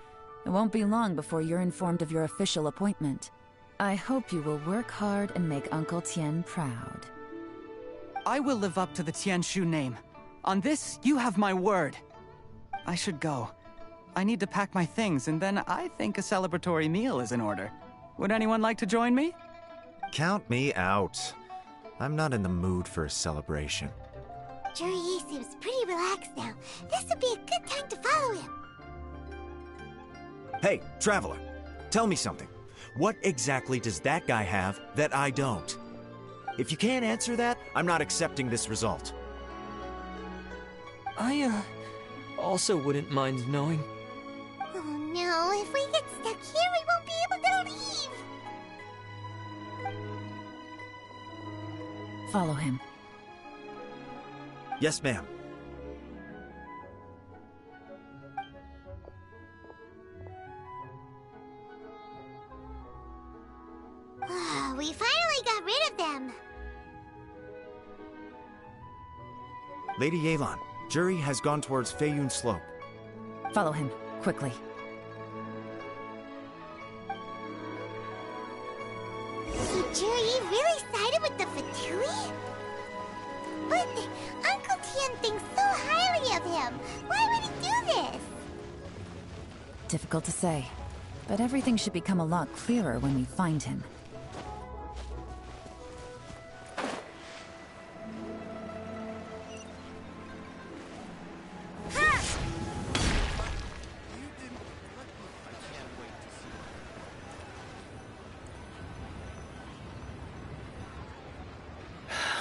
S16: It won't be long before you're informed of your official appointment. I hope you will work hard and make Uncle Tien proud.
S18: I will live up to the Tianshu name. On this, you have my word. I should go. I need to pack my things, and then I think a celebratory meal is in order. Would anyone like to join me?
S17: Count me out. I'm not in the mood for a celebration.
S2: Jur-E seems pretty relaxed now. This would be a good time to follow him.
S17: Hey, Traveler, tell me something. What exactly does that guy have that I don't? If you can't answer that, I'm not accepting this result.
S10: I, also wouldn't mind knowing.
S2: Oh no, if we get stuck here, we won't be able to leave!
S16: Follow him.
S17: Yes, ma'am.
S2: We finally got rid of them.
S17: Lady Yelan, Jur-E has gone towards Feiyun Slope.
S16: Follow him, quickly.
S2: So Jur-E really sided with the Fatui? But Uncle Tien thinks so highly of him. Why would he do this?
S16: Difficult to say, but everything should become a lot clearer when we find him.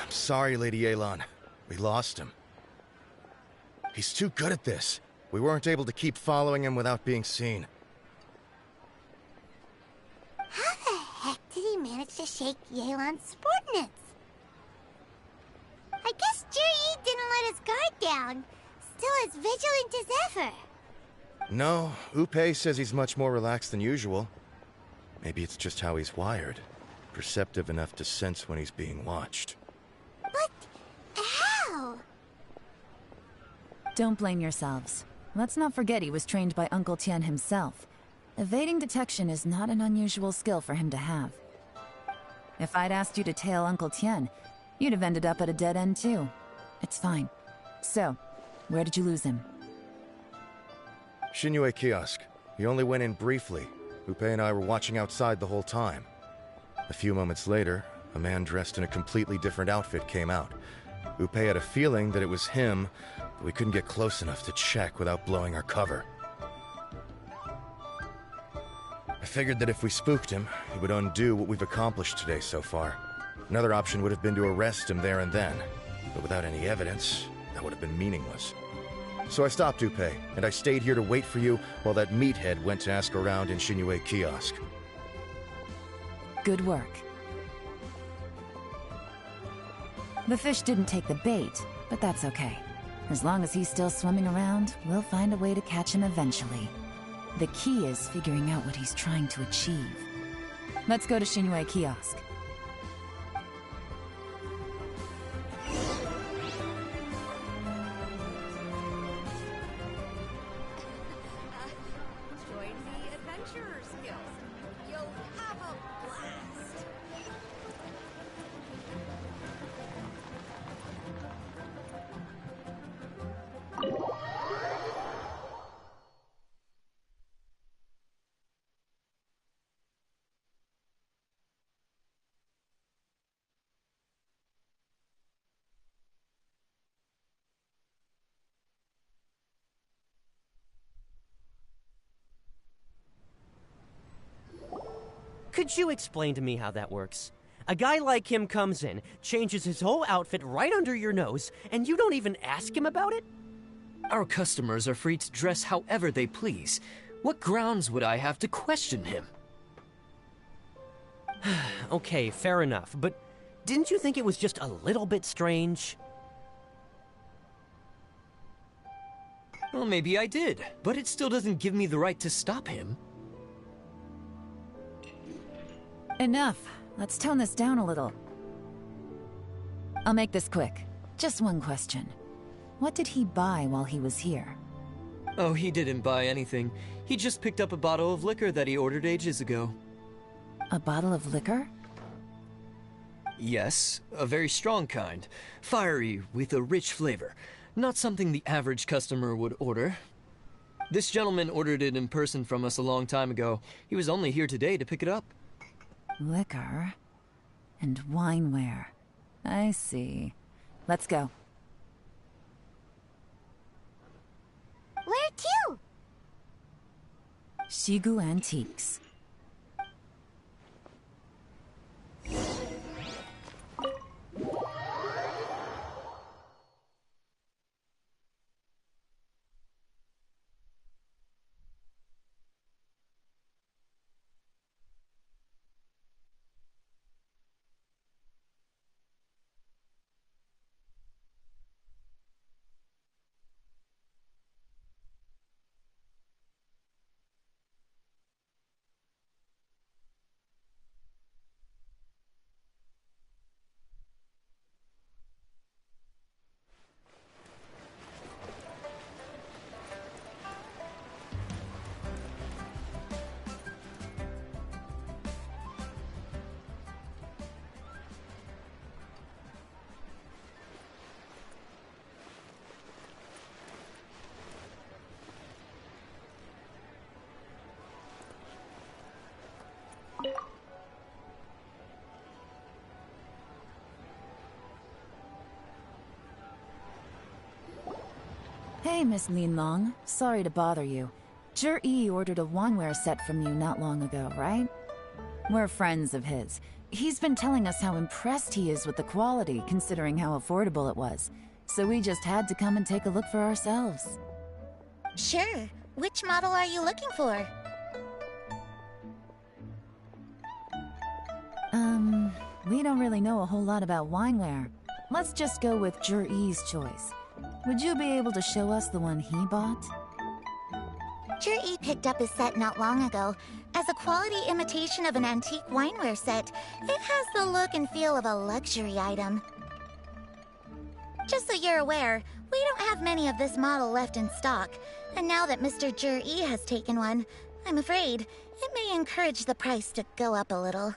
S13: Sorry, Lady Yelan. We lost him. He's too good at this. We weren't able to keep following him without being seen.
S2: How the heck did he manage to shake Yelan's subordinates? I guess Jur-E didn't let his guard down. Still as vigilant as ever.
S13: No, Upei says he's much more relaxed than usual. Maybe it's just how he's wired. Perceptive enough to sense when he's being watched.
S2: How?
S16: Don't blame yourselves. Let's not forget he was trained by Uncle Tien himself. Evading detection is not an unusual skill for him to have. If I'd asked you to tail Uncle Tien, you'd have ended up at a dead end too. It's fine. So, where did you lose him?
S13: Xinyue Kiosk. He only went in briefly. Upei and I were watching outside the whole time. A few moments later, a man dressed in a completely different outfit came out. Upei had a feeling that it was him, but we couldn't get close enough to check without blowing our cover. I figured that if we spooked him, he would undo what we've accomplished today so far. Another option would have been to arrest him there and then, but without any evidence, that would have been meaningless. So I stopped Upei, and I stayed here to wait for you while that meathead went to ask around in Xinyue Kiosk.
S16: Good work. The fish didn't take the bait, but that's okay. As long as he's still swimming around, we'll find a way to catch him eventually. The key is figuring out what he's trying to achieve. Let's go to Xinyue Kiosk.
S6: Join the Adventurers Guild. You'll have a blast.
S20: Could you explain to me how that works? A guy like him comes in, changes his whole outfit right under your nose, and you don't even ask him about it?
S10: Our customers are free to dress however they please. What grounds would I have to question him?
S20: Okay, fair enough, but didn't you think it was just a little bit strange?
S10: Well, maybe I did, but it still doesn't give me the right to stop him.
S16: Enough. Let's tone this down a little. I'll make this quick. Just one question. What did he buy while he was here?
S10: Oh, he didn't buy anything. He just picked up a bottle of liquor that he ordered ages ago.
S16: A bottle of liquor?
S10: Yes, a very strong kind. Fiery, with a rich flavor. Not something the average customer would order. This gentleman ordered it in person from us a long time ago. He was only here today to pick it up.
S16: Liquor and wineware. I see. Let's go.
S2: Where to?
S16: Shigu Antiques. Hey, Miss Linlong. Sorry to bother you. Zhi ordered a wineware set from you not long ago, right? We're friends of his. He's been telling us how impressed he is with the quality, considering how affordable it was. So we just had to come and take a look for ourselves.
S2: Sure. Which model are you looking for?
S16: We don't really know a whole lot about wineware. Let's just go with Zhi's choice. Would you be able to show us the one he bought?
S2: Zhi picked up his set not long ago. As a quality imitation of an antique wineware set, it has the look and feel of a luxury item. Just so you're aware, we don't have many of this model left in stock, and now that Mr. Zhi has taken one, I'm afraid it may encourage the price to go up a little.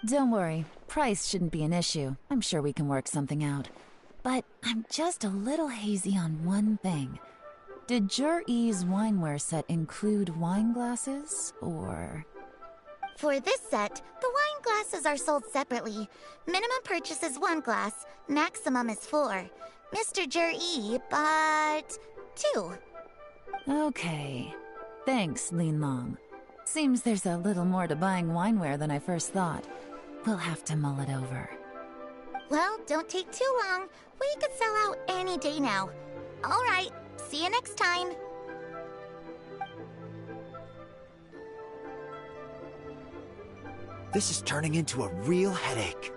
S16: Don't worry, price shouldn't be an issue. I'm sure we can work something out. But I'm just a little hazy on one thing. Did Zhi's wineware set include wine glasses, or...?
S2: For this set, the wine glasses are sold separately. Minimum purchase is 1 glass, maximum is 4. Mr. Zhi bought 2.
S16: Okay. Thanks, Linlong. Seems there's a little more to buying wineware than I first thought. We'll have to mull it over.
S2: Well, don't take too long. We could sell out any day now. All right, see you next time.
S17: This is turning into a real headache.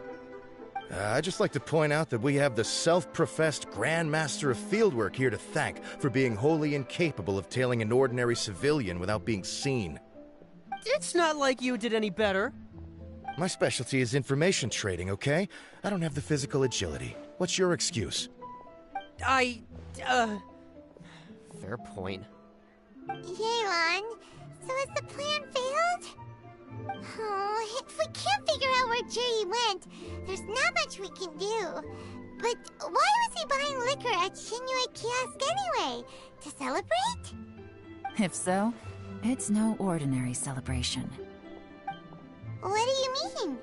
S13: I'd just like to point out that we have the self-professed Grand Master of Fieldwork here to thank for being wholly incapable of tailing an ordinary civilian without being seen.
S20: It's not like you did any better.
S13: My specialty is information trading, okay? I don't have the physical agility. What's your excuse?
S20: Fair point.
S2: Yelan, so has the plan failed? Oh, if we can't figure out where Zhi went, there's not much we can do. But why was he buying liquor at Shinue Kiosk anyway? To celebrate?
S16: If so, it's no ordinary celebration.
S2: What do you mean?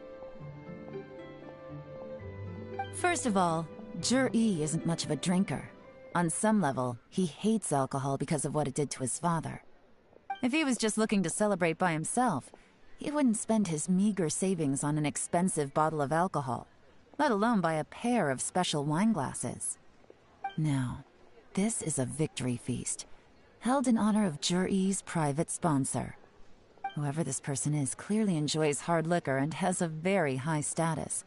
S16: First of all, Zhi isn't much of a drinker. On some level, he hates alcohol because of what it did to his father. If he was just looking to celebrate by himself, he wouldn't spend his meager savings on an expensive bottle of alcohol, let alone buy a pair of special wine glasses. No, this is a victory feast, held in honor of Jur-E's private sponsor. Whoever this person is clearly enjoys hard liquor and has a very high status,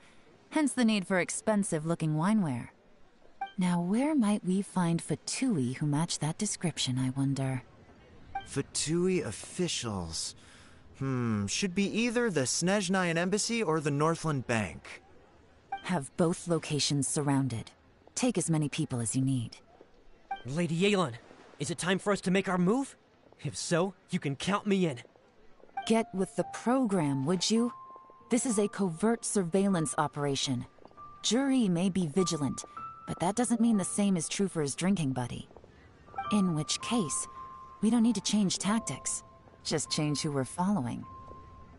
S16: hence the need for expensive-looking wineware. Now, where might we find Fatui who match that description, I wonder?
S17: Fatui officials. Should be either the Snezhnayan Embassy or the Northland Bank.
S16: Have both locations surrounded. Take as many people as you need.
S20: Lady Yelan, is it time for us to make our move? If so, you can count me in.
S16: Get with the program, would you? This is a covert surveillance operation. Jur-E may be vigilant, but that doesn't mean the same is true for his drinking buddy. In which case, we don't need to change tactics. Just change who we're following.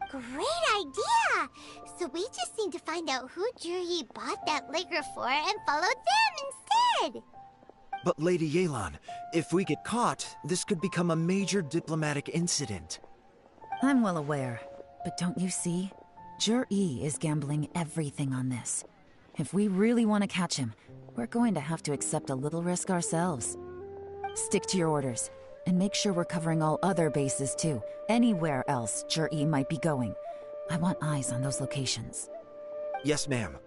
S2: Great idea! So we just need to find out who Jur-E bought that liquor for and follow them instead!
S17: But Lady Yelan, if we get caught, this could become a major diplomatic incident.
S16: I'm well aware, but don't you see? Jur-E is gambling everything on this. If we really want to catch him, we're going to have to accept a little risk ourselves. Stick to your orders, and make sure we're covering all other bases too. Anywhere else Jur-E might be going. I want eyes on those locations.
S17: Yes, ma'am.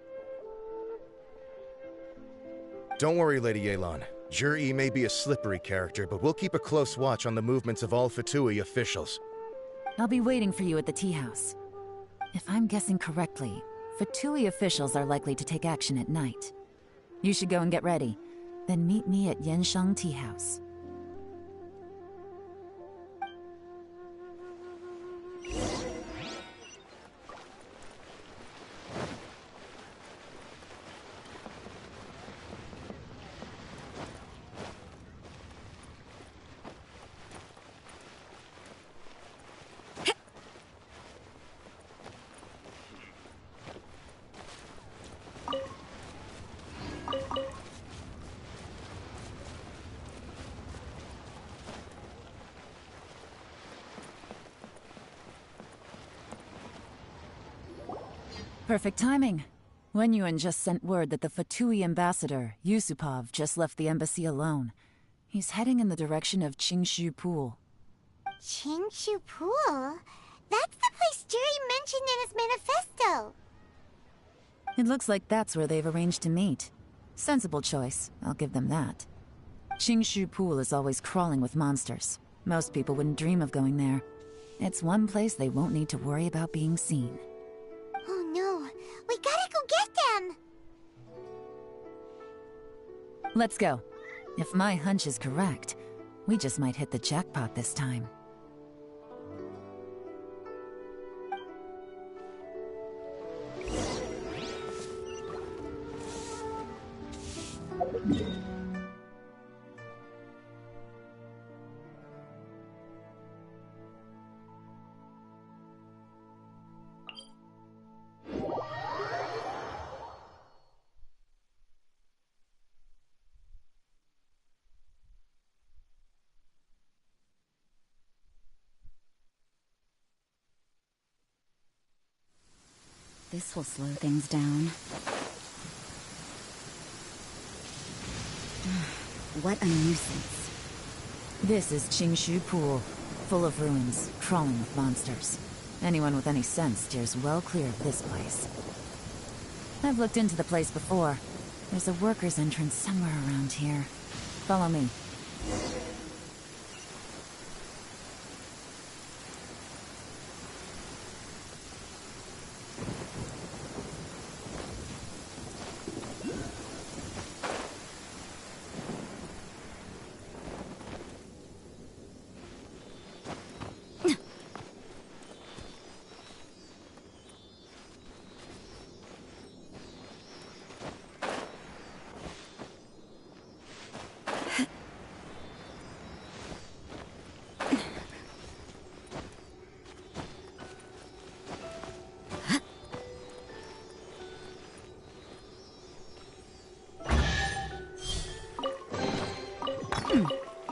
S13: Don't worry, Lady Yelan. Jur-E may be a slippery character, but we'll keep a close watch on the movements of all Fatui officials.
S16: I'll be waiting for you at the tea house. If I'm guessing correctly, Fatui officials are likely to take action at night. You should go and get ready, then meet me at Yansheng Tea House. Perfect timing. Wenyuan just sent word that the Fatui ambassador, Yusupov, just left the embassy alone. He's heading in the direction of Qingshu Pool.
S2: Qingshu Pool? That's the place Jur-E mentioned in his manifesto!
S16: It looks like that's where they've arranged to meet. Sensible choice, I'll give them that. Qingshu Pool is always crawling with monsters. Most people wouldn't dream of going there. It's one place they won't need to worry about being seen.
S2: Oh no, we gotta go get them!
S16: Let's go. If my hunch is correct, we just might hit the jackpot this time.
S9: This will slow things down. What a nuisance.
S16: This is Qingshu Pool, full of ruins, crawling with monsters. Anyone with any sense steers well clear of this place. I've looked into the place before. There's a worker's entrance somewhere around here. Follow me.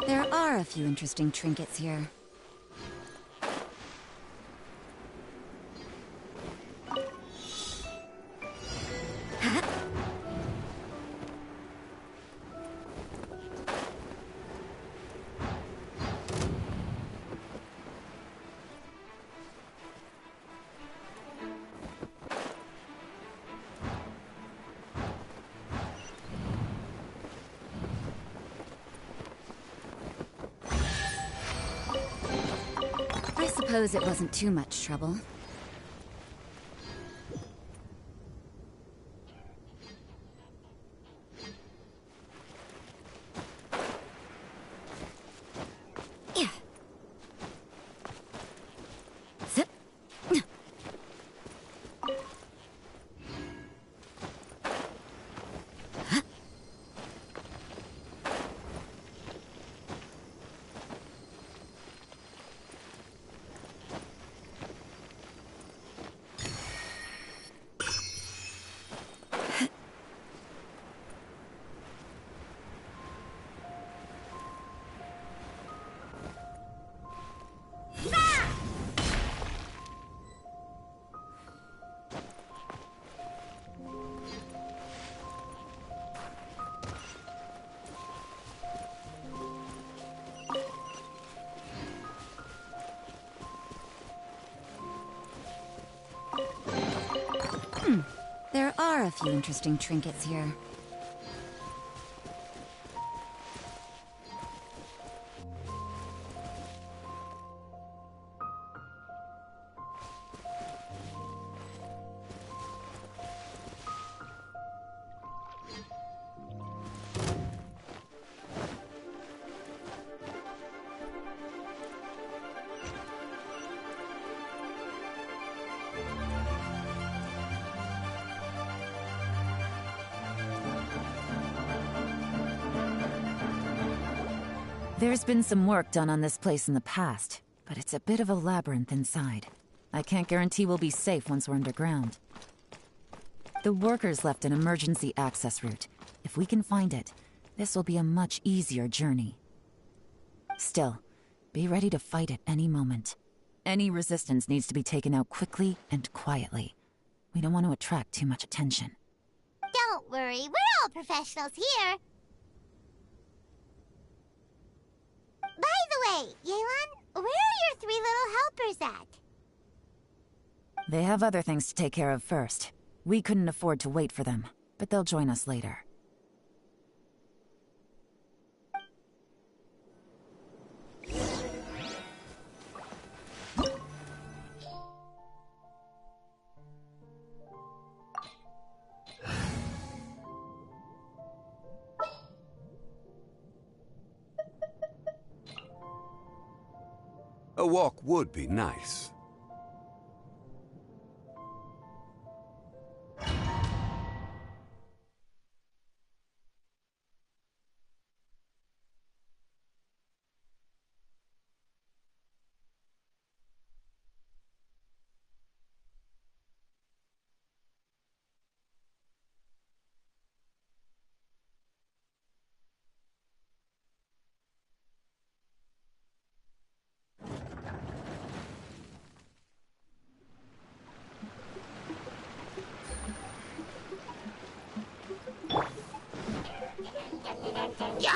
S9: There are a few interesting trinkets here. suppose it wasn't too much trouble. There are a few interesting trinkets here. There's been some work done on this place in the past, but it's a bit of a labyrinth inside. I can't guarantee we'll be safe once we're underground. The workers left an emergency access route. If we can find it, this will be a much easier journey. Still, be ready to fight at any moment. Any resistance needs to be taken out quickly and quietly. We don't want to attract too much attention.
S2: Don't worry, we're all professionals here. By the way, Yelan, where are your 3 little helpers at?
S16: They have other things to take care of first. We couldn't afford to wait for them, but they'll join us later.
S4: A walk would be nice.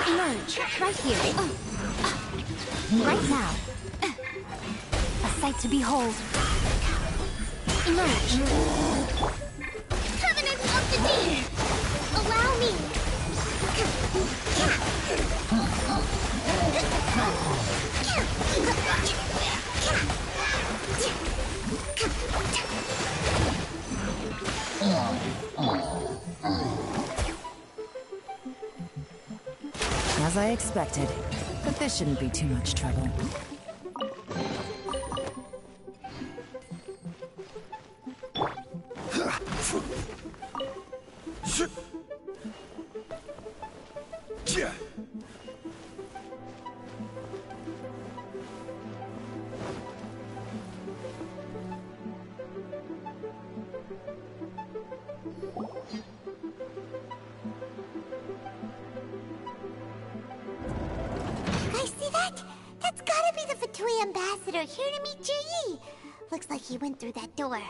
S9: Emerge, right here. Right now. A sight to behold. Emerge.
S2: Covenant of the Deep! Allow me!
S16: As I expected, but this shouldn't be too much trouble.
S2: Ambassador here to meet Ji. Looks like he went through that door.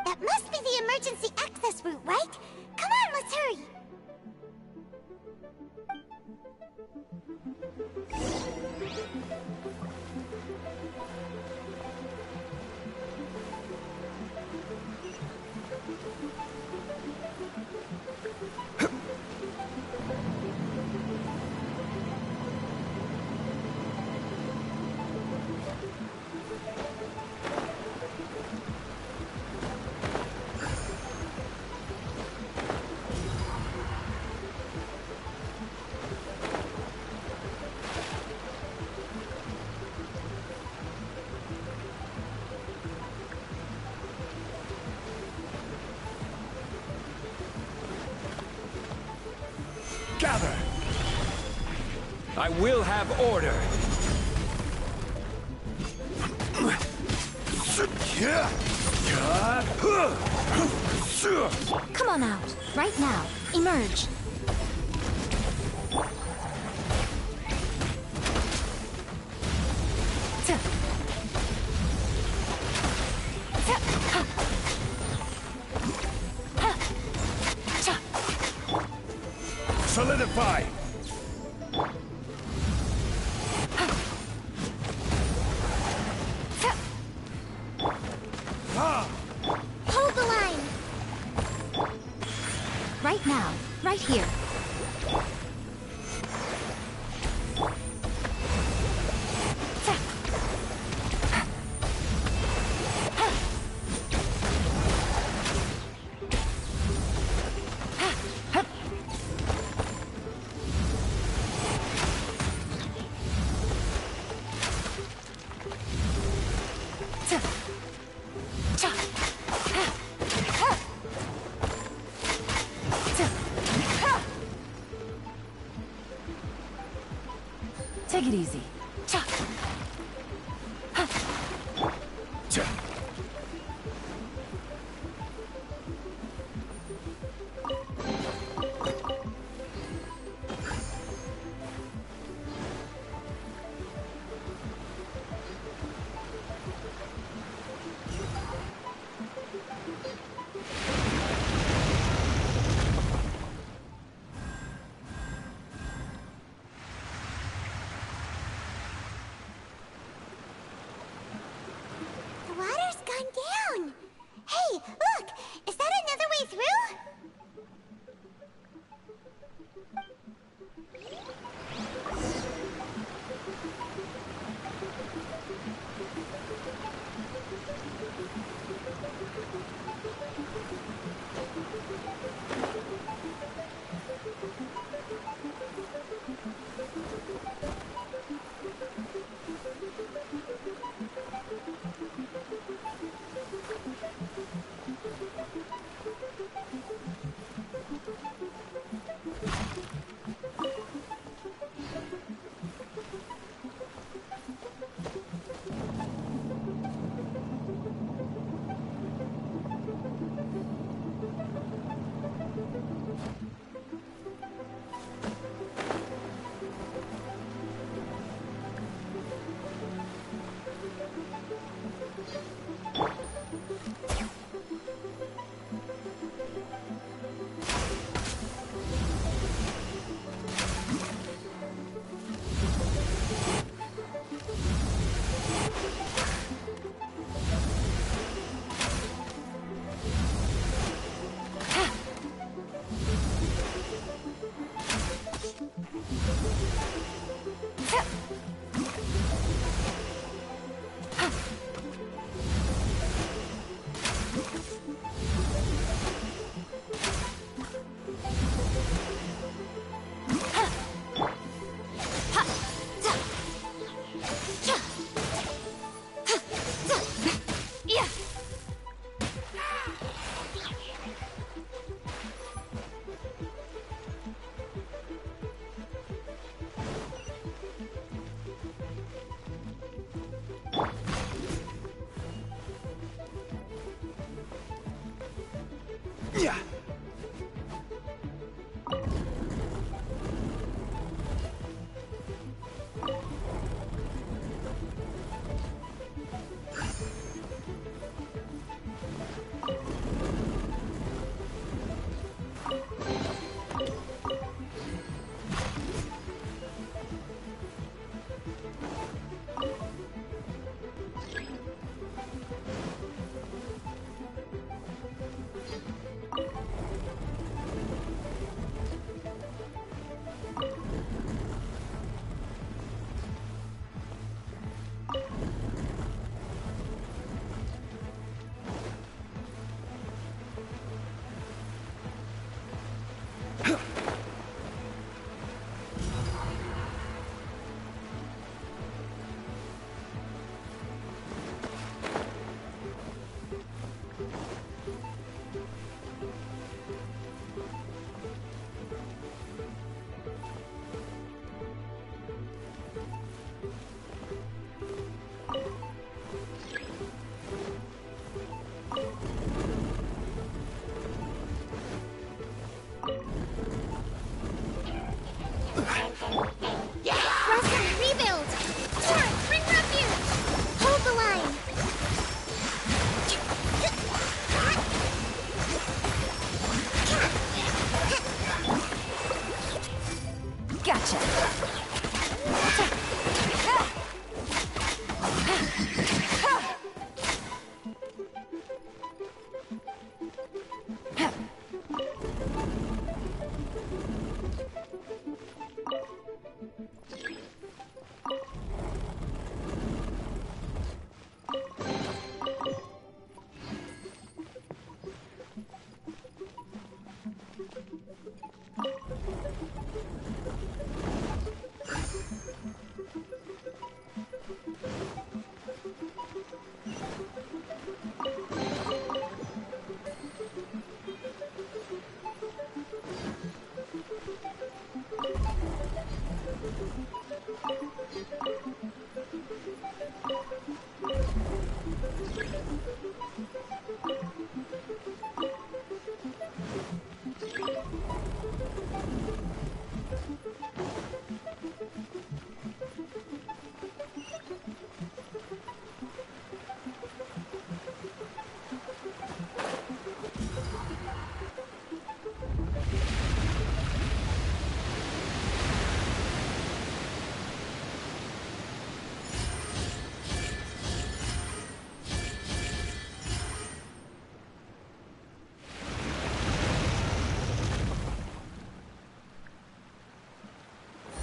S2: That must be the emergency access route, right? Come on, let's hurry.
S4: gather! I will have order!
S1: Come on out. Right now. Emerge.
S4: Solidify!
S1: Hold the line. Right now. Right here.
S16: Take it easy.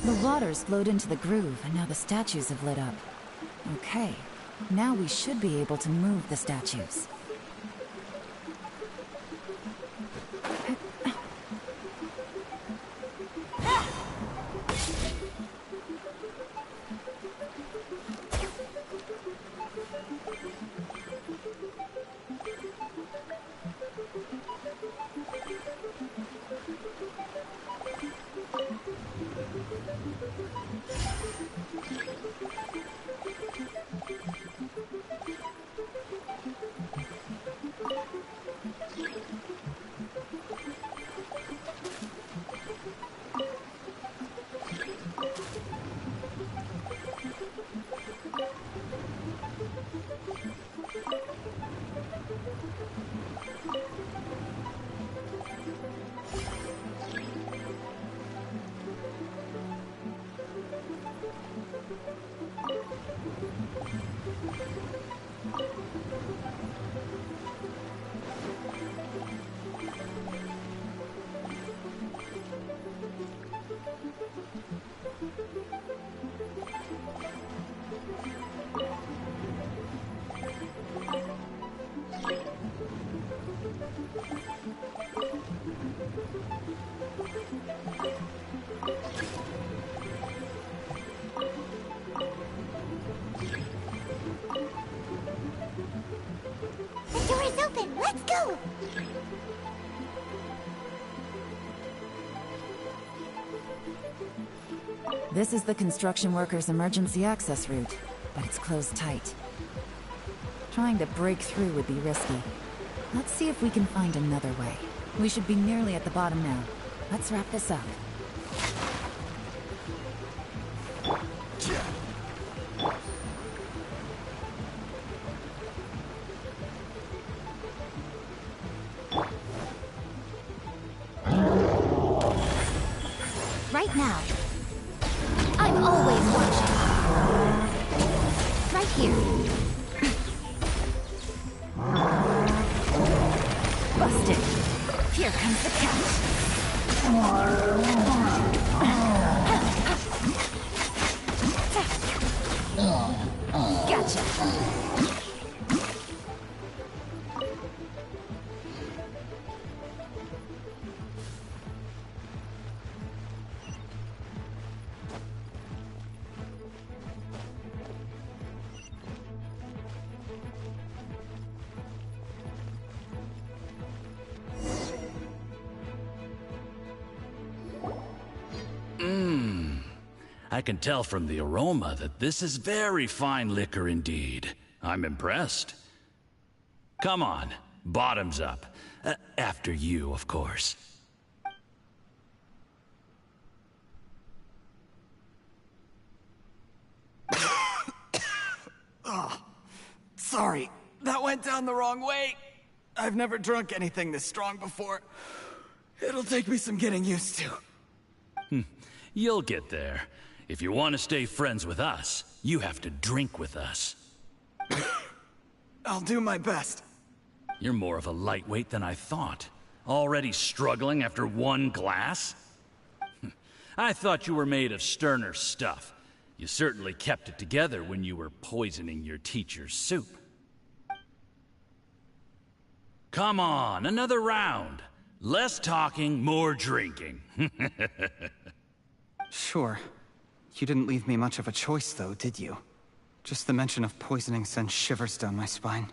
S9: The water's flowed into the groove, and now the statues have lit up. Okay, now we should be able to move the statues.
S2: The door is open. Let's go.
S9: This is the construction workers' emergency access route, but it's closed tight. Trying to break through would be risky. Let's see if we can find another way. We should be nearly at the bottom now. Let's wrap this up.
S1: Right now. I'm always watching. Right here.
S9: Busted. Here comes the catch. Gotcha.
S11: I can tell from the aroma that this is very fine liquor indeed. I'm impressed. Come on, bottoms up. After you, of course.
S18: Oh, sorry. That went down the wrong way. I've never drunk anything this strong before. It'll take me some getting used to.
S11: You'll get there. If you want to stay friends with us, you have to drink with us.
S18: I'll do my best.
S11: You're more of a lightweight than I thought. Already struggling after one glass? I thought you were made of sterner stuff. You certainly kept it together when you were poisoning your teacher's soup. Come on, another round. Less talking, more drinking.
S18: Sure. You didn't leave me much of a choice, though, did you? Just the mention of poisoning sends shivers down my spine.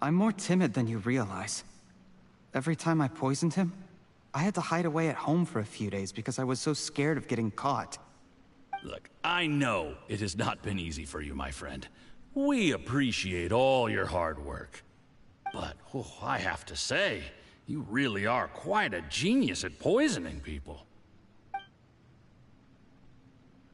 S18: I'm more timid than you realize. Every time I poisoned him, I had to hide away at home for a few days because I was so scared of getting caught.
S11: Look, I know it has not been easy for you, my friend. We appreciate all your hard work. But, I have to say, you really are quite a genius at poisoning people.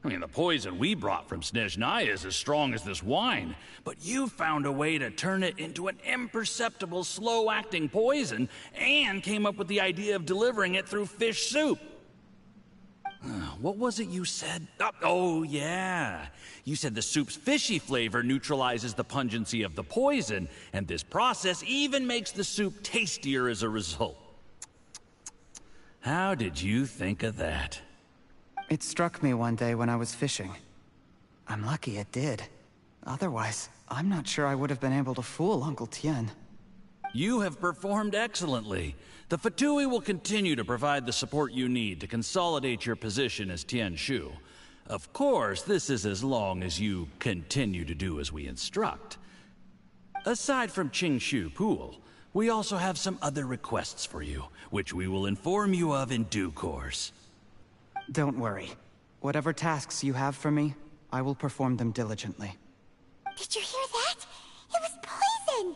S11: I mean, the poison we brought from Snezhnaya is as strong as this wine, but you found a way to turn it into an imperceptible, slow-acting poison, and came up with the idea of delivering it through fish soup. What was it you said? Oh, yeah. You said the soup's fishy flavor neutralizes the pungency of the poison, and this process even makes the soup tastier as a result. How did you think of that?
S18: It struck me one day when I was fishing. I'm lucky it did. Otherwise, I'm not sure I would have been able to fool Uncle Tien.
S11: You have performed excellently. The Fatui will continue to provide the support you need to consolidate your position as Tien Shu. Of course, this is as long as you continue to do as we instruct. Aside from Qing Shu Pool, we also have some other requests for you, which we will inform you of in due course.
S18: Don't worry. Whatever tasks you have for me, I will perform them diligently.
S2: Did you hear that? It was poison!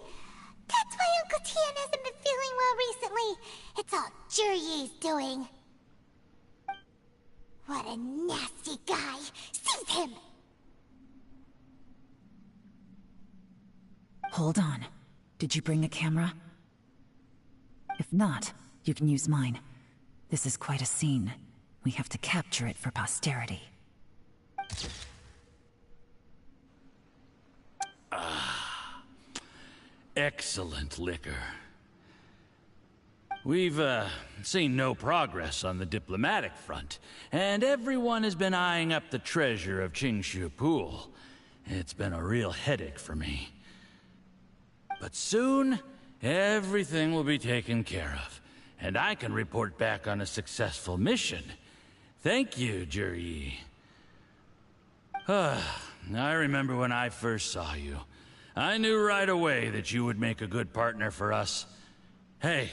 S2: That's why Uncle Tien hasn't been feeling well recently. It's all Jurye's doing. What a nasty guy! Seize him!
S9: Hold on. Did you bring a camera? If not, you can use mine. This is quite a scene. We have to capture it for posterity.
S11: Excellent liquor. We've, seen no progress on the diplomatic front, and everyone has been eyeing up the treasure of Qingshu Pool. It's been a real headache for me. But soon, everything will be taken care of, and I can report back on a successful mission. Thank you, Jurye. I remember when I first saw you. I knew right away that you would make a good partner for us. Hey,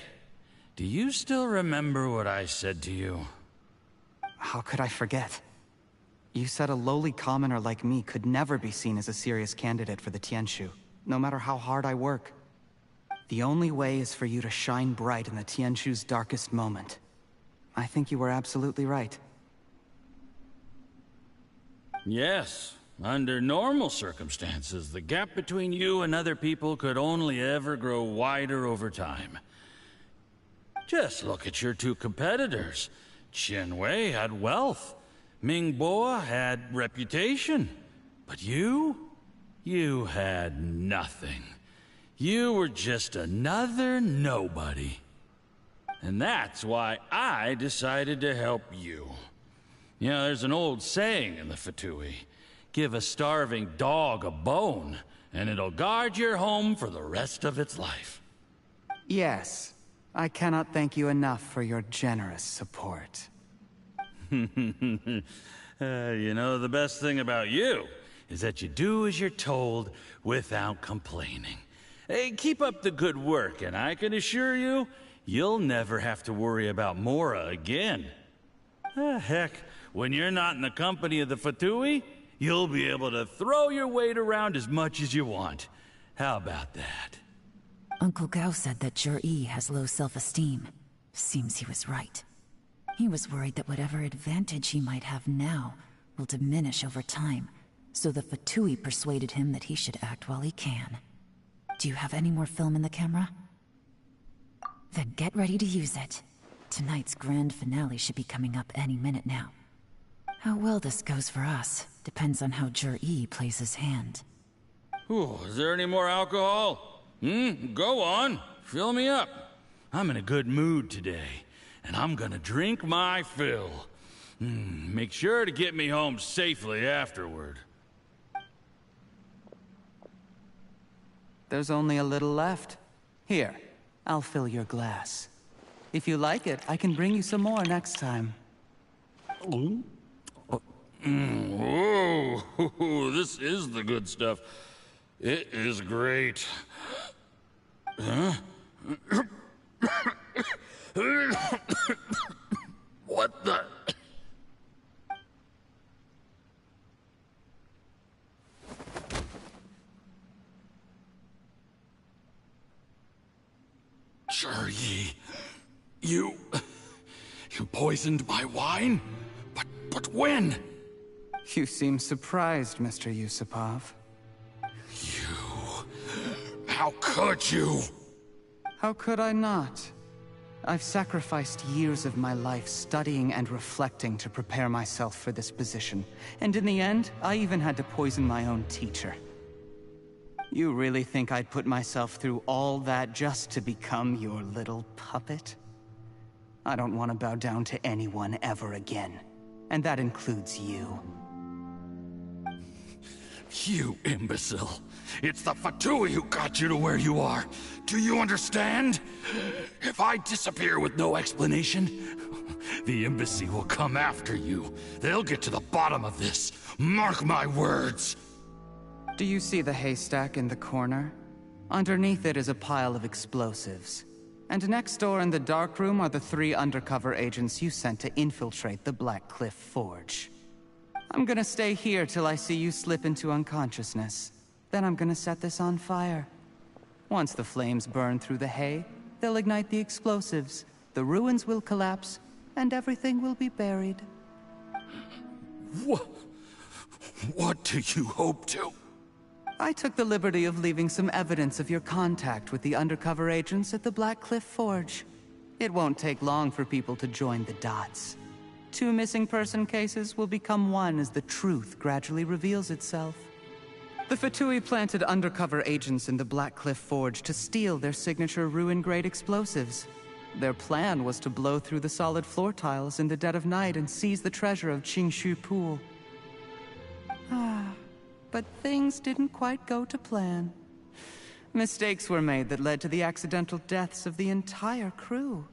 S11: do you still remember what I said to you?
S18: How could I forget? You said a lowly commoner like me could never be seen as a serious candidate for the Tianshu, no matter how hard I work. The only way is for you to shine bright in the Tianshu's darkest moment. I think you were absolutely right.
S11: Yes. Under normal circumstances, the gap between you and other people could only ever grow wider over time. Just look at your two competitors. Chen Wei had wealth. Ming Boa had reputation. But you had nothing. You were just another nobody. And that's why I decided to help you. You know, there's an old saying in the Fatui. Give a starving dog a bone, and it'll guard your home for the rest of its life.
S18: Yes. I cannot thank you enough for your generous support.
S11: You know, the best thing about you is that you do as you're told without complaining. Hey, keep up the good work, and I can assure you, you'll never have to worry about Mora again. Heck, when you're not in the company of the Fatui, you'll be able to throw your weight around as much as you want. How about that?
S9: Uncle Gao said that Jurye has low self-esteem. Seems he was right. He was worried that whatever advantage he might have now will diminish over time, so the Fatui persuaded him that he should act while he can. Do you have any more film in the camera? Then get ready to use it. Tonight's grand finale should be coming up any minute now. How well this goes for us depends on how Jurye plays his hand.
S11: Ooh, is there any more alcohol? Go on. Fill me up. I'm in a good mood today, and I'm gonna drink my fill. Make sure to get me home safely afterward.
S18: There's only a little left. Here, I'll fill your glass. If you like it, I can bring you some more next time.
S11: Whoa, this is the good stuff. It is great. Huh? What the? Yi, you poisoned my wine? But when?
S18: You seem surprised, Mr. Yusupov.
S11: How could you?
S18: How could I not? I've sacrificed years of my life studying and reflecting to prepare myself for this position. And in the end, I even had to poison my own teacher. You really think I'd put myself through all that just to become your little puppet? I don't want to bow down to anyone ever again. And that includes you.
S11: You imbecile. It's the Fatui who got you to where you are. Do you understand? If I disappear with no explanation, the embassy will come after you. They'll get to the bottom of this. Mark my words.
S18: Do you see the haystack in the corner? Underneath it is a pile of explosives. And next door in the dark room are the 3 undercover agents you sent to infiltrate the Black Cliff Forge. I'm gonna stay here till I see you slip into unconsciousness. Then I'm gonna set this on fire. Once the flames burn through the hay, they'll ignite the explosives, the ruins will collapse, and everything will be buried.
S11: What do you hope to?
S18: I took the liberty of leaving some evidence of your contact with the undercover agents at the Black Cliff Forge. It won't take long for people to join the dots. 2 missing person cases will become one as the truth gradually reveals itself. The Fatui planted undercover agents in the Black Cliff Forge to steal their signature ruin-grade explosives. Their plan was to blow through the solid floor tiles in the dead of night and seize the treasure of Qingshu Pool. But things didn't quite go to plan. Mistakes were made that led to the accidental deaths of the entire crew.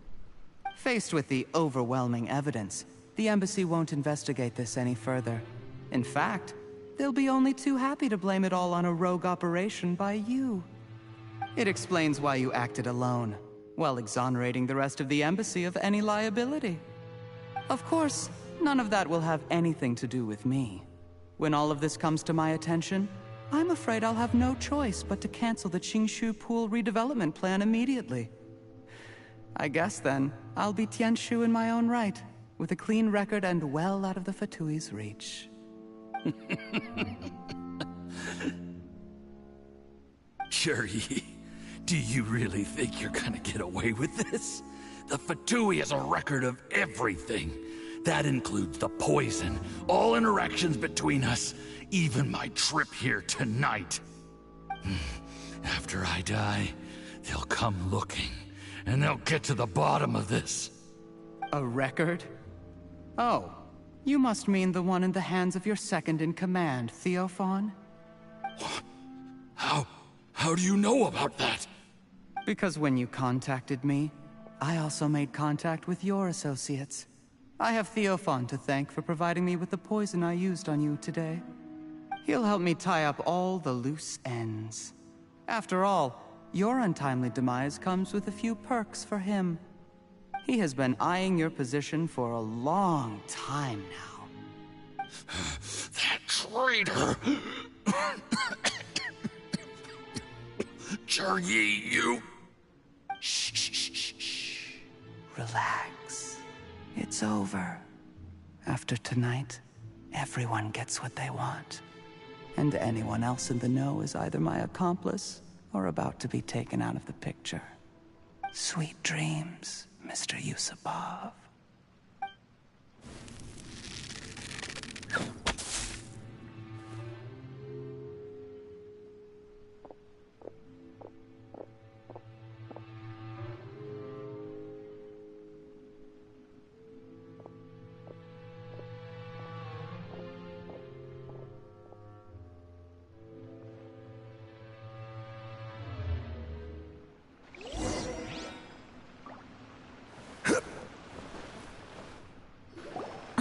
S18: Faced with the overwhelming evidence, the embassy won't investigate this any further. In fact, they'll be only too happy to blame it all on a rogue operation by you. It explains why you acted alone, while exonerating the rest of the embassy of any liability. Of course, none of that will have anything to do with me. When all of this comes to my attention, I'm afraid I'll have no choice but to cancel the Qingshu Pool redevelopment plan immediately. I guess then, I'll be Tianshu in my own right, with a clean record and well out of the Fatui's reach.
S11: Yi, do you really think you're gonna get away with this? The Fatui has a record of everything. That includes the poison, all interactions between us, even my trip here tonight. After I die, they'll come looking, and they'll get to the bottom of this.
S18: A record? Oh, you must mean the one in the hands of your second-in-command, Theophan?
S11: How do you know about that?
S18: Because when you contacted me, I also made contact with your associates. I have Theophan to thank for providing me with the poison I used on you today. He'll help me tie up all the loose ends. After all, your untimely demise comes with a few perks for him. He has been eyeing your position for a long time now.
S11: That traitor! Yi, you...
S18: Shh. Relax. It's over. After tonight, everyone gets what they want. And anyone else in the know is either my accomplice or about to be taken out of the picture. Sweet dreams, Mr. Yusupov.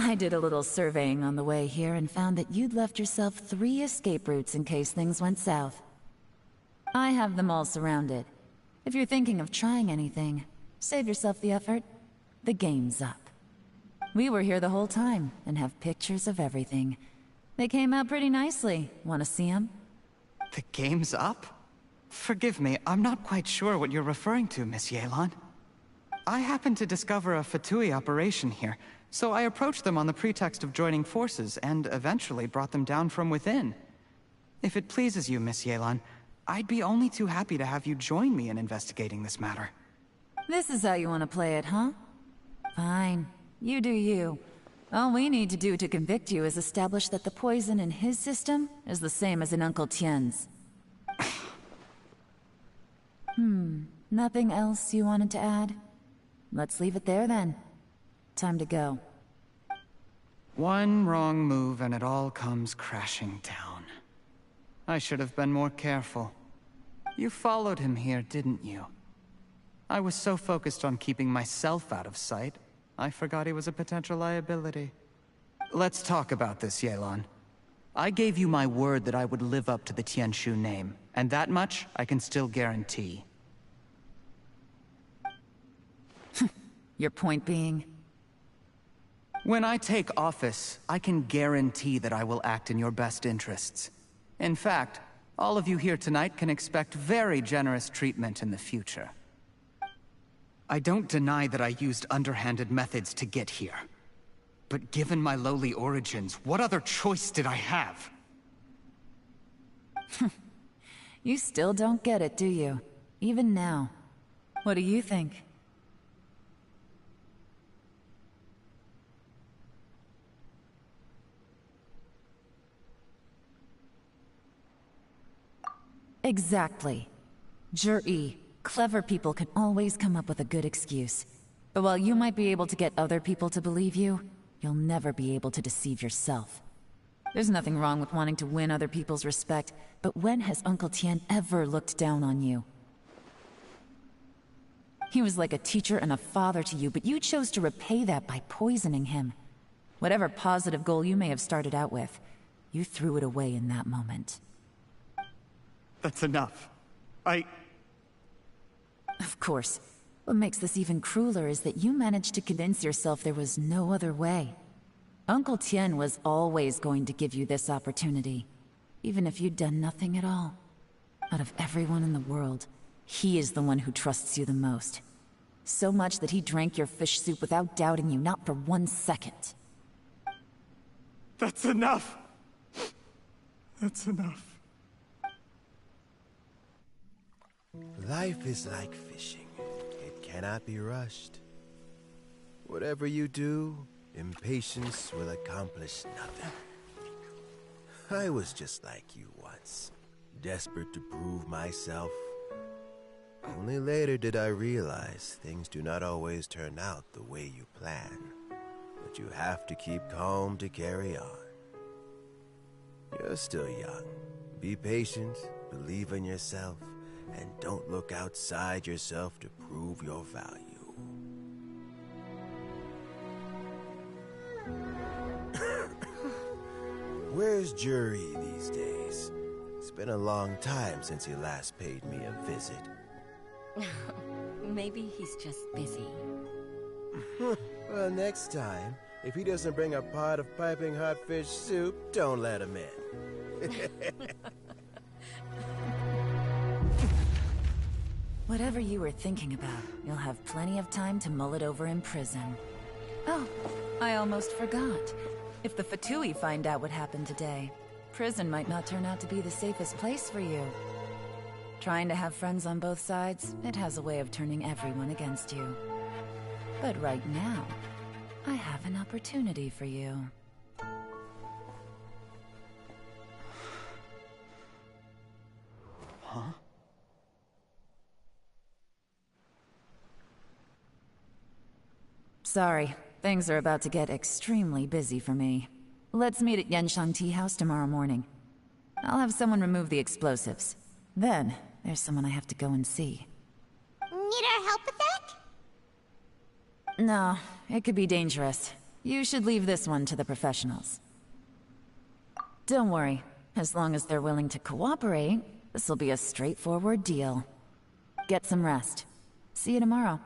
S9: I did a little surveying on the way here and found that you'd left yourself 3 escape routes in case things went south. I have them all surrounded. If you're thinking of trying anything, save yourself the effort. The game's up. We were here the whole time and have pictures of everything. They came out pretty nicely. Want to see them?
S18: The game's up? Forgive me, I'm not quite sure what you're referring to, Miss Yelan. I happened to discover a Fatui operation here, so I approached them on the pretext of joining forces and eventually brought them down from within. If it pleases you, Miss Yelan, I'd be only too happy to have you join me in investigating this matter.
S16: This is how you want to play it, huh? Fine. You do you. All we need to do to convict you is establish that the poison in his system is the same as in Uncle Tien's. Nothing else you wanted to add? Let's leave it there then. Time to go.
S18: One wrong move and it all comes crashing down. I should have been more careful. You followed him here, didn't you? I was so focused on keeping myself out of sight, I forgot he was a potential liability. Let's talk about this, Yelan. I gave you my word that I would live up to the Tianshu name, and that much I can still guarantee.
S16: Your point being?
S18: When I take office, I can guarantee that I will act in your best interests. In fact, all of you here tonight can expect very generous treatment in the future. I don't deny that I used underhanded methods to get here. But given my lowly origins, what other choice did I have?
S16: You still don't get it, do you? Even now. What do you think? Exactly. Jur-E, clever people can always come up with a good excuse. But while you might be able to get other people to believe you, you'll never be able to deceive yourself. There's nothing wrong with wanting to win other people's respect, but when has Uncle Tien ever looked down on you? He was like a teacher and a father to you, but you chose to repay that by poisoning him. Whatever positive goal you may have started out with, you threw it away in that moment.
S18: That's enough.
S16: Of course. What makes this even crueler is that you managed to convince yourself there was no other way. Uncle Tien was always going to give you this opportunity, even if you'd done nothing at all. Out of everyone in the world, he is the one who trusts you the most. So much that he drank your fish soup without doubting you, not for 1 second.
S18: That's enough! That's enough.
S15: Life is like fishing. It cannot be rushed. Whatever you do, impatience will accomplish nothing. I was just like you once, desperate to prove myself. Only later did I realize things do not always turn out the way you plan. But you have to keep calm to carry on. You're still young. Be patient, believe in yourself, and don't look outside yourself to prove your value. Where's Jur-E these days? It's been a long time since he last paid me a visit.
S14: Maybe he's just busy.
S15: Well, next time, if he doesn't bring a pot of piping hot fish soup, don't let him in.
S16: Whatever you were thinking about, you'll have plenty of time to mull it over in prison. Oh, I almost forgot. If the Fatui find out what happened today, prison might not turn out to be the safest place for you. Trying to have friends on both sides, it has a way of turning everyone against you. But right now, I have an opportunity for you.
S18: Huh?
S16: Sorry, things are about to get extremely busy for me. Let's meet at Genshin Tea House tomorrow morning. I'll have someone remove the explosives. Then, there's someone I have to go and see.
S2: Need our help with that?
S16: No, it could be dangerous. You should leave this one to the professionals. Don't worry. As long as they're willing to cooperate, this'll be a straightforward deal. Get some rest. See you tomorrow.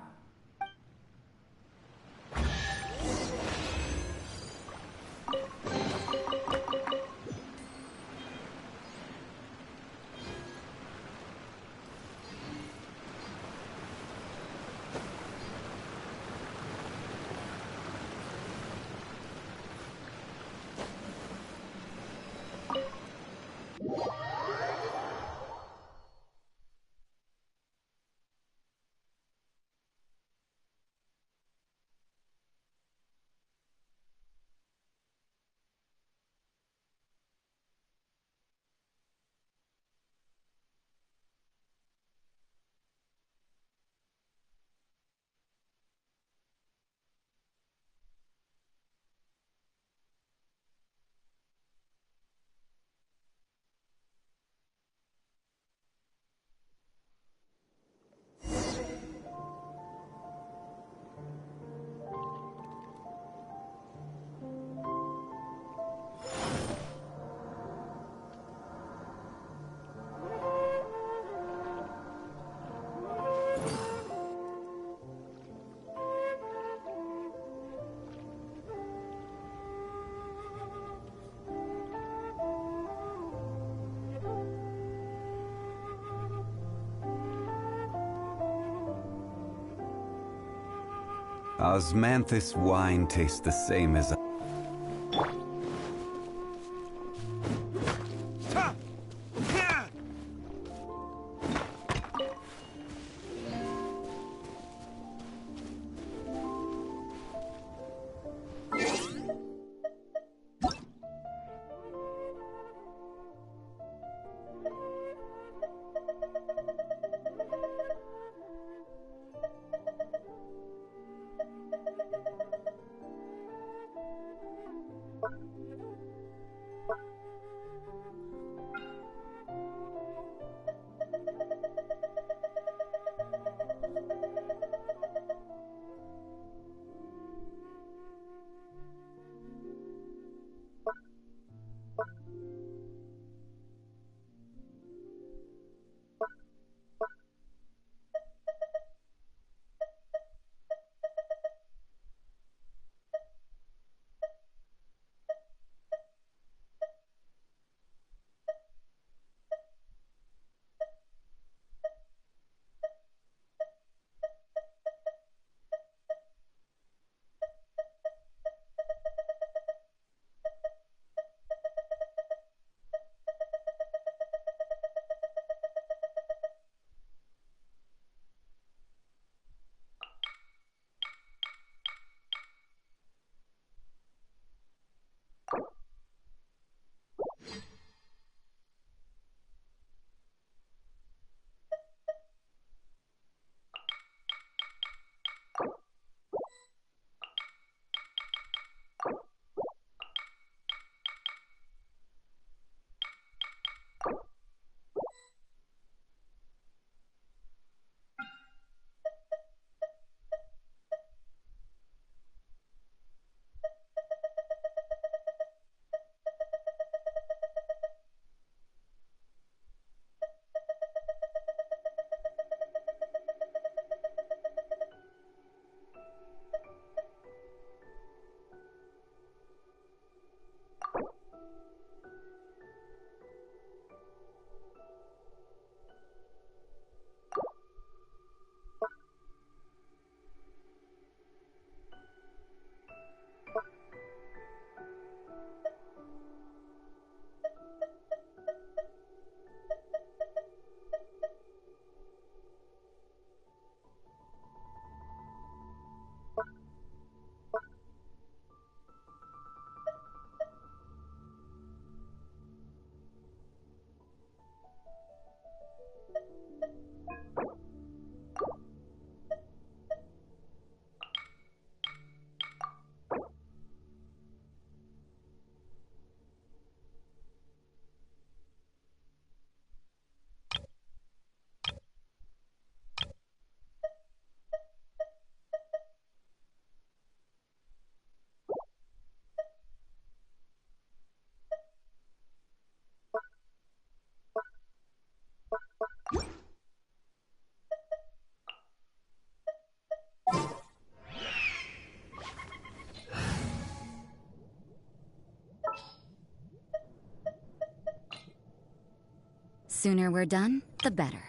S4: Osmanthus wine tastes the same as...
S5: Sooner we're done, the better.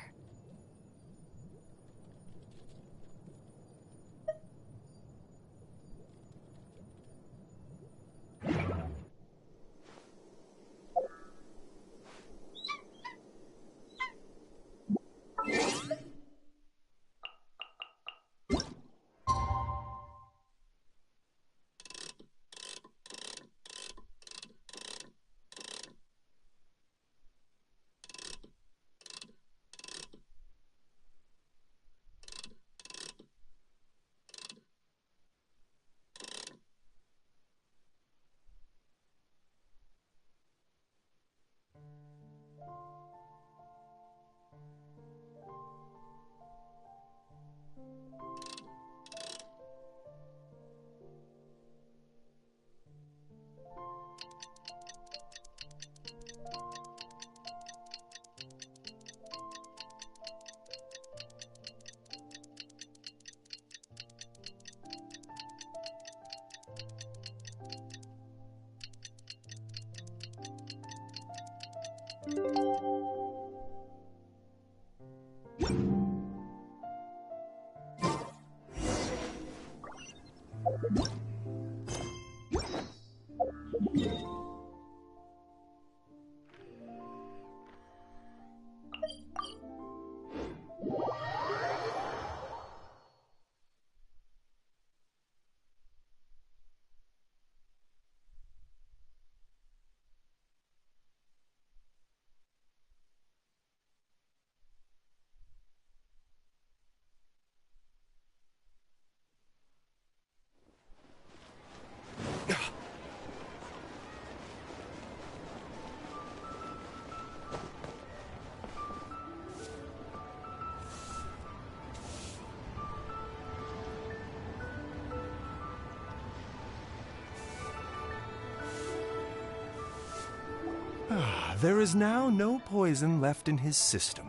S12: There is now no poison left in his system,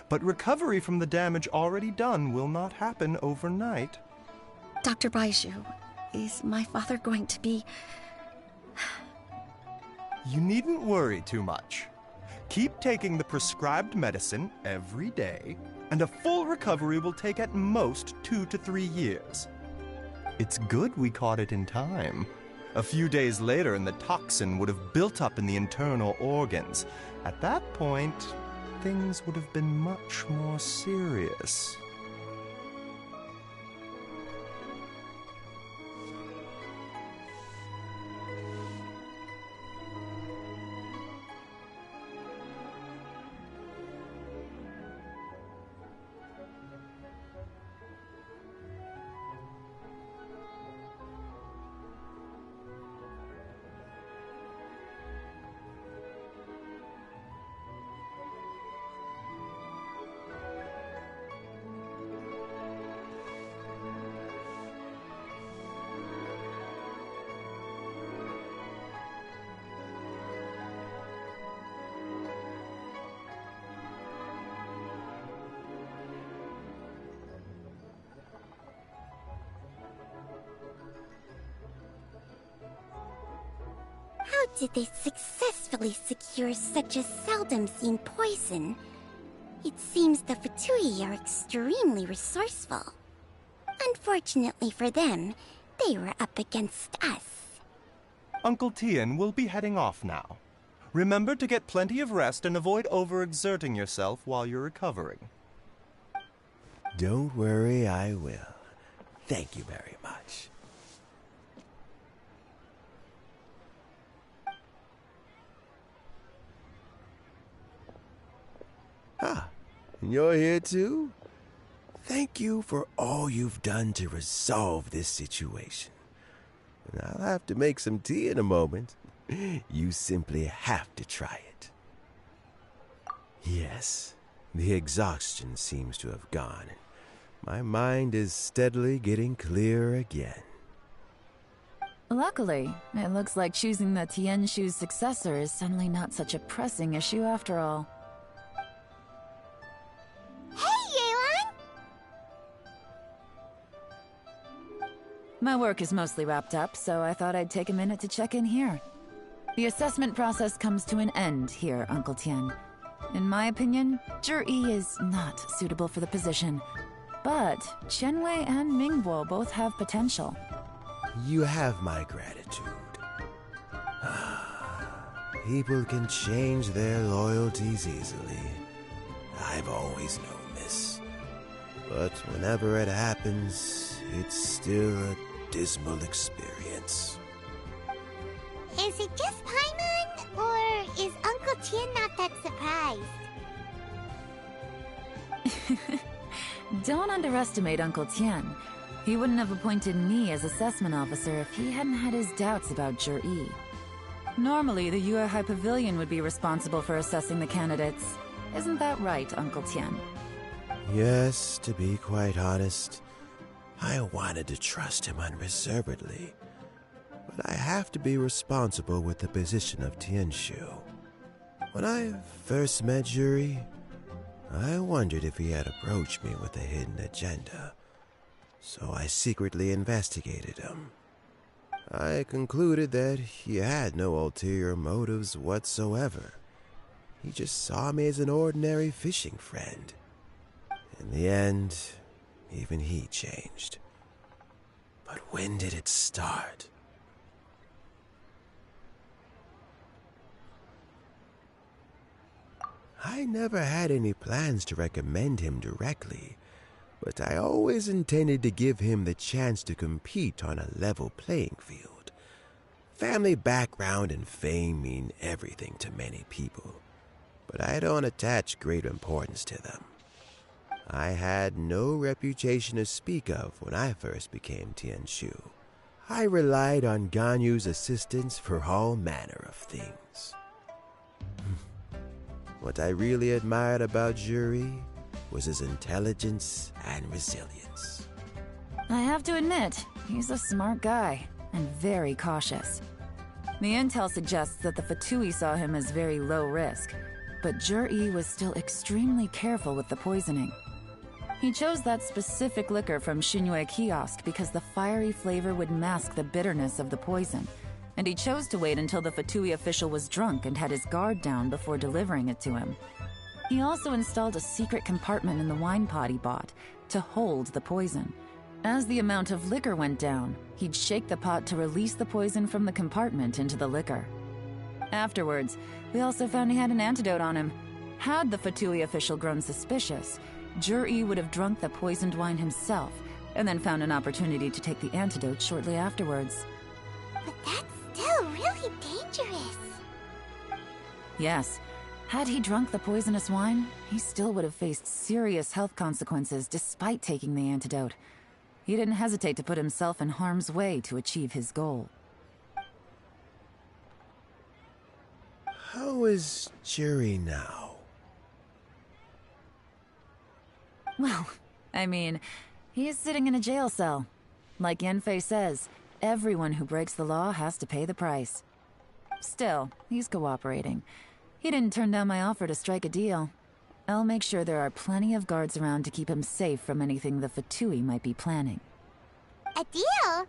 S12: but recovery from the damage already done will not happen overnight.
S14: Dr. Baiju, is my father going to be...
S12: You needn't worry too much. Keep taking the prescribed medicine every day, and a full recovery will take at most 2 to 3 years. It's good we caught it in time. A few days later, and the toxin would have built up in the internal organs. At that point, things would have been much more serious.
S2: How did they successfully secure such a seldom-seen poison? It seems the Fatui are extremely resourceful. Unfortunately for them, they were up against us.
S12: Uncle Tian will be heading off now. Remember to get plenty of rest and avoid overexerting yourself while you're recovering.
S15: Don't worry, I will. Thank you very much. Ah, and you're here too? Thank you for all you've done to resolve this situation. And I'll have to make some tea in a moment. You simply have to try it. Yes, the exhaustion seems to have gone. My mind is steadily getting clearer again.
S16: Luckily, it looks like choosing the Tianshu's successor is suddenly not such a pressing issue after all. My work is mostly wrapped up, so I thought I'd take a minute to check in here. The assessment process comes to an end here, Uncle Tian. In my opinion, Zhi is not suitable for the position. But Qianwei and Mingbo both have potential.
S15: You have my gratitude. People can change their loyalties easily. I've always known this. But whenever it happens, it's still a dismal experience.
S2: Is it just Paimon, or is Uncle Tian not that surprised?
S16: Don't underestimate Uncle Tian. He wouldn't have appointed me as assessment officer if he hadn't had his doubts about Zhi. Normally, the Yuehai Pavilion would be responsible for assessing the candidates. Isn't that right, Uncle Tian?
S15: Yes, to be quite honest, I wanted to trust him unreservedly. But I have to be responsible with the position of Tianshu. When I first met Zhi, I wondered if he had approached me with a hidden agenda. So I secretly investigated him. I concluded that he had no ulterior motives whatsoever. He just saw me as an ordinary fishing friend. In the end, even he changed. But when did it start? I never had any plans to recommend him directly, but I always intended to give him the chance to compete on a level playing field. Family background and fame mean everything to many people, but I don't attach great importance to them. I had no reputation to speak of when I first became Tianshu. I relied on Ganyu's assistance for all manner of things. What I really admired about Zhi was his intelligence and resilience.
S16: I have to admit, he's a smart guy, and very cautious.
S9: The intel suggests that the Fatui saw him as very low risk, but Jur-E was still extremely careful with the poisoning. He chose that specific liquor from Xingyue kiosk because the fiery flavor would mask the bitterness of the poison, and he chose to wait until the Fatui official was drunk and had his guard down before delivering it to him. He also installed a secret compartment in the wine pot he bought to hold the poison. As the amount of liquor went down, he'd shake the pot to release the poison from the compartment into the liquor. Afterwards, we also found he had an antidote on him. Had the Fatui official grown suspicious, Jur-E would have drunk the poisoned wine himself, and then found an opportunity to take the antidote shortly afterwards.
S2: But that's still really dangerous.
S9: Yes. Had he drunk the poisonous wine, he still would have faced serious health consequences despite taking the antidote. He didn't hesitate to put himself in harm's way to achieve his goal.
S15: How is Jerry now?
S9: Well, I mean, he is sitting in a jail cell. Like Yanfei says, everyone who breaks the law has to pay the price. Still, he's cooperating. He didn't turn down my offer to strike a deal. I'll make sure there are plenty of guards around to keep him safe from anything the Fatui might be planning.
S2: A deal?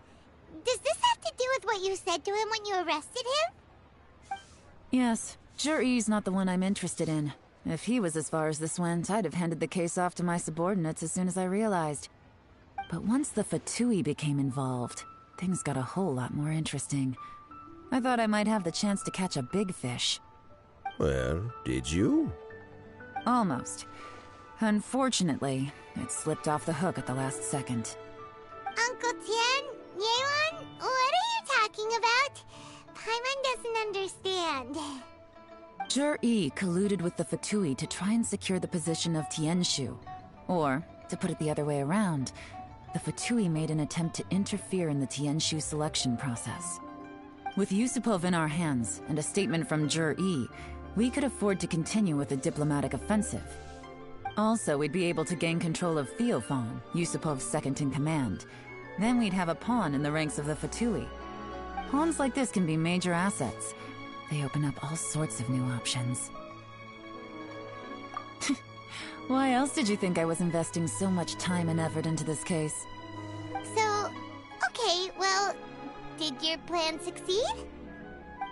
S2: Does this have to do with what you said to him when you arrested him?
S9: Yes, Jur-E's not the one I'm interested in. If he was as far as this went, I'd have handed the case off to my subordinates as soon as I realized. But once the Fatui became involved, things got a whole lot more interesting. I thought I might have the chance to catch a big fish.
S15: Well, did you?
S9: Almost. Unfortunately, it slipped off the hook at the last second.
S2: Uncle Tian? Yeon? What are you talking about? Paimon doesn't understand.
S9: Jur-E colluded with the Fatui to try and secure the position of Tianshu. Or, to put it the other way around, the Fatui made an attempt to interfere in the Tianshu selection process. With Yusupov in our hands and a statement from Jur-E, we could afford to continue with a diplomatic offensive. Also, we'd be able to gain control of Theophan, Yusupov's second-in-command. Then we'd have a pawn in the ranks of the Fatui. Pawns like this can be major assets. They open up all sorts of new options. Why else did you think I was investing so much time and effort into this case?
S2: So, okay, well, did your plan succeed?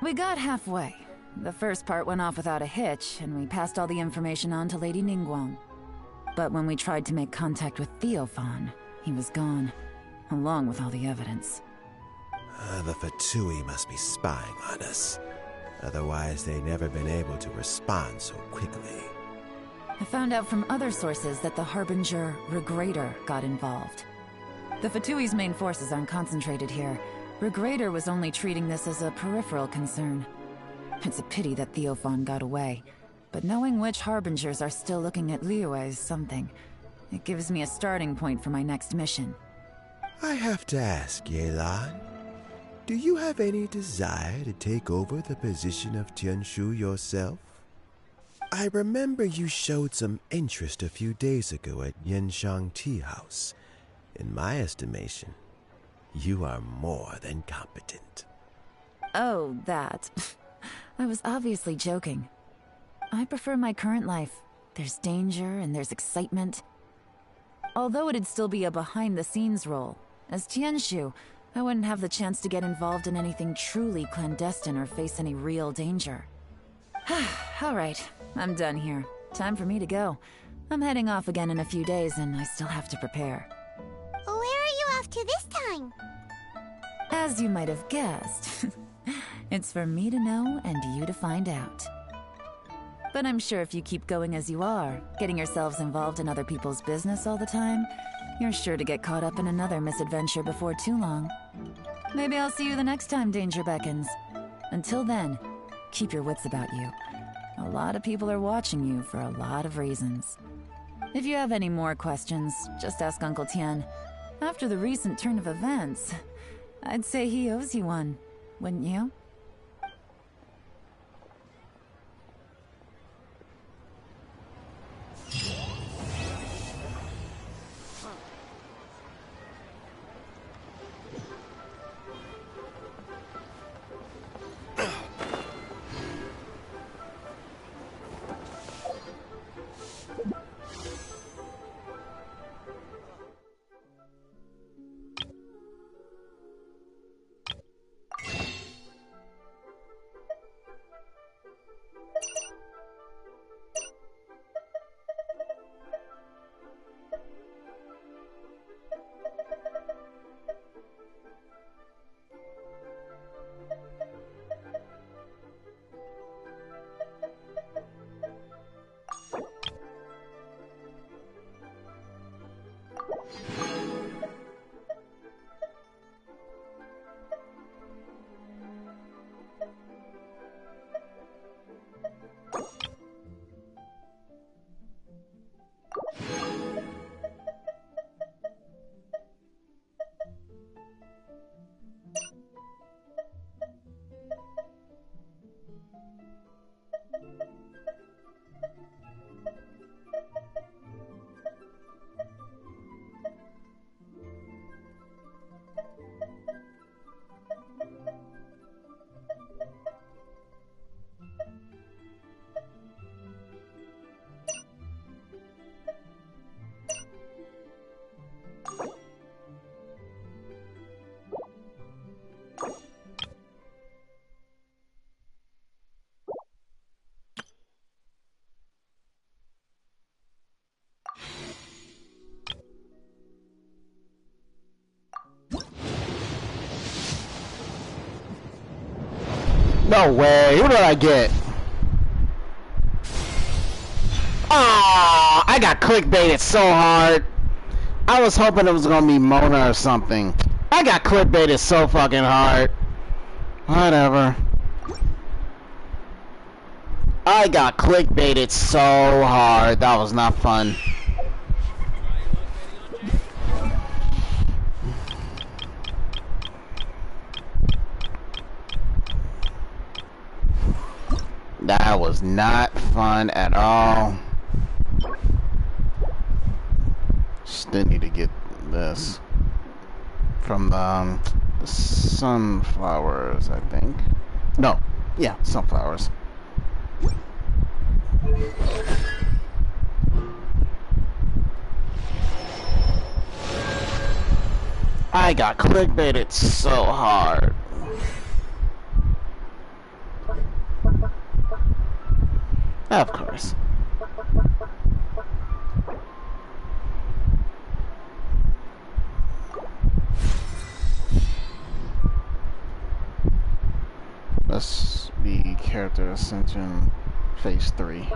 S9: We got halfway. The first part went off without a hitch, and we passed all the information on to Lady Ningguang. But when we tried to make contact with Theophan, he was gone, along with all the evidence.
S15: The Fatui must be spying on us. Otherwise, they'd never been able to respond so quickly.
S9: I found out from other sources that the Harbinger, Regrator, got involved. The Fatui's main forces aren't concentrated here. Regrator was only treating this as a peripheral concern. It's a pity that Theophan got away, but knowing which Harbingers are still looking at Liyue is something. It gives me a starting point for my next mission.
S15: I have to ask, Yelan, do you have any desire to take over the position of Tianshu yourself? I remember you showed some interest a few days ago at Yenshang Tea House. In my estimation, you are more than competent.
S9: Oh, that. I was obviously joking. I prefer my current life. There's danger and there's excitement. Although it'd still be a behind-the-scenes role, as Tianshu, I wouldn't have the chance to get involved in anything truly clandestine or face any real danger. All right, I'm done here. Time for me to go. I'm heading off again in a few days, and I still have to prepare.
S2: Where are you off to this time?
S9: As you might have guessed, it's for me to know and you to find out. But I'm sure if you keep going as you are, getting yourselves involved in other people's business all the time, you're sure to get caught up in another misadventure before too long. Maybe I'll see you the next time danger beckons. Until then, keep your wits about you. A lot of people are watching you for a lot of reasons. If you have any more questions, just ask Uncle Tian. After the recent turn of events, I'd say he owes you one, wouldn't you?
S19: No way. Who did I get? Oh, I got clickbaited so hard. I was hoping it was gonna be Mona or something. I got clickbaited so fucking hard. Whatever. I got clickbaited so hard. That was not fun. That was not fun at all. Still need to get this from the sunflowers, I think. No, yeah, sunflowers. I got clickbaited so hard. Of course. Let's be character ascension phase 3. Okay.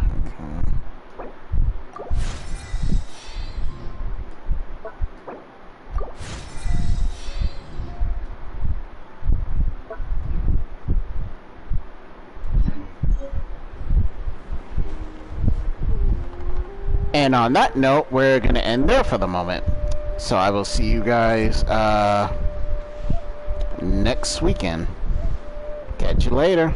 S19: And on that note, we're gonna end there for the moment. So I will see you guys next weekend. Catch you later.